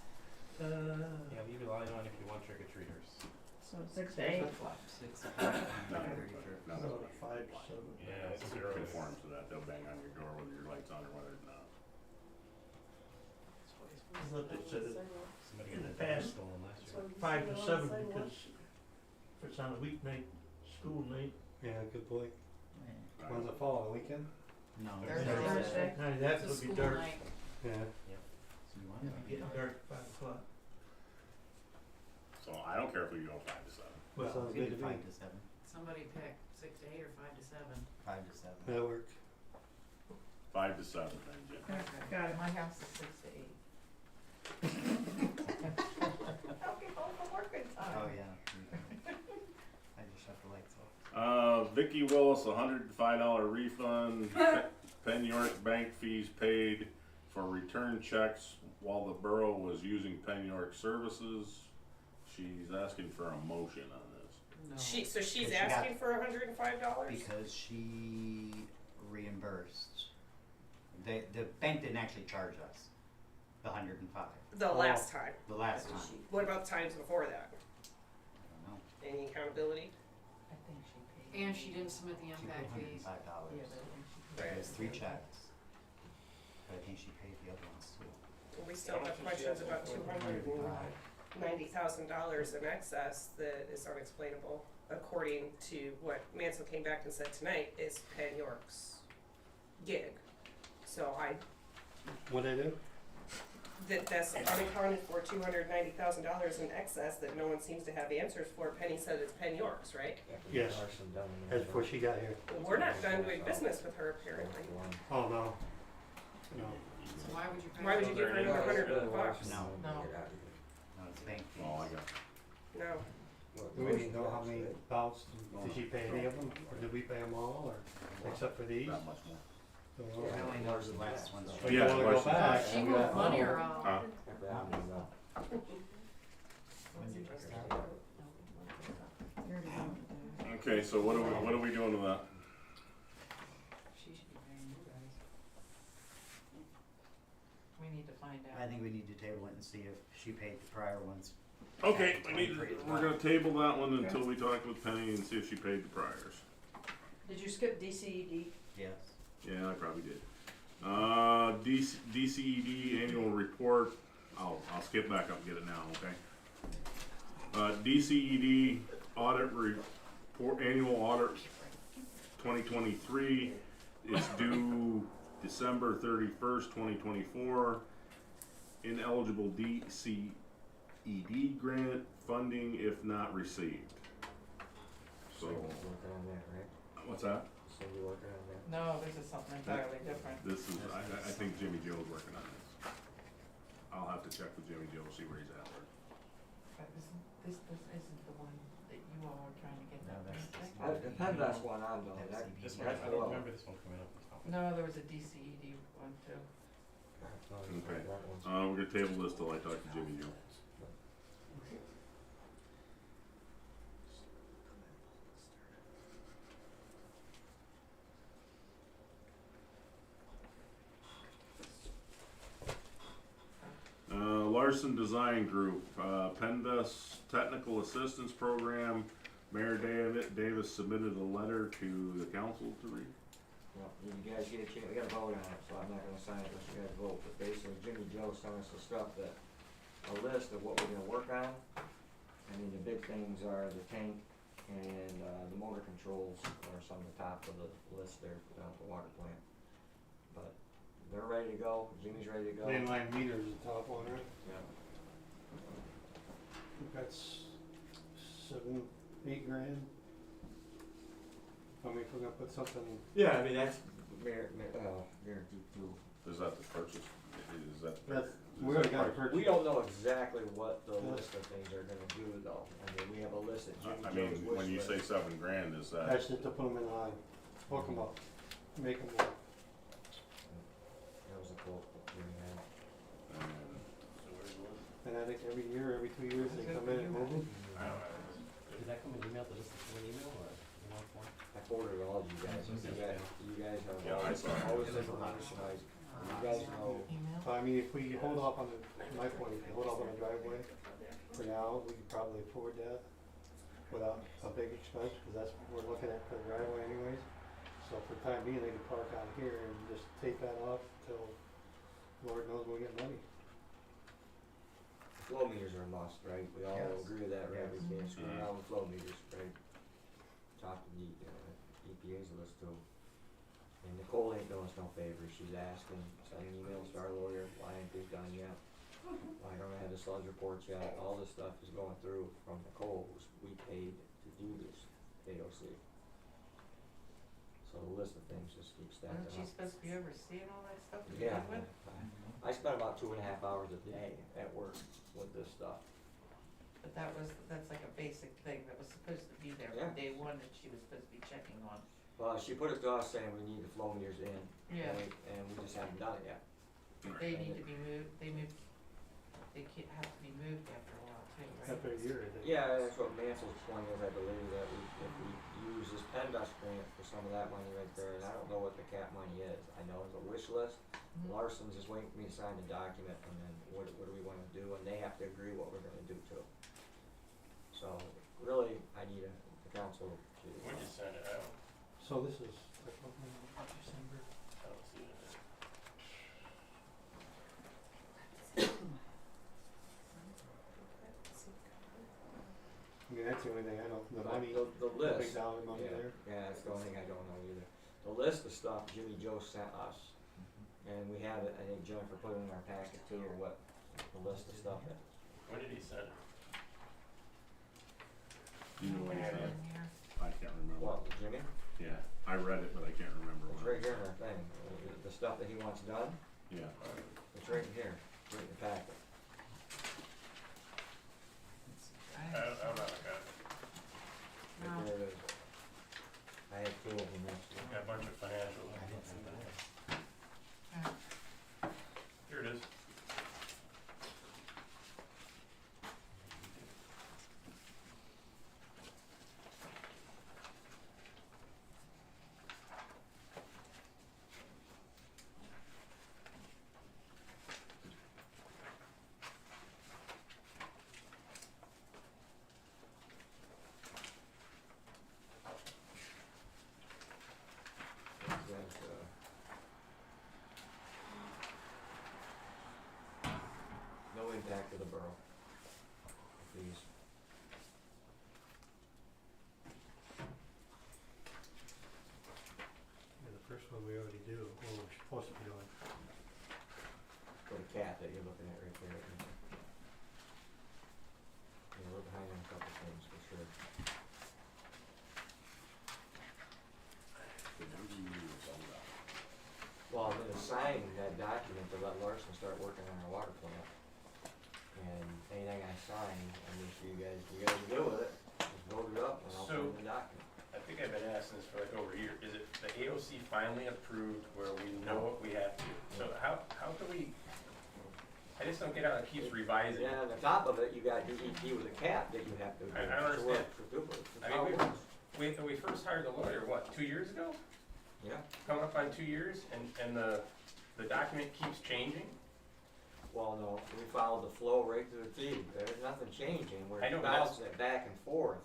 Yeah, we rely on if you want trick or treaters.
So 6 to 8.
6 o'clock
No,
on the 31st.
no,
So
no.
5 to 7.
Yeah, it's
It
early.
conforms to that, they'll bang on your door whether your light's on or whether it's not.
Look, it said it
Somebody
in
got
the
their
past,
stolen last year.
5 to 7 because if it's on a weeknight, school night,
Yeah, good point.
Yeah.
When's it fall, the weekend?
No,
Thursday.
Thursday.
now that
It's a
would be
school
dark,
night.
Yeah.
So you want
it'd be getting dark at 5 o'clock.
So I don't care if we go 5 to 7.
Well, sounds
We
good
do
to me.
5 to 7.
Somebody pick 6 to 8 or 5 to 7.
5 to 7.
That works.
5 to 7 then, Jim.
Got it.
My house is 6 to 8.
Okay, home from work in time.
Oh, yeah. I just shut the lights off.
Vicky Willis, $105 refund. Penn York bank fees paid for return checks while the borough was using Penn York services. She's asking for a motion on this.
So she's
But she got-
asking for $105?
Because she reimbursed. The bank didn't actually charge us the 105
The last time.
the last time.
What about times before that?
I don't know.
Any accountability?
I think she paid.
And she didn't submit the
She paid
impact fees.
$105.
Yeah, but I think she paid.
It was 3 checks. But I think she paid the other ones too.
We still have questions about $290,000 in excess that is unexplainable, according to what Mansell came back and said tonight is Penn York's gig. So
What'd I do?
that's unaccounted for $290,000 in excess that no one seems to have answers for. Penny said it's Penn York's, right?
Yes. That's before she got here.
Well, we're not done doing business with her apparently.
Oh, no. No.
So why would you pay?
Why would you give her another $100?
No.
No.
No, it's bank fees.
Oh, I got
No.
Do we need to know how many bounced? Did she pay any of them, or did we pay them all, or except for these?
that much more.
Don't know.
I only know the last one's.
But
Yeah,
you wanna go
questions?
back?
She moved money or,
Huh?
When did you start?
Okay, so what are we doing with that?
She should be paying you guys. We need need to find out.
I think we need to table it and see if she paid the prior ones.
Okay,
After
we need,
23 as
we're
well.
gonna table that one until we talk with Penny and see if she paid the priors.
Did you skip DCED?
Yes.
Yeah, I probably did. DCED annual report, I'll skip back up and get it now, okay? DCED audit report, annual audit 2023 is due December 31st, 2024. Ineligible DCED grant funding if not received. So,
Cindy's working on that, right?
what's that?
Cindy working on that?
No, this is something entirely different.
This is, I think Jimmy Joe's working on this. I'll have to check with Jimmy Joe, see where he's at.
But this isn't the one that you all are trying to get
No,
that
that's
thing.
The PennDOT one I'm doing, that,
This
that's
one, I don't remember this one coming up.
No, there was a DCED one too.
Okay. We're gonna table this till I talk to Jimmy Joe. Larson Design Group, PennDOT Technical Assistance Program. Mayor Davis submitted a letter to the council to read.
Well, you guys get a chance, we gotta vote on it, so I'm not gonna sign it unless you guys vote, but basically Jimmy Joe sent us the stuff that, a list of what we're gonna work on. I mean, the big things are the tank and, the motor controls are some of the top of the list there down at the water plant. But they're ready to go, Jimmy's ready to go.
Mainline meter is the top one, right?
Yeah.
That's 7, 8 grand. I mean, if we're gonna put something,
Yeah, I mean, that's guaranteed too.
Is that the purchase? Is that?
that's,
is
we
that
already got a
price?
purchase.
We don't know exactly what the list of things are gonna do though. I mean, we have a list that Jimmy
I
Joe's
mean,
wish
when you
list.
say 7 grand, is that?
That's just to put them in line, hook them up, make them work.
That was a quote that Jimmy had.
And I think every year, every 2 years, they come in and move them.
Did that come in email, did this come in email or email form?
I forwarded all of you guys, you guys have
Yeah, I saw it.
always information, you guys know.
Email?
So I mean, if we hold off on the, my point, if we hold off on the driveway, for now, we could probably afford that without a big expense, because that's what we're looking at for the driveway anyways. So for the time being, they could park out here and just take that off till Lord knows when we get money.
Flow meters are a must, right? We all
Yes.
agree with that, right? We can't screw
Mhm.
around with flow meters, right? Talk to the, EPA's list too. And Nicole ain't doing us no favors, she's asking, sending emails to our lawyer, why ain't this done yet? Why don't I have the sludge reports yet? All this stuff is going through from Nicole, who's we paid to do this, KOC. So the list of things just keeps stacking
Isn't she
up.
supposed to be overseeing all that stuff to
Yeah,
begin with?
I spent about 2.5 hours a day at work with this stuff.
But that's like a basic thing that was supposed to be there
Yeah.
from day one that she was supposed to be checking on.
Well, she put it to us saying we need the flow meters in,
Yeah,
right, and we just haven't done it yet.
they need to be moved, they have to be moved after a while too, right?
After a year, I think.
Yeah, that's what Mansell's point is, I believe, that if we use this PennDOT grant for some of that money right there, and I don't know what the cap money is, I know it's a wish list.
Mhm.
Larson's is waiting for me to sign the document, and then what do we wanna do, and they have to agree what we're gonna do too. So, really, I need the council to.
We just sent it out,
So this is,
December.
I don't see it.
I mean, that's the only thing I don't, the
But
money,
the
the
list.
big dollar money
Yeah,
there.
yeah, that's the only thing I don't know either. The list of stuff Jimmy Joe sent us, and we have it, I think Jennifer put it in our packet too, what the list of stuff is.
When did he send it?
Do you know what he
Where
said?
in here?
I can't remember.
What, Jimmy?
Yeah, I read it, but I can't remember.
It's
what
right
it
here in our thing, the stuff that he wants done,
said. Yeah.
it's right in here, right in the packet.
I'm not, got it.
No.
Right there it is. I had 2 of them yesterday.
Got a bunch of financial.
I didn't see that.
Oh.
Here it is.
impact to the borough. Please.
Yeah, the first one we already do, or we're supposed to be doing.
For the cat that you're looking at right there. Yeah, we're behind on a couple things for sure.
The new meeting is all that.
Well, I'm gonna sign that document to let Larson start working on our water plant. And anything I sign, I'm gonna see you guys do with it, just vote it up and I'll
So-
sign the document.
I think I've been asking this for like over a year, is it the AOC finally approved where we know what we have to do? So how can we, I just don't get how it keeps revising.
And on the top of it, you got DEP with a cap that you have to.
I don't
so we're
understand.
duplicate.
I
That's how
mean,
it works.
when we first hired the lawyer, what, 2 years ago?
Yeah,
Coming up on 2 years, and the document keeps changing?
well, no, we followed the flow right to the T, there's nothing changing, we're
I know, but that's-
bouncing it back and forth.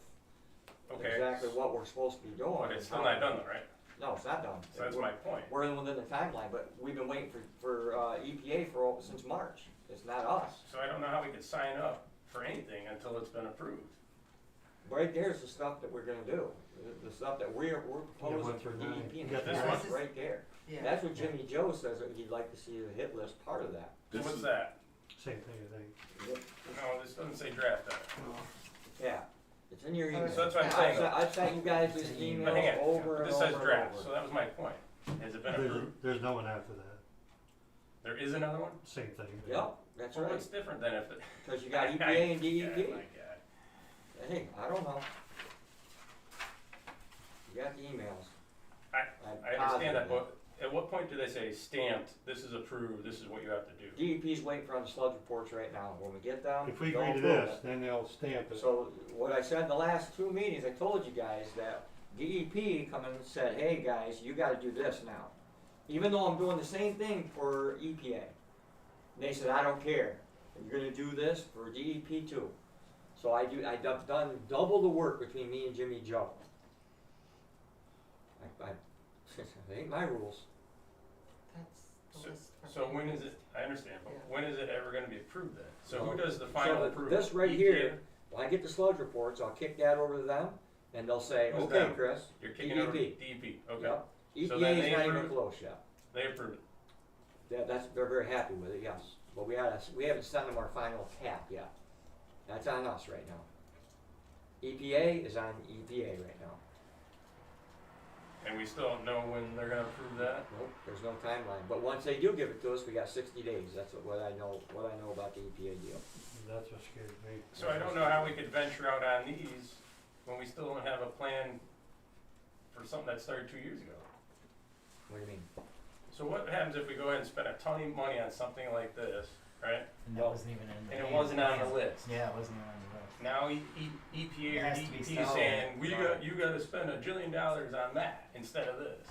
Okay.
Exactly what we're supposed to be doing.
But it's still not done though, right?
No, it's not done.
So that's my point.
We're within the timeline, but we've been waiting for EPA since March, it's not us.
So I don't know how we could sign up for anything until it's been approved.
Right there's the stuff that we're gonna do, the stuff that we're proposing
went
for
through nine.
DEP,
You
and
got
that's
this
right,
one?
right there.
Yeah.
That's what Jimmy Joe says that he'd like to see the hit list part of that.
So
This
what's
is-
that?
Same thing, I think.
Yep.
No, this doesn't say draft on it.
Yeah, it's in your email.
So that's what I'm saying.
I've sent you guys this email
But hang on,
over and
this
over
says
and
draft,
over.
so that was my point. Has it been approved?
There's no one after that,
There is another one?
same thing.
Yep, that's
Well,
right,
what's different than if it?
cause you got EPA and
Yeah,
DEP.
my God.
Hey, I don't know. You got the emails.
I understand that, but at what point do they say stamped, this is approved, this is what you have to do?
DEP's waiting for the sludge reports right now, when we get them,
If we
they'll
agree to
approve
this,
it.
then they'll stamp it.
So, what I said the last 2 meetings, I told you guys that DEP come in and said, hey guys, you gotta do this now. Even though I'm doing the same thing for EPA. They said, I don't care, you're gonna do this for DEP too. So I've done double the work between me and Jimmy Joe. It ain't my rules.
That's the list. for
So when is
payments.
it, I understand, but
Yeah.
when is it ever gonna be approved then? So
Well,
who does the
so
final
that
approval?
this right
EPA?
here, when I get the sludge reports, I'll kick that over to them, and they'll say,
Who's
okay,
them?
Chris.
You're kicking over
DEP.
DEP, okay.
Yep.
So
EPA
then
is
they
not even
approve it?
close yet.
They approved it.
They're very happy with it, yes. But we haven't sent them our final cap yet. That's on us right now. EPA is on EPA right now.
And we still don't know when they're gonna approve that?
Nope, there's no timeline. But once they do give it to us, we got 60 days. That's what I know about the EPA deal.
That's what scares me.
So I don't know how we could venture out on these when we still don't have a plan for something that started 2 years ago.
What do you mean?
So what happens if we go ahead and spend a ton of money on something like this, right?
And
Well,
that wasn't even in the.
And it wasn't on the list.
Yeah, it wasn't on the list.
Now EPA
It
or
has to be
DEP is
spelled.
saying,
Right.
you gotta spend $1 billion on that instead of this.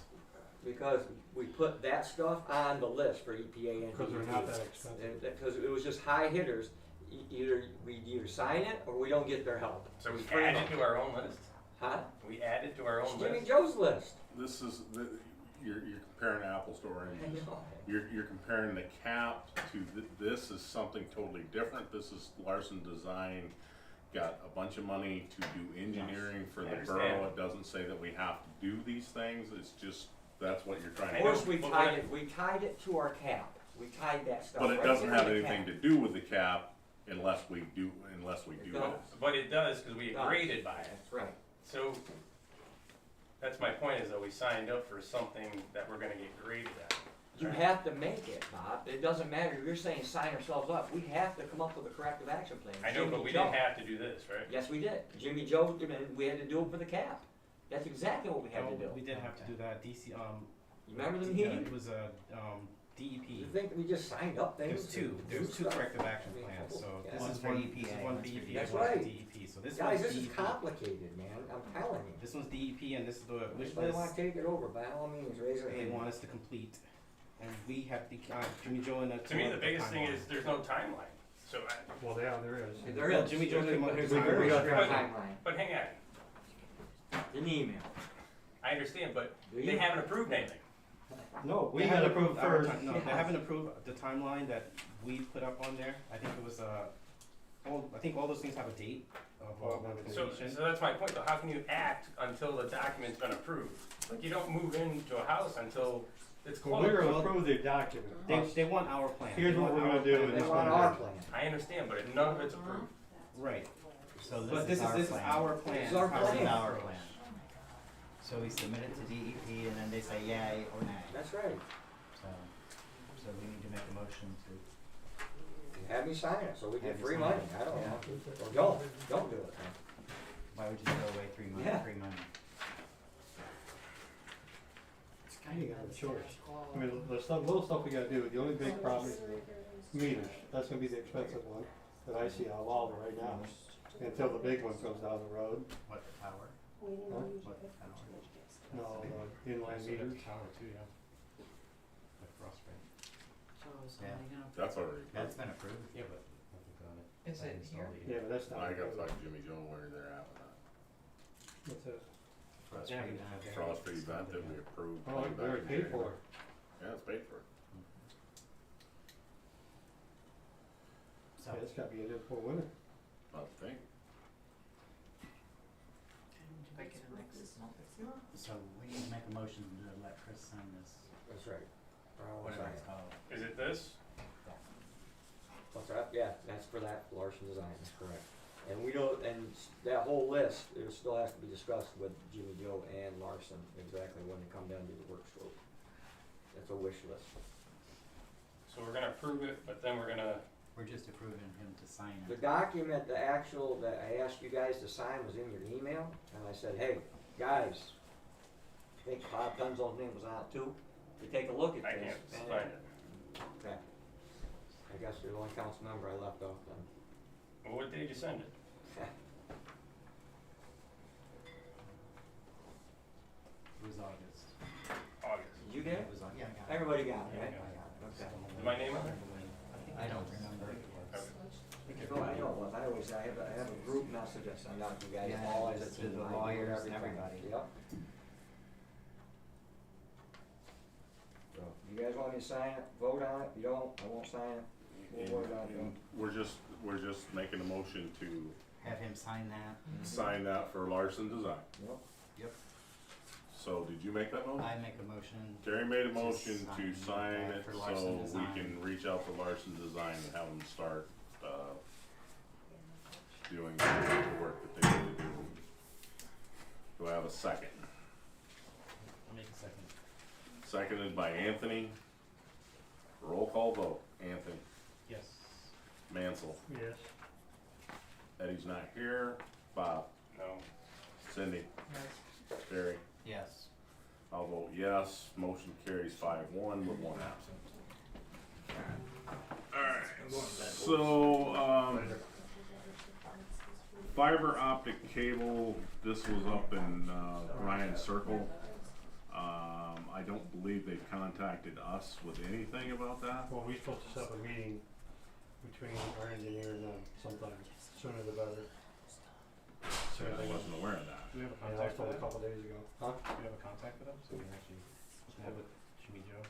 Because we put that stuff on the list for EPA and
Because they're not that
DEP.
expensive.
Because it was just high hitters. We either sign it or we don't get their help.
So we
It's pretty
added
much.
to our own list?
Huh?
We added to our
It's
own
Jimmy
list?
Joe's list.
This is, you're comparing apples to
I
oranges.
know.
You're comparing the cap to, this is something totally different. This is Larson Design, got a bunch of money to do engineering for
I
the
understand.
borough. It doesn't say that we have to do these things, it's just, that's what you're trying
Of
to
course,
do.
we
but
tied it to our cap. We tied that stuff
But it
right
doesn't
to
have
the
anything
cap.
to do with the cap unless we do
It
it.
does.
But it does, cause we
It does.
agreed by it.
That's right.
So, that's my point is that we signed up for something that we're gonna get graded at.
You have to make it, Bob. It doesn't matter. You're saying sign ourselves up. We have to come up with a corrective action plan.
I know,
Jimmy
but we
Joe-
didn't have to do this, right?
Yes, we did. Jimmy Joe, we had to do it for the cap. That's exactly what we had to
No,
do.
we did have to do that, DC,
You remember the
yeah,
meeting?
it was DEP.
You think we just signed up things?
There's two corrective action
I mean,
plans,
oh,
so
yeah.
this
One's
is
for
one,
EPA,
this is one
one's for
DEP,
That's
one's for
right.
DEP, so this
Guys,
one's
this is
DEP.
complicated, man. I'm telling you.
This one's DEP and this is the wish
Anybody wanna
list
take it over, by all means, raise your
they
hand.
want us to complete. And we have the, Jimmy Joe and
To me, the biggest thing is there's no timeline, so I,
Well, yeah, there is.
There
Yeah,
is.
Jimmy Joe came up
There's
with
a
a
very
very
short
short-
timeline.
but hang on,
In the email.
I understand, but
Do
they
you?
haven't approved anything.
No, we
They
gotta
haven't
approve
approved our
first.
time, no, they haven't approved the timeline that we put up on there. I think it was, I think all those things have a date of,
So
completion.
that's my point though, how can you act until the document's been approved? Like, you don't move into a house until it's
Well,
closed.
we're gonna approve the document.
They want our plan.
Here's
They
what
want
we're
our
gonna do
plan.
in
They
this
want
one.
our plan.
I understand, but none of it's approved.
Right,
So
but this is our plan.
This is our
This is
plan.
our plan. So we submit it to DEP and then they say yay or nay.
That's right.
So we need to make a motion to,
Have me sign it, so we get
Have you
free
sign
money,
it.
I don't
Yeah.
know. Or don't do it then.
why would you throw away free money,
Yeah.
free money?
You ain't got a choice. I mean, the stuff, little stuff we gotta do, the only big problem is meters. That's gonna be the expensive one that I see out of all of it right now. Until the big one comes down the road.
What, the tower?
Huh?
What, the tower?
No, the inline
So there's
meters.
a tower too, yeah. Like Frostbank.
So is
Yeah.
somebody gonna?
That's already
That's
approved.
been approved.
Yeah, but I think on it.
Is it here?
Yeah, but that's not.
I gotta talk to Jimmy Joe where they're at with that.
What's that?
Frost
Yeah,
Free
but-
Event.
Frost Free event that we approved.
Oh,
way
they
back
already
in
paid for
January.
it.
Yeah, it's paid for.
So,
Yeah, it's gotta be in there for winter.
I think.
Make it a next month.
so we need to make a motion to let Chris sign this,
That's right. Or I won't
whatever
sign
it's
it.
called.
Is it this?
What's that? Yeah, that's for that Larson Design, that's correct. And we don't, and that whole list, it still has to be discussed with Jimmy Joe and Larson, exactly when they come down to the work scope. That's a wish list.
So we're gonna approve it, but then we're gonna,
We're just approving him to sign
The
it.
document, the actual, that I asked you guys to sign was in your email, and I said, hey, guys, I think Bob Penzo's name was on it too, to take a look at
I
this.
can't
and-
find it.
Okay. I guess the only council member I left off then.
Well, what day did you send it?
It was August.
August.
You did?
It was on, yeah, I got it.
Everybody got it,
Yeah,
right?
I
got it.
Okay.
Is my name on there?
I don't remember.
No, I know, but I always, I have a group message I send out to you guys,
Yeah,
all as a
just to
team.
the
I do it
lawyers
every
and
time.
everybody.
Yep. So, you guys want me to sign it, vote on it, you don't, I won't sign it, we'll vote on it.
And we're just making a motion to
Have him sign that.
sign that for Larson Design.
Yep.
So did you make that motion?
I make a motion.
Terry made a
To
motion to
sign
sign
that
it
for
so
Larson
we
Design.
can reach out to Larson Design and have them start, doing the work that they need to do. Do I have a second?
I'll make a second.
Seconded by Anthony. Roll call vote. Anthony,
Yes.
Mansell,
Yes.
Eddie's not here. Bob,
No.
Cindy, Terry.
Yes.
I'll vote yes. Motion carries 5-1 with one absent. Alright, so, fiber optic cable, this was up in, Ryan Circle. I don't believe they contacted us with anything about that.
Well, we're supposed to set up a meeting between our engineer and them sometime, sooner the better.
So I wasn't aware of that.
Do we have a
Yeah, I was
contact for
told a
that?
couple days ago. Huh?
Do we have a contact for them, so we can actually have with Jimmy Joe?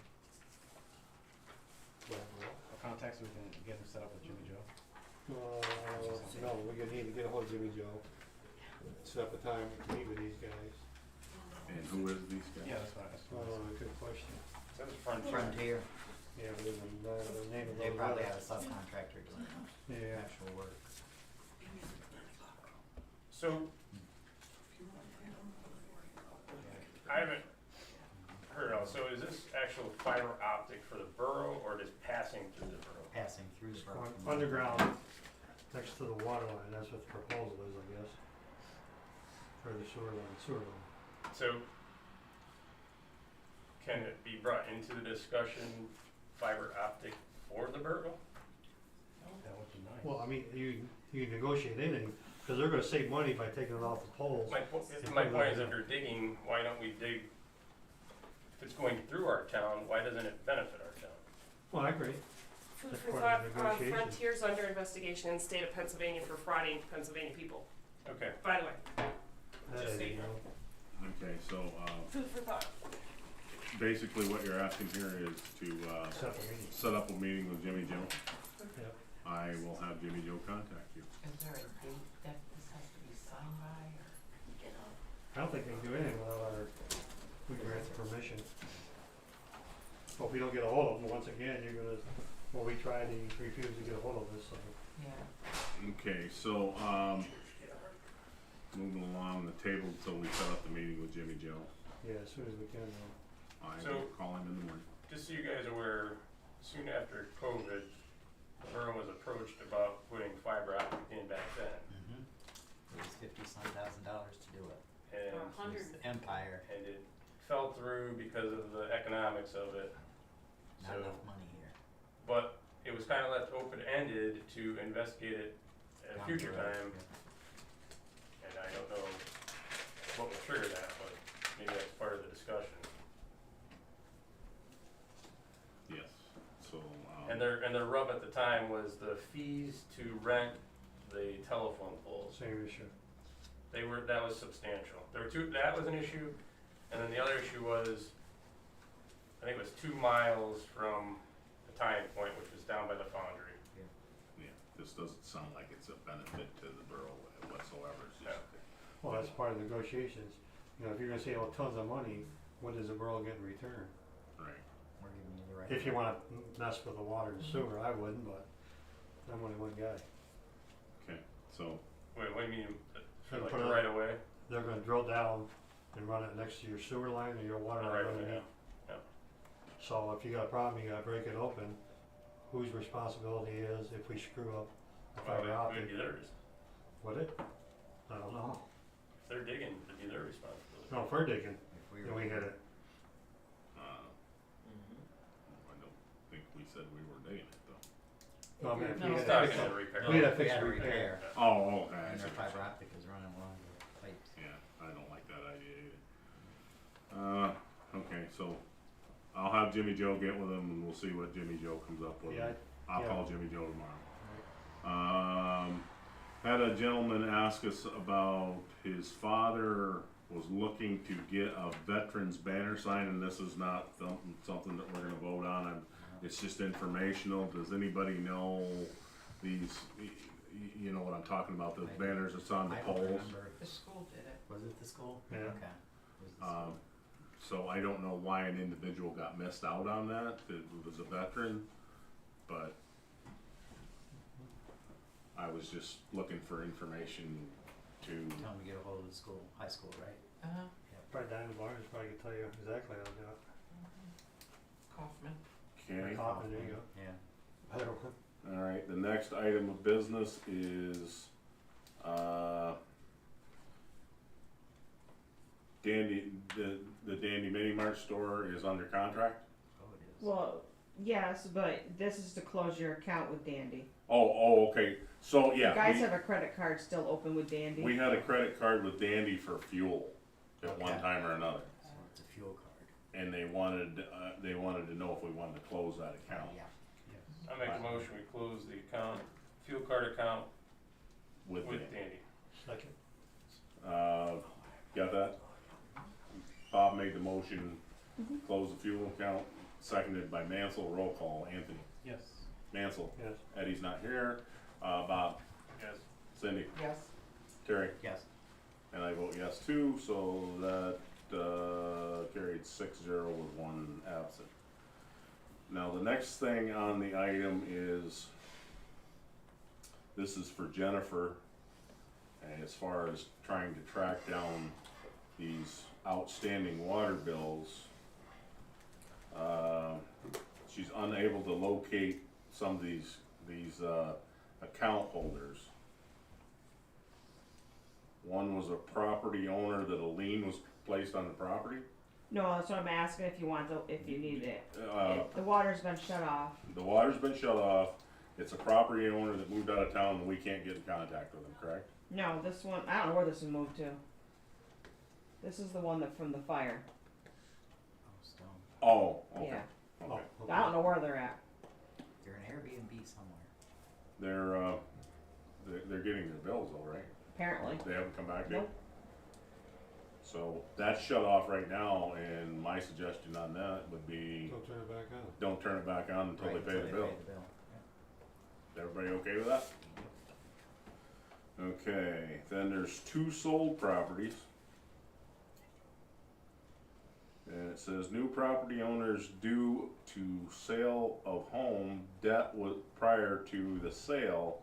A contact so we can get him set up with Jimmy Joe?
No, we gonna need to get a hold of Jimmy Joe. Set up a time to meet with these guys.
And who is these guys?
Yeah, that's what I asked.
Good question.
That was Frontier.
Frontier.
Yeah, but the name of
They
those
probably
others.
have a subcontractor doing
Yeah.
actual work.
So, I haven't heard of, so is this actual fiber optic for the borough or just passing through the borough?
Passing through the borough.
Underground, next to the water line, that's what the proposal is, I guess. For the sewer line.
So, can it be brought into the discussion, fiber optic for the borough?
That would be nice.
Well, I mean, you negotiate anything, cause they're gonna save money by taking it off the poles.
My point is, if you're digging, why don't we dig, if it's going through our town, why doesn't it benefit our town?
Well, I agree.
Food
That's
for
part
thought,
of the negotiation.
Frontier's under investigation in the state of Pennsylvania for frauding Pennsylvania people,
Okay,
by the way,
That
Just
is,
so you
you know.
Okay, so,
food for thought.
basically what you're asking here is to,
Set the meeting.
set up a meeting with Jimmy Joe.
Yep.
I will have Jimmy Joe contact you.
Is there a date that this has to be signed by, or?
I don't think they can do anything without we grant the permission. But if we don't get a hold of them, once again, you're gonna, well, we tried, he refused to get a hold of us, so.
Yeah.
Okay, so, moving along the table until we set up the meeting with Jimmy Joe.
Yeah, as soon as we can, though.
I
So-
will call him in the morning.
Just so you guys are aware, soon after COVID, the borough was approached about putting fiber optic in back then.
It was $50-some thousand to do it.
And,
Or
It was
100.
the Empire,
and it fell through because of the economics of it.
not
So-
enough money here.
But it was kinda left open-ended to investigate it at a
Down
future
the road,
time, and I don't know what will trigger that, but maybe that's part of the discussion.
Yes, so,
And their rub at the time was the fees to rent the telephone poles.
Same issue.
That was substantial. That was an issue, and then the other issue was, I think it was 2 miles from the tying point, which was down by the foundry.
yeah, this doesn't sound like it's a benefit to the borough whatsoever. It's just,
Well, that's part of the negotiations. You know, if you're gonna say, oh, tons of money, what does the borough get in return?
right.
We're giving you the right.
If you wanna mess with the water and sewer, I wouldn't, but I'm only one guy.
Okay, so,
Wait, what do you mean, for like
Put it-
right away?
They're gonna drill down and run it next to your sewer line or your water line.
Right
underneath.
away, yeah.
So if you got a problem, you gotta break it open, whose responsibility is if we screw up the
Well,
fiber
it
optic?
would be theirs.
Would it? I don't know.
If they're digging, it'd be their responsibility.
No, if we're digging,
If we
then
were-
we hit it.
I don't think we said we were digging it though.
No, I mean, if
No.
we
It's
had
not
to
gonna
fix it,
repair.
No,
we had to
if we
fix
had
the
to
repair.
Oh, okay. I
And
see
our
what you're
fiber
saying.
optic is running along the pipes.
Yeah, I don't like that idea either. Okay, so I'll have Jimmy Joe get with him and we'll see what Jimmy Joe comes up with.
Yeah,
I'll
yeah.
call Jimmy Joe tomorrow. Had a gentleman ask us about his father was looking to get a veterans banner sign, and this is not something that we're gonna vote on. It's just informational. Does anybody know these, you know what I'm talking about, the
I do.
banners that's on the
I don't
poles?
remember.
The school did it.
Was it the school?
Yeah.
Okay. Was it the school?
So I don't know why an individual got missed out on that was a veteran, but I was just looking for information to,
Tell them to get a hold of the school, high school, right?
Uh-huh.
Probably Diana Barnes probably could tell you exactly how to do it.
Kaufman.
okay.
Kaufman, there you go.
Yeah.
I don't know.
Alright, the next item of business is, Dandy, the Dandy Mini Mart store is under contract?
Oh, it is.
Well, yes, but this is to close your account with Dandy.
Oh, okay, so
You
yeah,
guys have a credit card still open with Dandy.
we had a credit card with Dandy for fuel at one
Okay.
time or another.
So it's a fuel card.
And they wanted to know if we wanted to close that account
Yeah.
I make a motion, we close the account, fuel card account
with
with
Dandy.
Dandy.
Second.
Got that? Bob made the motion, close the fuel account, seconded by Mansell, roll call, Anthony.
Yes.
Mansell,
Yes.
Eddie's not here, Bob,
Yes.
Cindy,
Yes.
Terry,
Yes.
and I vote yes too, so that, carried 6-0 with one absent. Now, the next thing on the item is, this is for Jennifer, and as far as trying to track down these outstanding water bills. She's unable to locate some of these account holders. One was a property owner that a lien was placed on the property.
No, that's what I'm asking if you want to, if you need it.
Uh,
The water's been shut off.
The water's been shut off. It's a property owner that moved out of town and we can't get in contact with him, correct?
No, this one, I don't know where this one moved to. This is the one that from the fire.
Oh, Stone.
Oh, okay.
Yeah.
Okay.
Oh,
I don't know where they're at.
They're in Airbnb somewhere.
They're getting their bills though, right?
Apparently.
They haven't come back yet?
Nope.
So that's shut off right now, and my suggestion on that would be,
Don't turn it back on.
don't turn it back on until they
Right,
pay the bill. Is everybody okay with that? Okay, then there's 2 sold properties. And it says new property owners due to sale of home debt was prior to the sale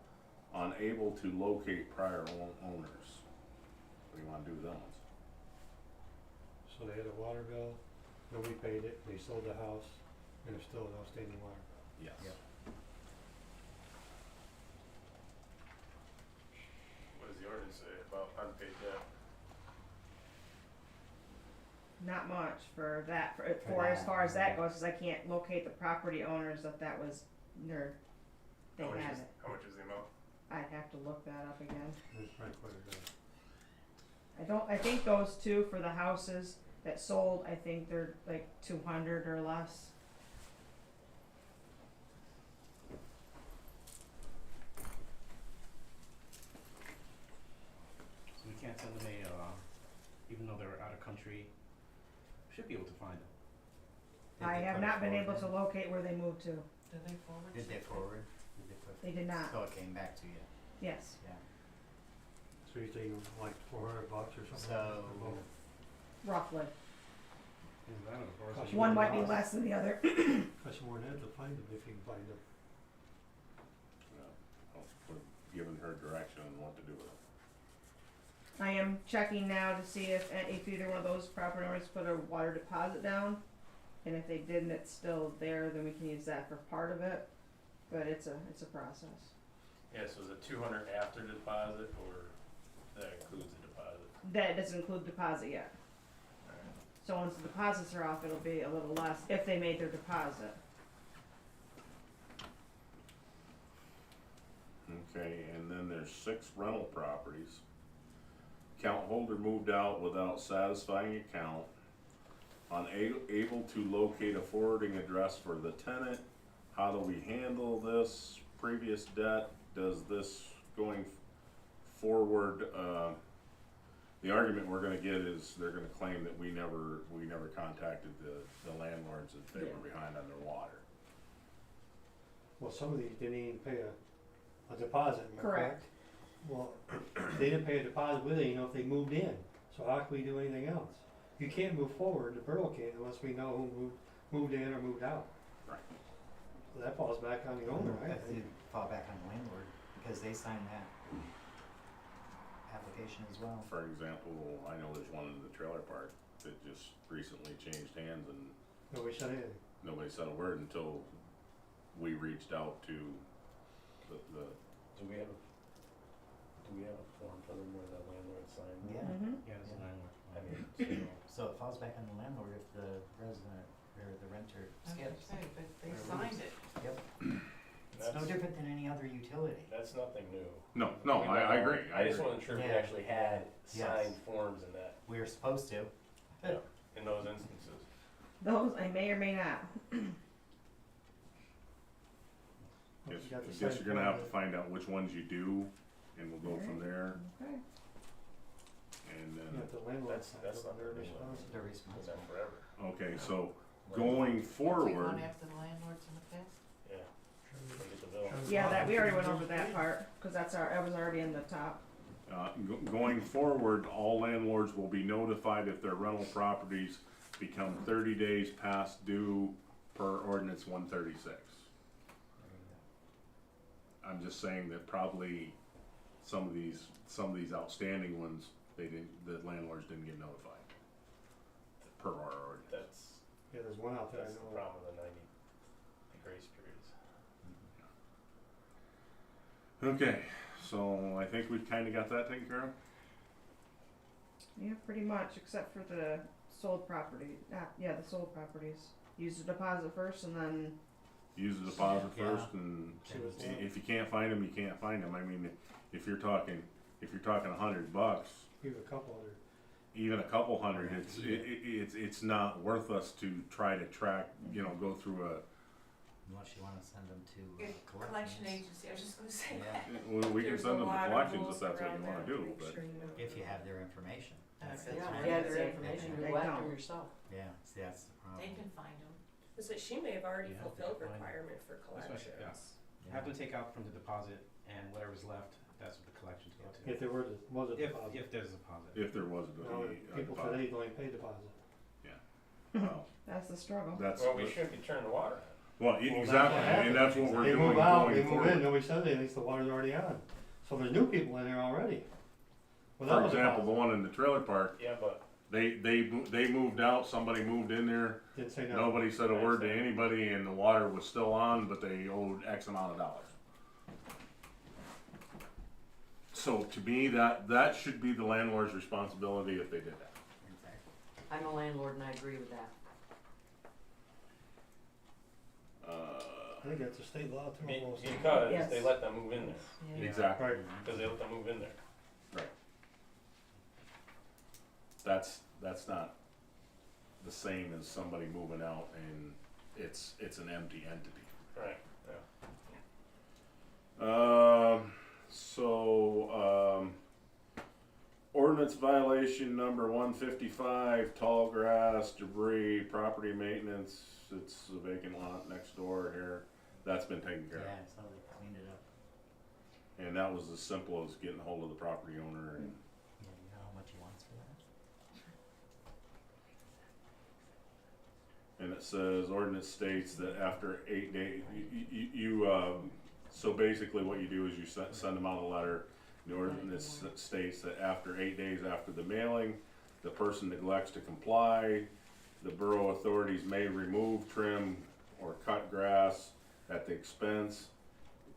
unable to locate prior owners. What do you wanna do with them ones?
So they had a water bill, nobody paid it, they sold the house, and there's still an outstanding water.
Yes.
Yep.
What does the ordinance say about unpaid debt?
Not much for that, for as far as that goes, cause I can't locate the property owners that was, they
How much
had
is-
it.
How much is the amount?
I'd have to look that up again.
There's probably quite a bit.
I think those 2 for the houses that sold, I think they're like 200 or less.
So we can't send them even though they're out of country, should be able to find them.
I have not been able to locate where they moved to.
Did they forward?
Did they forward? Did they put?
They did not.
So it came back to you,
Yes.
yeah.
So you're thinking like $400 or something?
So-
Well,
Roughly.
costs you
One
more
might be
than
less than the other.
Costs you more than that to find them if you can find them.
We're giving her direction on what to do with it.
I am checking now to see if either one of those property owners put a water deposit down. And if they did and it's still there, then we can use that for part of it. But it's a process.
Yeah, so is it 200 after deposit, or that includes the deposit?
That doesn't include deposit yet.
Alright.
So once the deposits are off, it'll be a little less if they made their deposit.
Okay, and then there's 6 rental properties. Account holder moved out without satisfying account. Unable to locate a forwarding address for the tenant. How do we handle this previous debt? Does this going forward, the argument we're gonna get is they're gonna claim that we never contacted the landlords if they were behind on their water.
Well, some of these didn't even pay a deposit, am I
Correct.
correct? Well, they didn't pay a deposit with it, you know, if they moved in, so how can we do anything else? You can't move forward, the borough can't unless we know who moved in or moved out.
Right.
So that falls back on the owner, I
That's
think.
fall back on the landlord, because they signed that application as well.
For example, I know there's one in the trailer park that just recently changed hands and
Nobody said anything.
nobody said a word until we reached out to the
Do we have a form for them where the landlord signed?
Yeah.
Mm-hmm.
Yeah, it's
Yeah.
an landlord.
I mean,
So it falls back on the landlord if the resident or the renter
I was gonna
skips.
say, but they
Or
signed
leaves.
it.
Yep. It's no
that's,
different than any other utility.
that's nothing new.
No,
We
I
know.
agree.
I just wasn't sure if we
Yeah.
actually had
Yes.
signed forms in that,
We were supposed to.
in those instances.
Those I may or may not.
Once
Guess,
you got the
guess you're
site
gonna
plan,
have to find out which ones you do, and we'll go from there,
Okay.
and
You
then,
got the landlord
That's-
sign
that's
it,
not
they're
gonna be one.
responsible.
They're
Been
responsible.
done forever.
okay, so going
We've
forward,
gone after the landlords in the past.
Yeah. Go get the bill.
Yeah, that we already went over that part because that was already in the top.
going forward, all landlords will be notified if their rental properties become 30 days past due per ordinance 136. I'm just saying that probably some of these outstanding ones, the landlords didn't get notified per our ordinance.
That's,
Yeah, there's one out there I
that's the
know.
problem with the 90, the grace periods.
Okay, so I think we've kinda got that taken care of.
Yeah, pretty much, except for the sold property. Yeah, the sold properties. Use the deposit first, and then
Use the deposit
Yeah.
first, and
See what's left.
if you can't find them, you can't find them. I mean, if you're talking $100,
Give a couple other.
even a couple hundred, it's not worth us to try to track, go through
Unless you wanna send them to
Good collection
collections.
agency, I was just gonna say.
Yeah,
we can
There's
send
a
them to
lot of
collections
rules
if that's what
around
you wanna
that,
do,
make
but
sure you know.
if you have their information.
Okay.
Yeah,
right.
gather
They
information,
don't.
go after them yourself.
Yeah, see, that's the problem.
They can find them.
So she may have already
Yeah,
fulfilled
fine.
requirement for
That's what she-
collections.
Have them take out from the deposit, and whatever's left, that's what the collections go to.
If there was a
If,
deposit.
if there's a deposit.
If there was
No,
a
people
deposit.
today don't even pay deposit.
Well,
That's the struggle.
that's,
Well, we shouldn't be turning the water on.
well,
Well, that's
exactly,
what
and that's what we're
They
doing
move out,
going
they move in,
forward.
nobody says anything, the water's already on. So there's new people in there already. Well, that
For
was a
example, the
problem.
one in the trailer park,
Yeah, but
they moved out, somebody moved in there,
Didn't say no.
nobody said a word to anybody, and the water was still on, but they owed X amount of dollars. So to me, that should be the landlord's responsibility if they did that.
I'm a landlord and I agree with that.
I think that's a state law too. almost.
because
Yes.
they let them move in there,
Yeah.
Exactly.
Right,
because they let them move in there.
That's not the same as somebody moving out and it's an empty entity.
Right, yeah.
Ordinance violation number 155, tall grass, debris, property maintenance, it's a vacant lot next door here, that's been taken care of.
Yeah, so they cleaned it up.
And that was as simple as getting a hold of the property owner and,
Yeah, you know how much he wants for that?
and it says, ordinance states that after 8 days, so basically what you do is you send them out a letter. The ordinance states that after 8 days after the mailing, the person neglects to comply, the borough authorities may remove, trim, or cut grass at the expense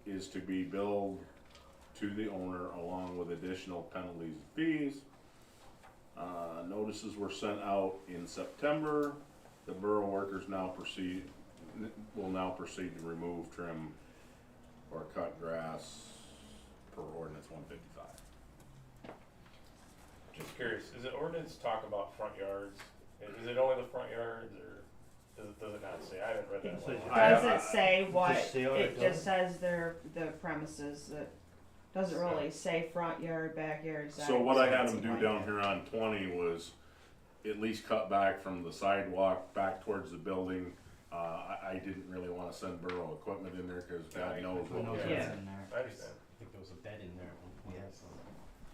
is to be billed to the owner along with additional penalties and fees. Notices were sent out in September. The borough workers will now proceed to remove, trim, or cut grass per ordinance 155.
Just curious, does the ordinance talk about front yards? Is it only the front yards, or does it not say? I haven't read that
It
one.
says-
Does it say what,
Just see how it
it just
goes.
says the premises, it doesn't really say front yard, backyard, side.
So what I had
sides,
them do
like
down
that.
here on 20 was at least cut back from the sidewalk back towards the building. I didn't really wanna send borough equipment in there, cause God knows
Who knows
what,
what's
Yeah.
in there?
I understand.
I think there was a bed in there at one point.
Yes.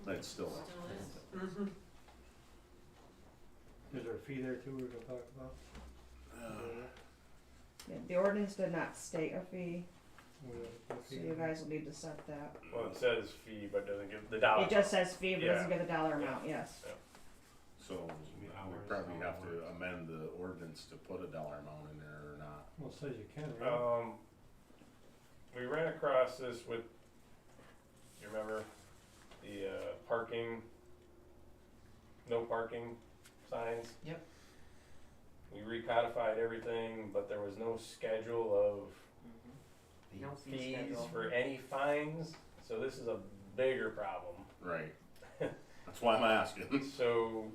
So.
it's still,
Still is.
Mm-hmm.
is there a fee there too we're gonna talk about?
Yeah, the ordinance did not state a fee,
A
so
fee?
you guys will need to set that.
Well, it says fee, but doesn't give the dollar.
It just says fee, but doesn't
Yeah.
give the dollar amount, yes.
so we probably have to amend the ordinance to put a dollar amount in there or not.
Well, it says you can, right?
We ran across this with, you remember, the parking, no parking signs?
Yep.
We recodified everything, but there was no schedule of
No fee
fees
schedule.
for any fines, so this is a bigger problem.
Right. That's why I'm asking.
So,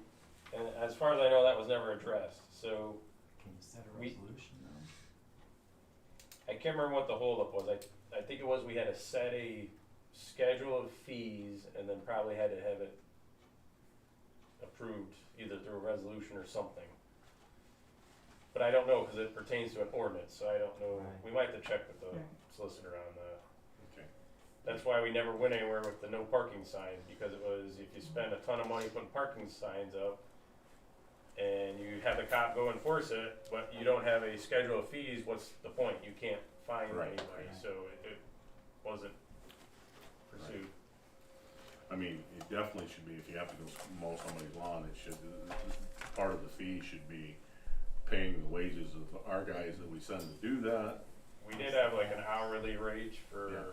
and as far as I know, that was never addressed, so
Can you set a
We-
resolution though?
I can't remember what the holdup was. I think it was we had to set a schedule of fees and then probably had to have it approved either through a resolution or something. But I don't know because it pertains to an ordinance, so I don't know.
Right.
We might have to check with the
Right.
solicitor on that.
Okay.
That's why we never went anywhere with the no parking signs, because it was if you spend a ton of money putting parking signs up and you have the cop go enforce it, but you don't have a schedule of fees, what's the point? You can't fine
Right.
anybody, so it wasn't pursued.
I mean, it definitely should be, if you have to go mow somebody's lawn, it should, part of the fee should be paying the wages of our guys that we send to do that.
We did have like an hourly rate for
Yeah.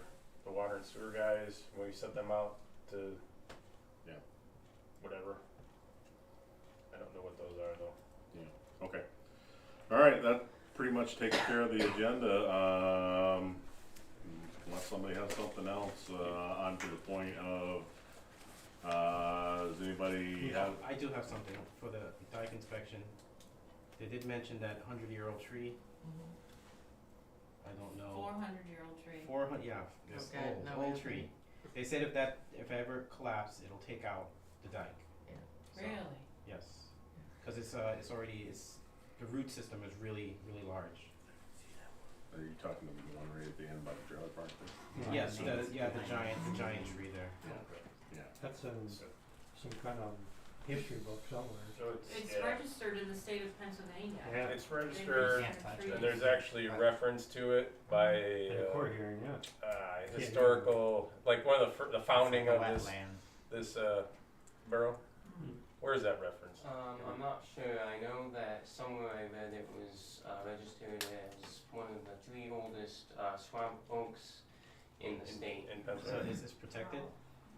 the water and sewer guys, when we sent them out to
Yeah.
whatever. I don't know what those are though.
Okay. All right, that pretty much takes care of the agenda. Unless somebody has something else, on to the point of, does anybody have?
I do have something for the dike inspection. They did mention that 100-year-old tree. I don't know.
400-year-old tree.
400, yeah, this
Okay,
old,
no
old
answer.
tree. They said if ever collapse, it'll take out the dike. So,
Really?
yes, cause it's already, the root system is really, really large.
Are you talking about the one right at the end by the trailer park there?
Yes, the giant tree there.
Yeah.
That's in some kind of history book somewhere.
So
It's
yeah,
registered in the state of Pennsylvania.
Yeah.
it's registered,
Can't touch it.
and there's actually a reference to it by
In a court hearing, yeah.
historical, like one of the founding of this borough. Where is that reference?
I'm not sure. I know that somewhere I read it was registered as one of the 3 oldest swamp oaks in the state.
In
So
Pennsylvania.
is this protected?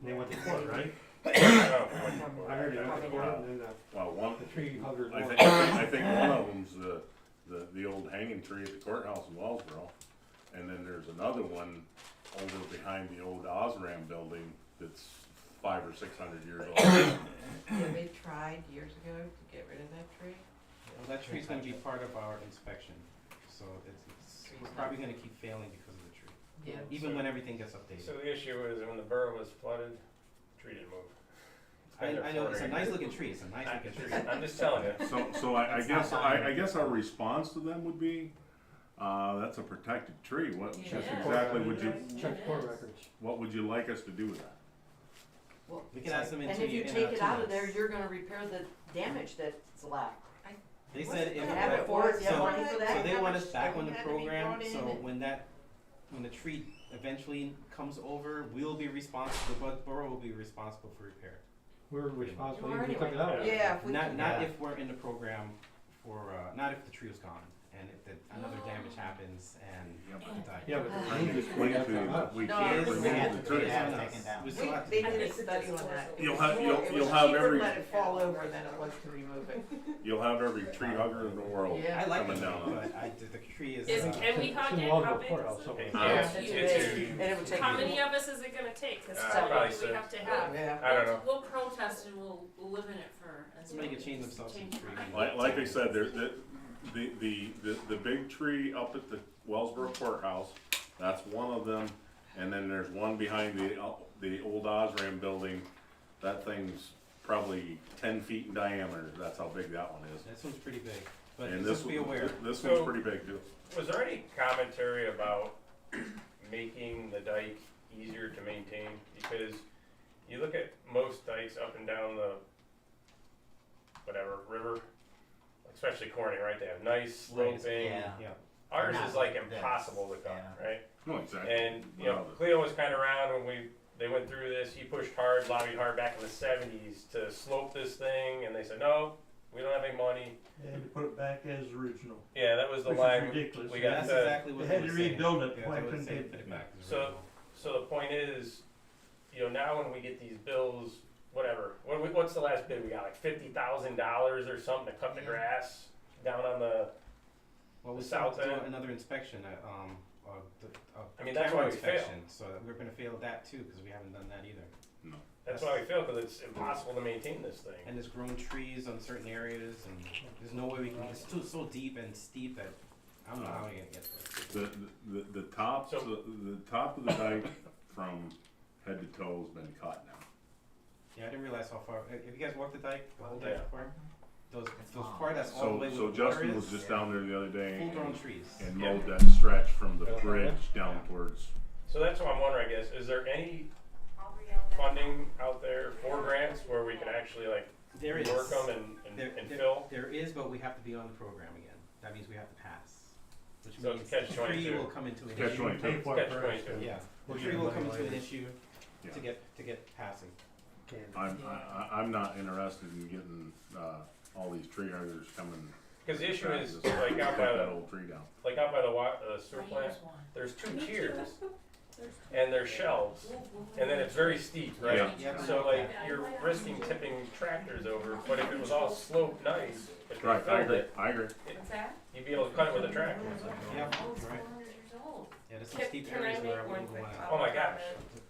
And they went to court, right?
Oh,
I heard it went to court and then
well, one,
the tree huggers
I
won.
think one of them's the old hanging tree at the courthouse in Wellsboro, and then there's another one over behind the old Osram building that's 500 or 600 years old.
Yeah, they tried years ago to get rid of that tree.
Well, that tree's gonna be part of our inspection, so we're probably gonna keep failing because of the tree,
Yeah.
even when everything gets updated.
So the issue is when the borough was flooded, the tree didn't move. It's been there
I know, it's a
400
nice
years.
looking tree, it's a nice looking tree.
I'm just telling you.
So I guess our response to them would be, that's a protected tree. What
Yeah.
just exactly would you,
Check court records.
what would you like us to do with that?
Well,
We can ask them in
And
2
if you
years.
take it out of there, you're gonna repair the damage that's left.
They said if,
Have it for us, you have
so,
money for that?
so they
How
want
much
us back on the
had to be
program,
brought in
so
and-
when the tree eventually comes over, we'll be responsible, the borough will be responsible for repair.
We're responsible,
You are
even if we took it
anyway.
out.
Yeah, if we
Not,
can-
not
Yeah.
if we're in the program for, not if the tree is gone, and if another damage happens and
Yeah,
the dike.
Yeah, but the
I
tree
can
just
explain
went
to you
after
that
us.
we
No,
can't
it's-
remove
we
the
have
tree.
It has been taken down.
We,
They
I
did a
think
study on that. It
You'll
was
have-
more-
you'll-
it
you'll
was
have
cheaper
every-
to let it fall over than it was to remove it.
You'll have every tree hugger in the world
Yeah.
I like
coming
it,
down on it.
but the tree is.
Can we
It's
hug
in
it?
Wellsboro
How big
courthouse
is it?
somewhere.
Yeah,
It's
it's
huge.
big, and it would take.
How many of us is it gonna take? Cause how
probably
many do we
six.
have to have?
Yeah.
I don't know.
We'll protest and we'll live in it for.
Somebody could change themselves to the tree.
Like I said, there's the big tree up at the Wellsboro courthouse, that's one of them, and then there's one behind the old Osram building. That thing's probably 10 feet in diameter, that's how big that one is.
This one's pretty big, but
And
just be aware.
this
So-
one's pretty big too.
Was there any commentary about making the dike easier to maintain? Because you look at most dikes up and down the river, especially Corning, right? They have nice sloping.
Yeah.
Ours is like impossible to cut, right?
No, exactly.
And you know, Cleo was kind of around when they went through this. He pushed hard, lobbied hard back in the '70s to slope this thing, and they said no, we don't have any money.
They had to put it back as original,
Yeah, that was the
which
line.
is ridiculous.
We got
That's
the-
exactly what
They had
were
to
saying.
rebuild it.
Yeah,
Why
they were
couldn't
saying
they-
put it back as
So-
original.
So the point is, you know, now when we get these bills, whatever, what's the last bid we got? Like $50,000 or something to cut the
Yeah.
grass down on the.
Well, we
the
still have
south
to do
end.
another inspection,
I mean, that's
camera
why we fail.
inspection, so we're gonna fail that too, cause we haven't done that either.
That's why we fail, because it's impossible to maintain this thing.
And there's grown trees on certain areas, and there's no way we can, it's so deep and steep that I don't know how we're gonna get there.
The top,
So-
the top of the dike from head to toe has been cut now.
Yeah, I didn't realize how far, have you guys walked the dike, the whole dike
Yeah.
before? Those part that's all the way
So
with the water
Justin was
is,
just down there the other day
full grown
and
trees.
mowed that stretch from the bridge down
Yeah.
towards.
So that's what I'm wondering, I guess, is there any funding out there for grants where we can actually like
There is.
work them and fill?
There is, but we have to be on the program again. That means we have to pass. Which
So
means
it's catch
the tree
22.
will come into an
Catch
issue.
22.
Pay for it
Catch
first.
22.
Yeah, the
We'll
tree
get
will
money
come into an
later.
issue
Yeah.
to get passing.
I'm not interested in getting, all these tree huggers coming.
Because the issue
trying
is,
to
like out by
cut that
the,
old tree down.
like out by the sewer plant, there's 2 tiers, and there's shelves, and then it's very steep, right?
Yeah.
So like, you're risking tipping tractors over, but if it was all sloped nice, if they
Right, I
filled
agree,
it,
I agree.
What's that?
you'd be able to cut it with a tractor.
Yeah,
Oh, it's
right.
400 years old.
Yeah, there's some
Can-
steep
can I
areas
make
where I
one
wouldn't
quick
wanna.
Oh my gosh.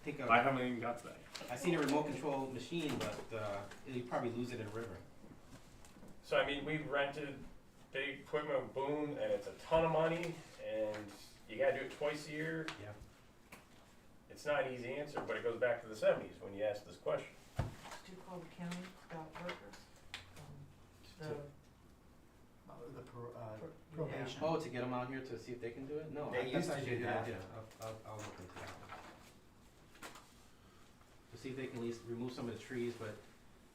Think
I haven't even got that.
I seen a remote control machine, but you probably lose it in a river.
So I mean, we've rented big equipment, boom, and it's a ton of money, and you gotta do it twice a year.
Yeah.
It's not an easy answer, but it goes back to the '70s when you asked this question.
It's too call the county about workers? The,
Probation. Oh, to get them out here to see if they can do it? No,
They
that's
used to
actually a
do
good
that.
idea. I'll look into that. To see if they can at least remove some of the trees, but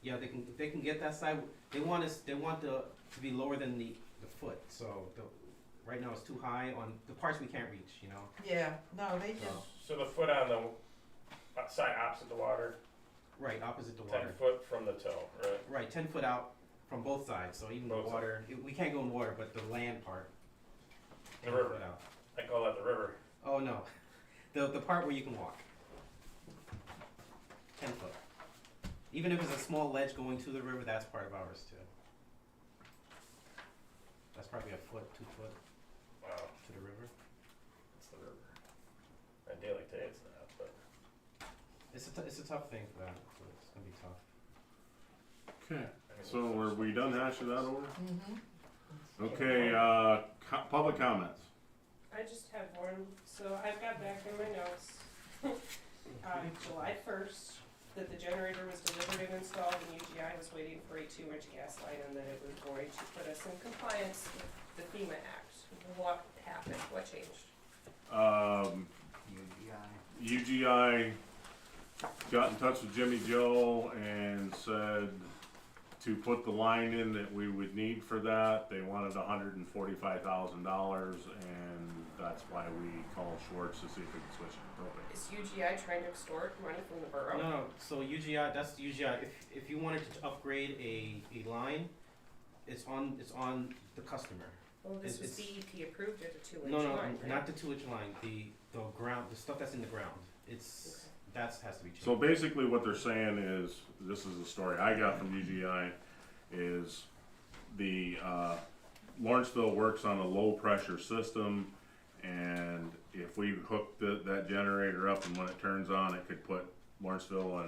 yeah, if they can get that side, they want to be lower than the foot, so right now it's too high on the parts we can't reach, you know?
yeah, no, they just,
So the foot on the side opposite the water,
Right, opposite the
10
water.
foot from the toe, right?
Right, 10 foot out from both sides, so even
Both
the water, we can't go in water, but the land part.
The
10
river.
foot out.
I call that the river.
Oh, no, the part where you can walk. 10 foot. Even if it's a small ledge going to the river, that's part of ours too. That's probably a foot, 2 foot
Wow,
to the river.
it's the river. Ideally today it's not, but.
It's a tough thing for that, so it's gonna be tough.
Okay, so are we done hashing that over?
mm-hmm.
Okay, public comments.
I just have one, so I've got back in my notes, July 1st, that the generator was delivered and installed and UGI was waiting for a 2-inch gas line and that it was going to put us in compliance with the FEMA Act. What happened? What changed?
UGI got in touch with Jimmy Joe and said to put the line in that we would need for that, they wanted $145,000, and that's why we called Schwartz to see if we could switch it to propane.
Is UGI trying to extort money from the borough?
No, so UGI, that's UGI. If you wanted to upgrade a line, it's on the customer.
Well, this was
It's-
DEP approved at a 2-inch
No,
line, right?
not the 2-inch line. The ground, the stuff that's in the ground. That has to be changed.
So basically what they're saying is, this is the story I got from UGI, is the, Lawrenceville works on a low pressure system, and if we hook that generator up and when it turns on, it could put Lawrenceville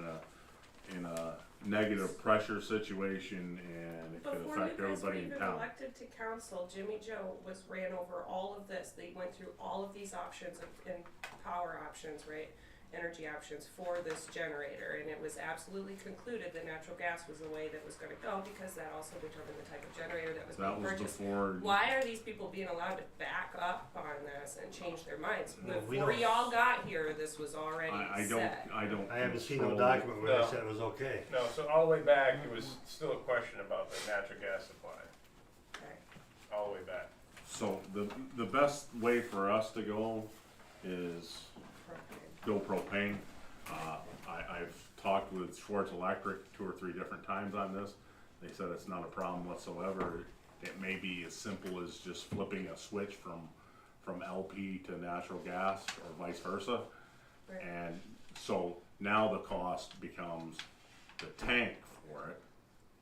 in a negative pressure situation, and it could
Before
affect
you guys were
everybody in
even
town.
elected to council, Jimmy Joe ran over all of this. They went through all of these options and power options, right? Energy options for this generator, and it was absolutely concluded that natural gas was the way that was gonna go, because that also determined the type of generator that was
That
being
was
purchased.
before.
Why are these people being allowed to back up on this and change their minds?
Well, we
Before
don't-
y'all got here, this was already
I
set.
don't.
I haven't seen no
control-
document where
No.
they said it was okay.
No, so all the way back, it was still a question about the natural gas supply,
Okay.
all the way back.
So the best way for us to go is go propane. I've talked with Schwartz Electric 2 or 3 different times on this. They said it's not a problem whatsoever. It may be as simple as just flipping a switch from LP to natural gas or vice versa.
Right.
And so now the cost becomes the tank for it,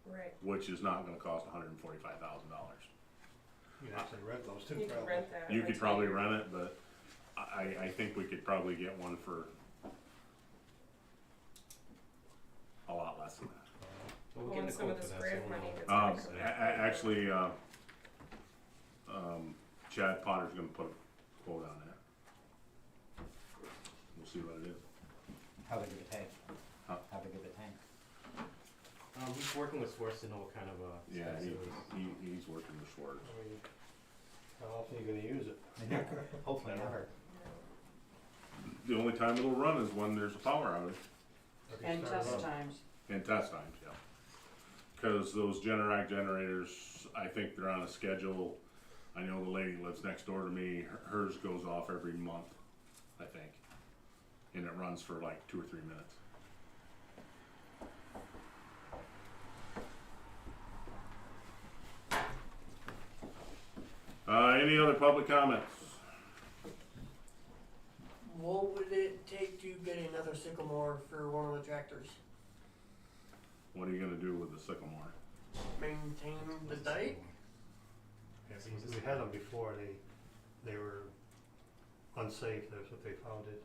Right.
which is not gonna cost $145,000.
You can actually rent those too,
You can
probably.
rent that.
You could
until
probably
you're-
rent it, but I think we could probably get one for a lot less than that.
But we're
Well,
getting
and
a
some of
quote for
this
that,
grant
so we'll
money
know.
that's gonna come back.
Actually, Chad Potter's gonna put a quote on that. We'll see what it is.
How big of a tank?
Huh?
How big of a tank?
He's working with Schwartz to know what kind of
Yeah,
specs it is.
he's working with Schwartz.
I mean, how often are you gonna use it?
Hopefully never.
The only time it'll run is when there's a power outage.
And test times.
And test times, yeah. Cause those Generac generators, I think they're on a schedule. I know the lady lives next door to me, hers goes off every month, I think. And it runs for like 2 or 3 minutes. Any other public comments?
What would it take to get another sycamore for one of the tractors?
What are you gonna do with the sycamore?
Maintain the dike?
Yeah, we had them before, they were unsafe, that's what they found it.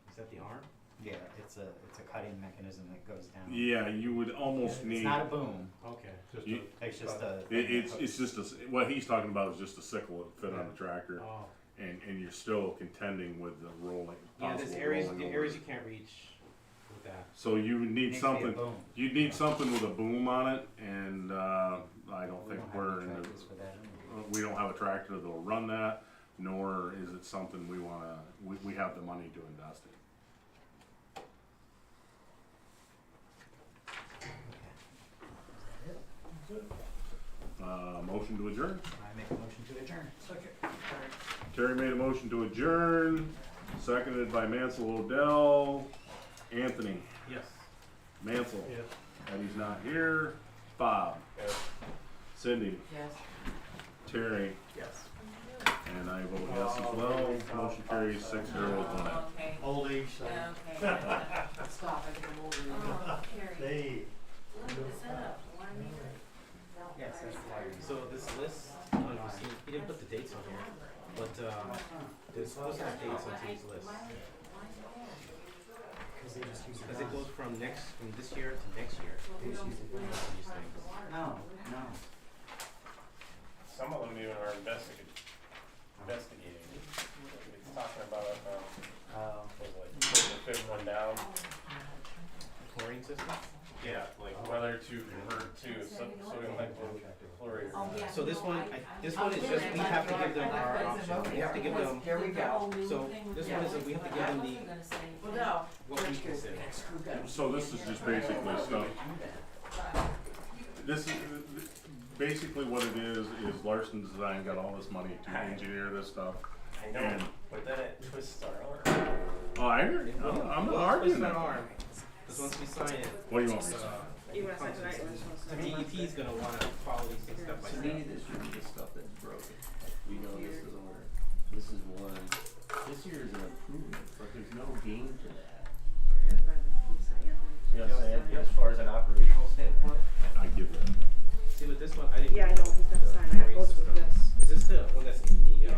Is that the arm?
Yeah, it's a cutting mechanism that goes down.
Yeah, you would almost need.
It's not a boom.
Okay.
Just
You-
It's just a.
It's just what he's talking about is just a sickle that fit on the tractor,
Oh.
and you're still contending with the rolling.
Yeah, there's
possible
areas
rolling over.
you can't reach with like that.
So you would need
Needs to be a
something,
boom.
you'd need something with a boom on it, and, I don't think we're in the,
Tractors for that anyway.
we don't have a tractor that'll run that, nor is it something we wanna, we have the money to invest in. Motion to adjourn.
I make a motion to adjourn.
Terry made a motion to adjourn, seconded by Mansell Odell. Anthony,
Yes.
Mansell,
Yes.
Eddie's not here. Bob, Cindy,
Yes.
Terry,
Yes.
and I vote yes as well. Motion carries 6-0 with one absent.
Okay,
Old age thing.
okay.
Stop, I think I'm older than you.
Oh, Carrie,
Hey.
is that a one-year?
Yes, that's fine. So this list, I don't know if you see, he didn't put the dates on here, but there's supposed to have dates on these lists. Because it goes from this year to next year. These things.
No, no.
Some of them even are investigating. It's talking about, was the fifth one down.
Chlorine system?
Yeah, like whether to convert to sodium hypochlorite.
Oh, yeah.
So this
no,
one, this one is just, we have to give them our option. We have to give them,
Here we go.
so this one is, we have to give them the,
Well, no.
what we consider.
So this is just basically stuff. This is basically what it is Larson Design got all this money to engineer this stuff.
I know,
And,
but then it twists our arm.
oh, I agree. I'm not
Well,
arguing
it's not
that.
arm, because once we sign it,
What do you want me to say?
You wanna say tonight, or just wanna
the
say-
DEP is gonna wanna follow these things step by
To
step.
me, this should be the stuff that's broken. We know this is order. This is one. This year is an improvement, but there's no gain to that. You know what I'm saying? As far as an operational standpoint.
I give that.
See with this one, I didn't.
Yeah, I know, he's gonna sign, I have both of this.
Is this the one that's in the,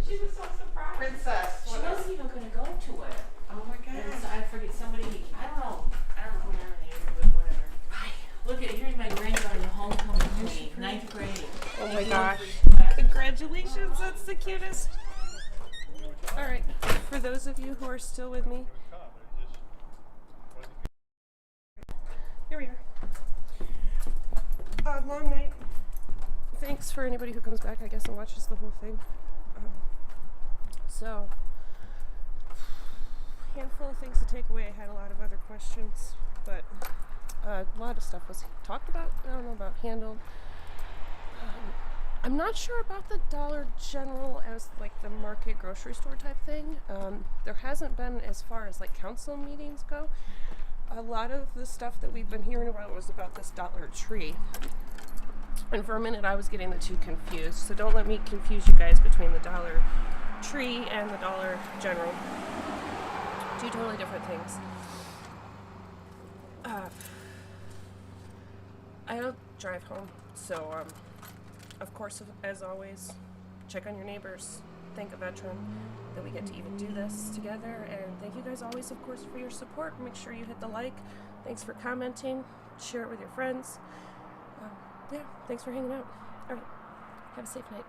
She was so surprised. Princess.
She wasn't even gonna go to it.
Oh my
And
God.
so I forget somebody, I don't know who nominated, but whatever. Look at, here's my granddaughter, the homecoming queen, 9th grade.
Oh
She
my
won
gosh.
3 classes.
Congratulations, that's the cutest. All right, for those of you who are still with me, here we are. Long night. Thanks for anybody who comes back, I guess, and watches the whole thing. So, handful of things to take away. I had a lot of other questions, but a lot of stuff was talked about. I don't know about handled. I'm not sure about the Dollar General as like the market grocery store type thing. There hasn't been, as far as like council meetings go. A lot of the stuff that we've been hearing about was about this Dollar Tree. And for a minute I was getting the two confused. So don't let me confuse you guys between the Dollar Tree and the Dollar General. Two totally different things. I don't drive home, so of course, as always, check on your neighbors. Thank a veteran that we get to even do this together, and thank you guys always, of course, for your support. Make sure you hit the like. Thanks for commenting. Share it with your friends. Yeah, thanks for hanging out. All right, have a safe night.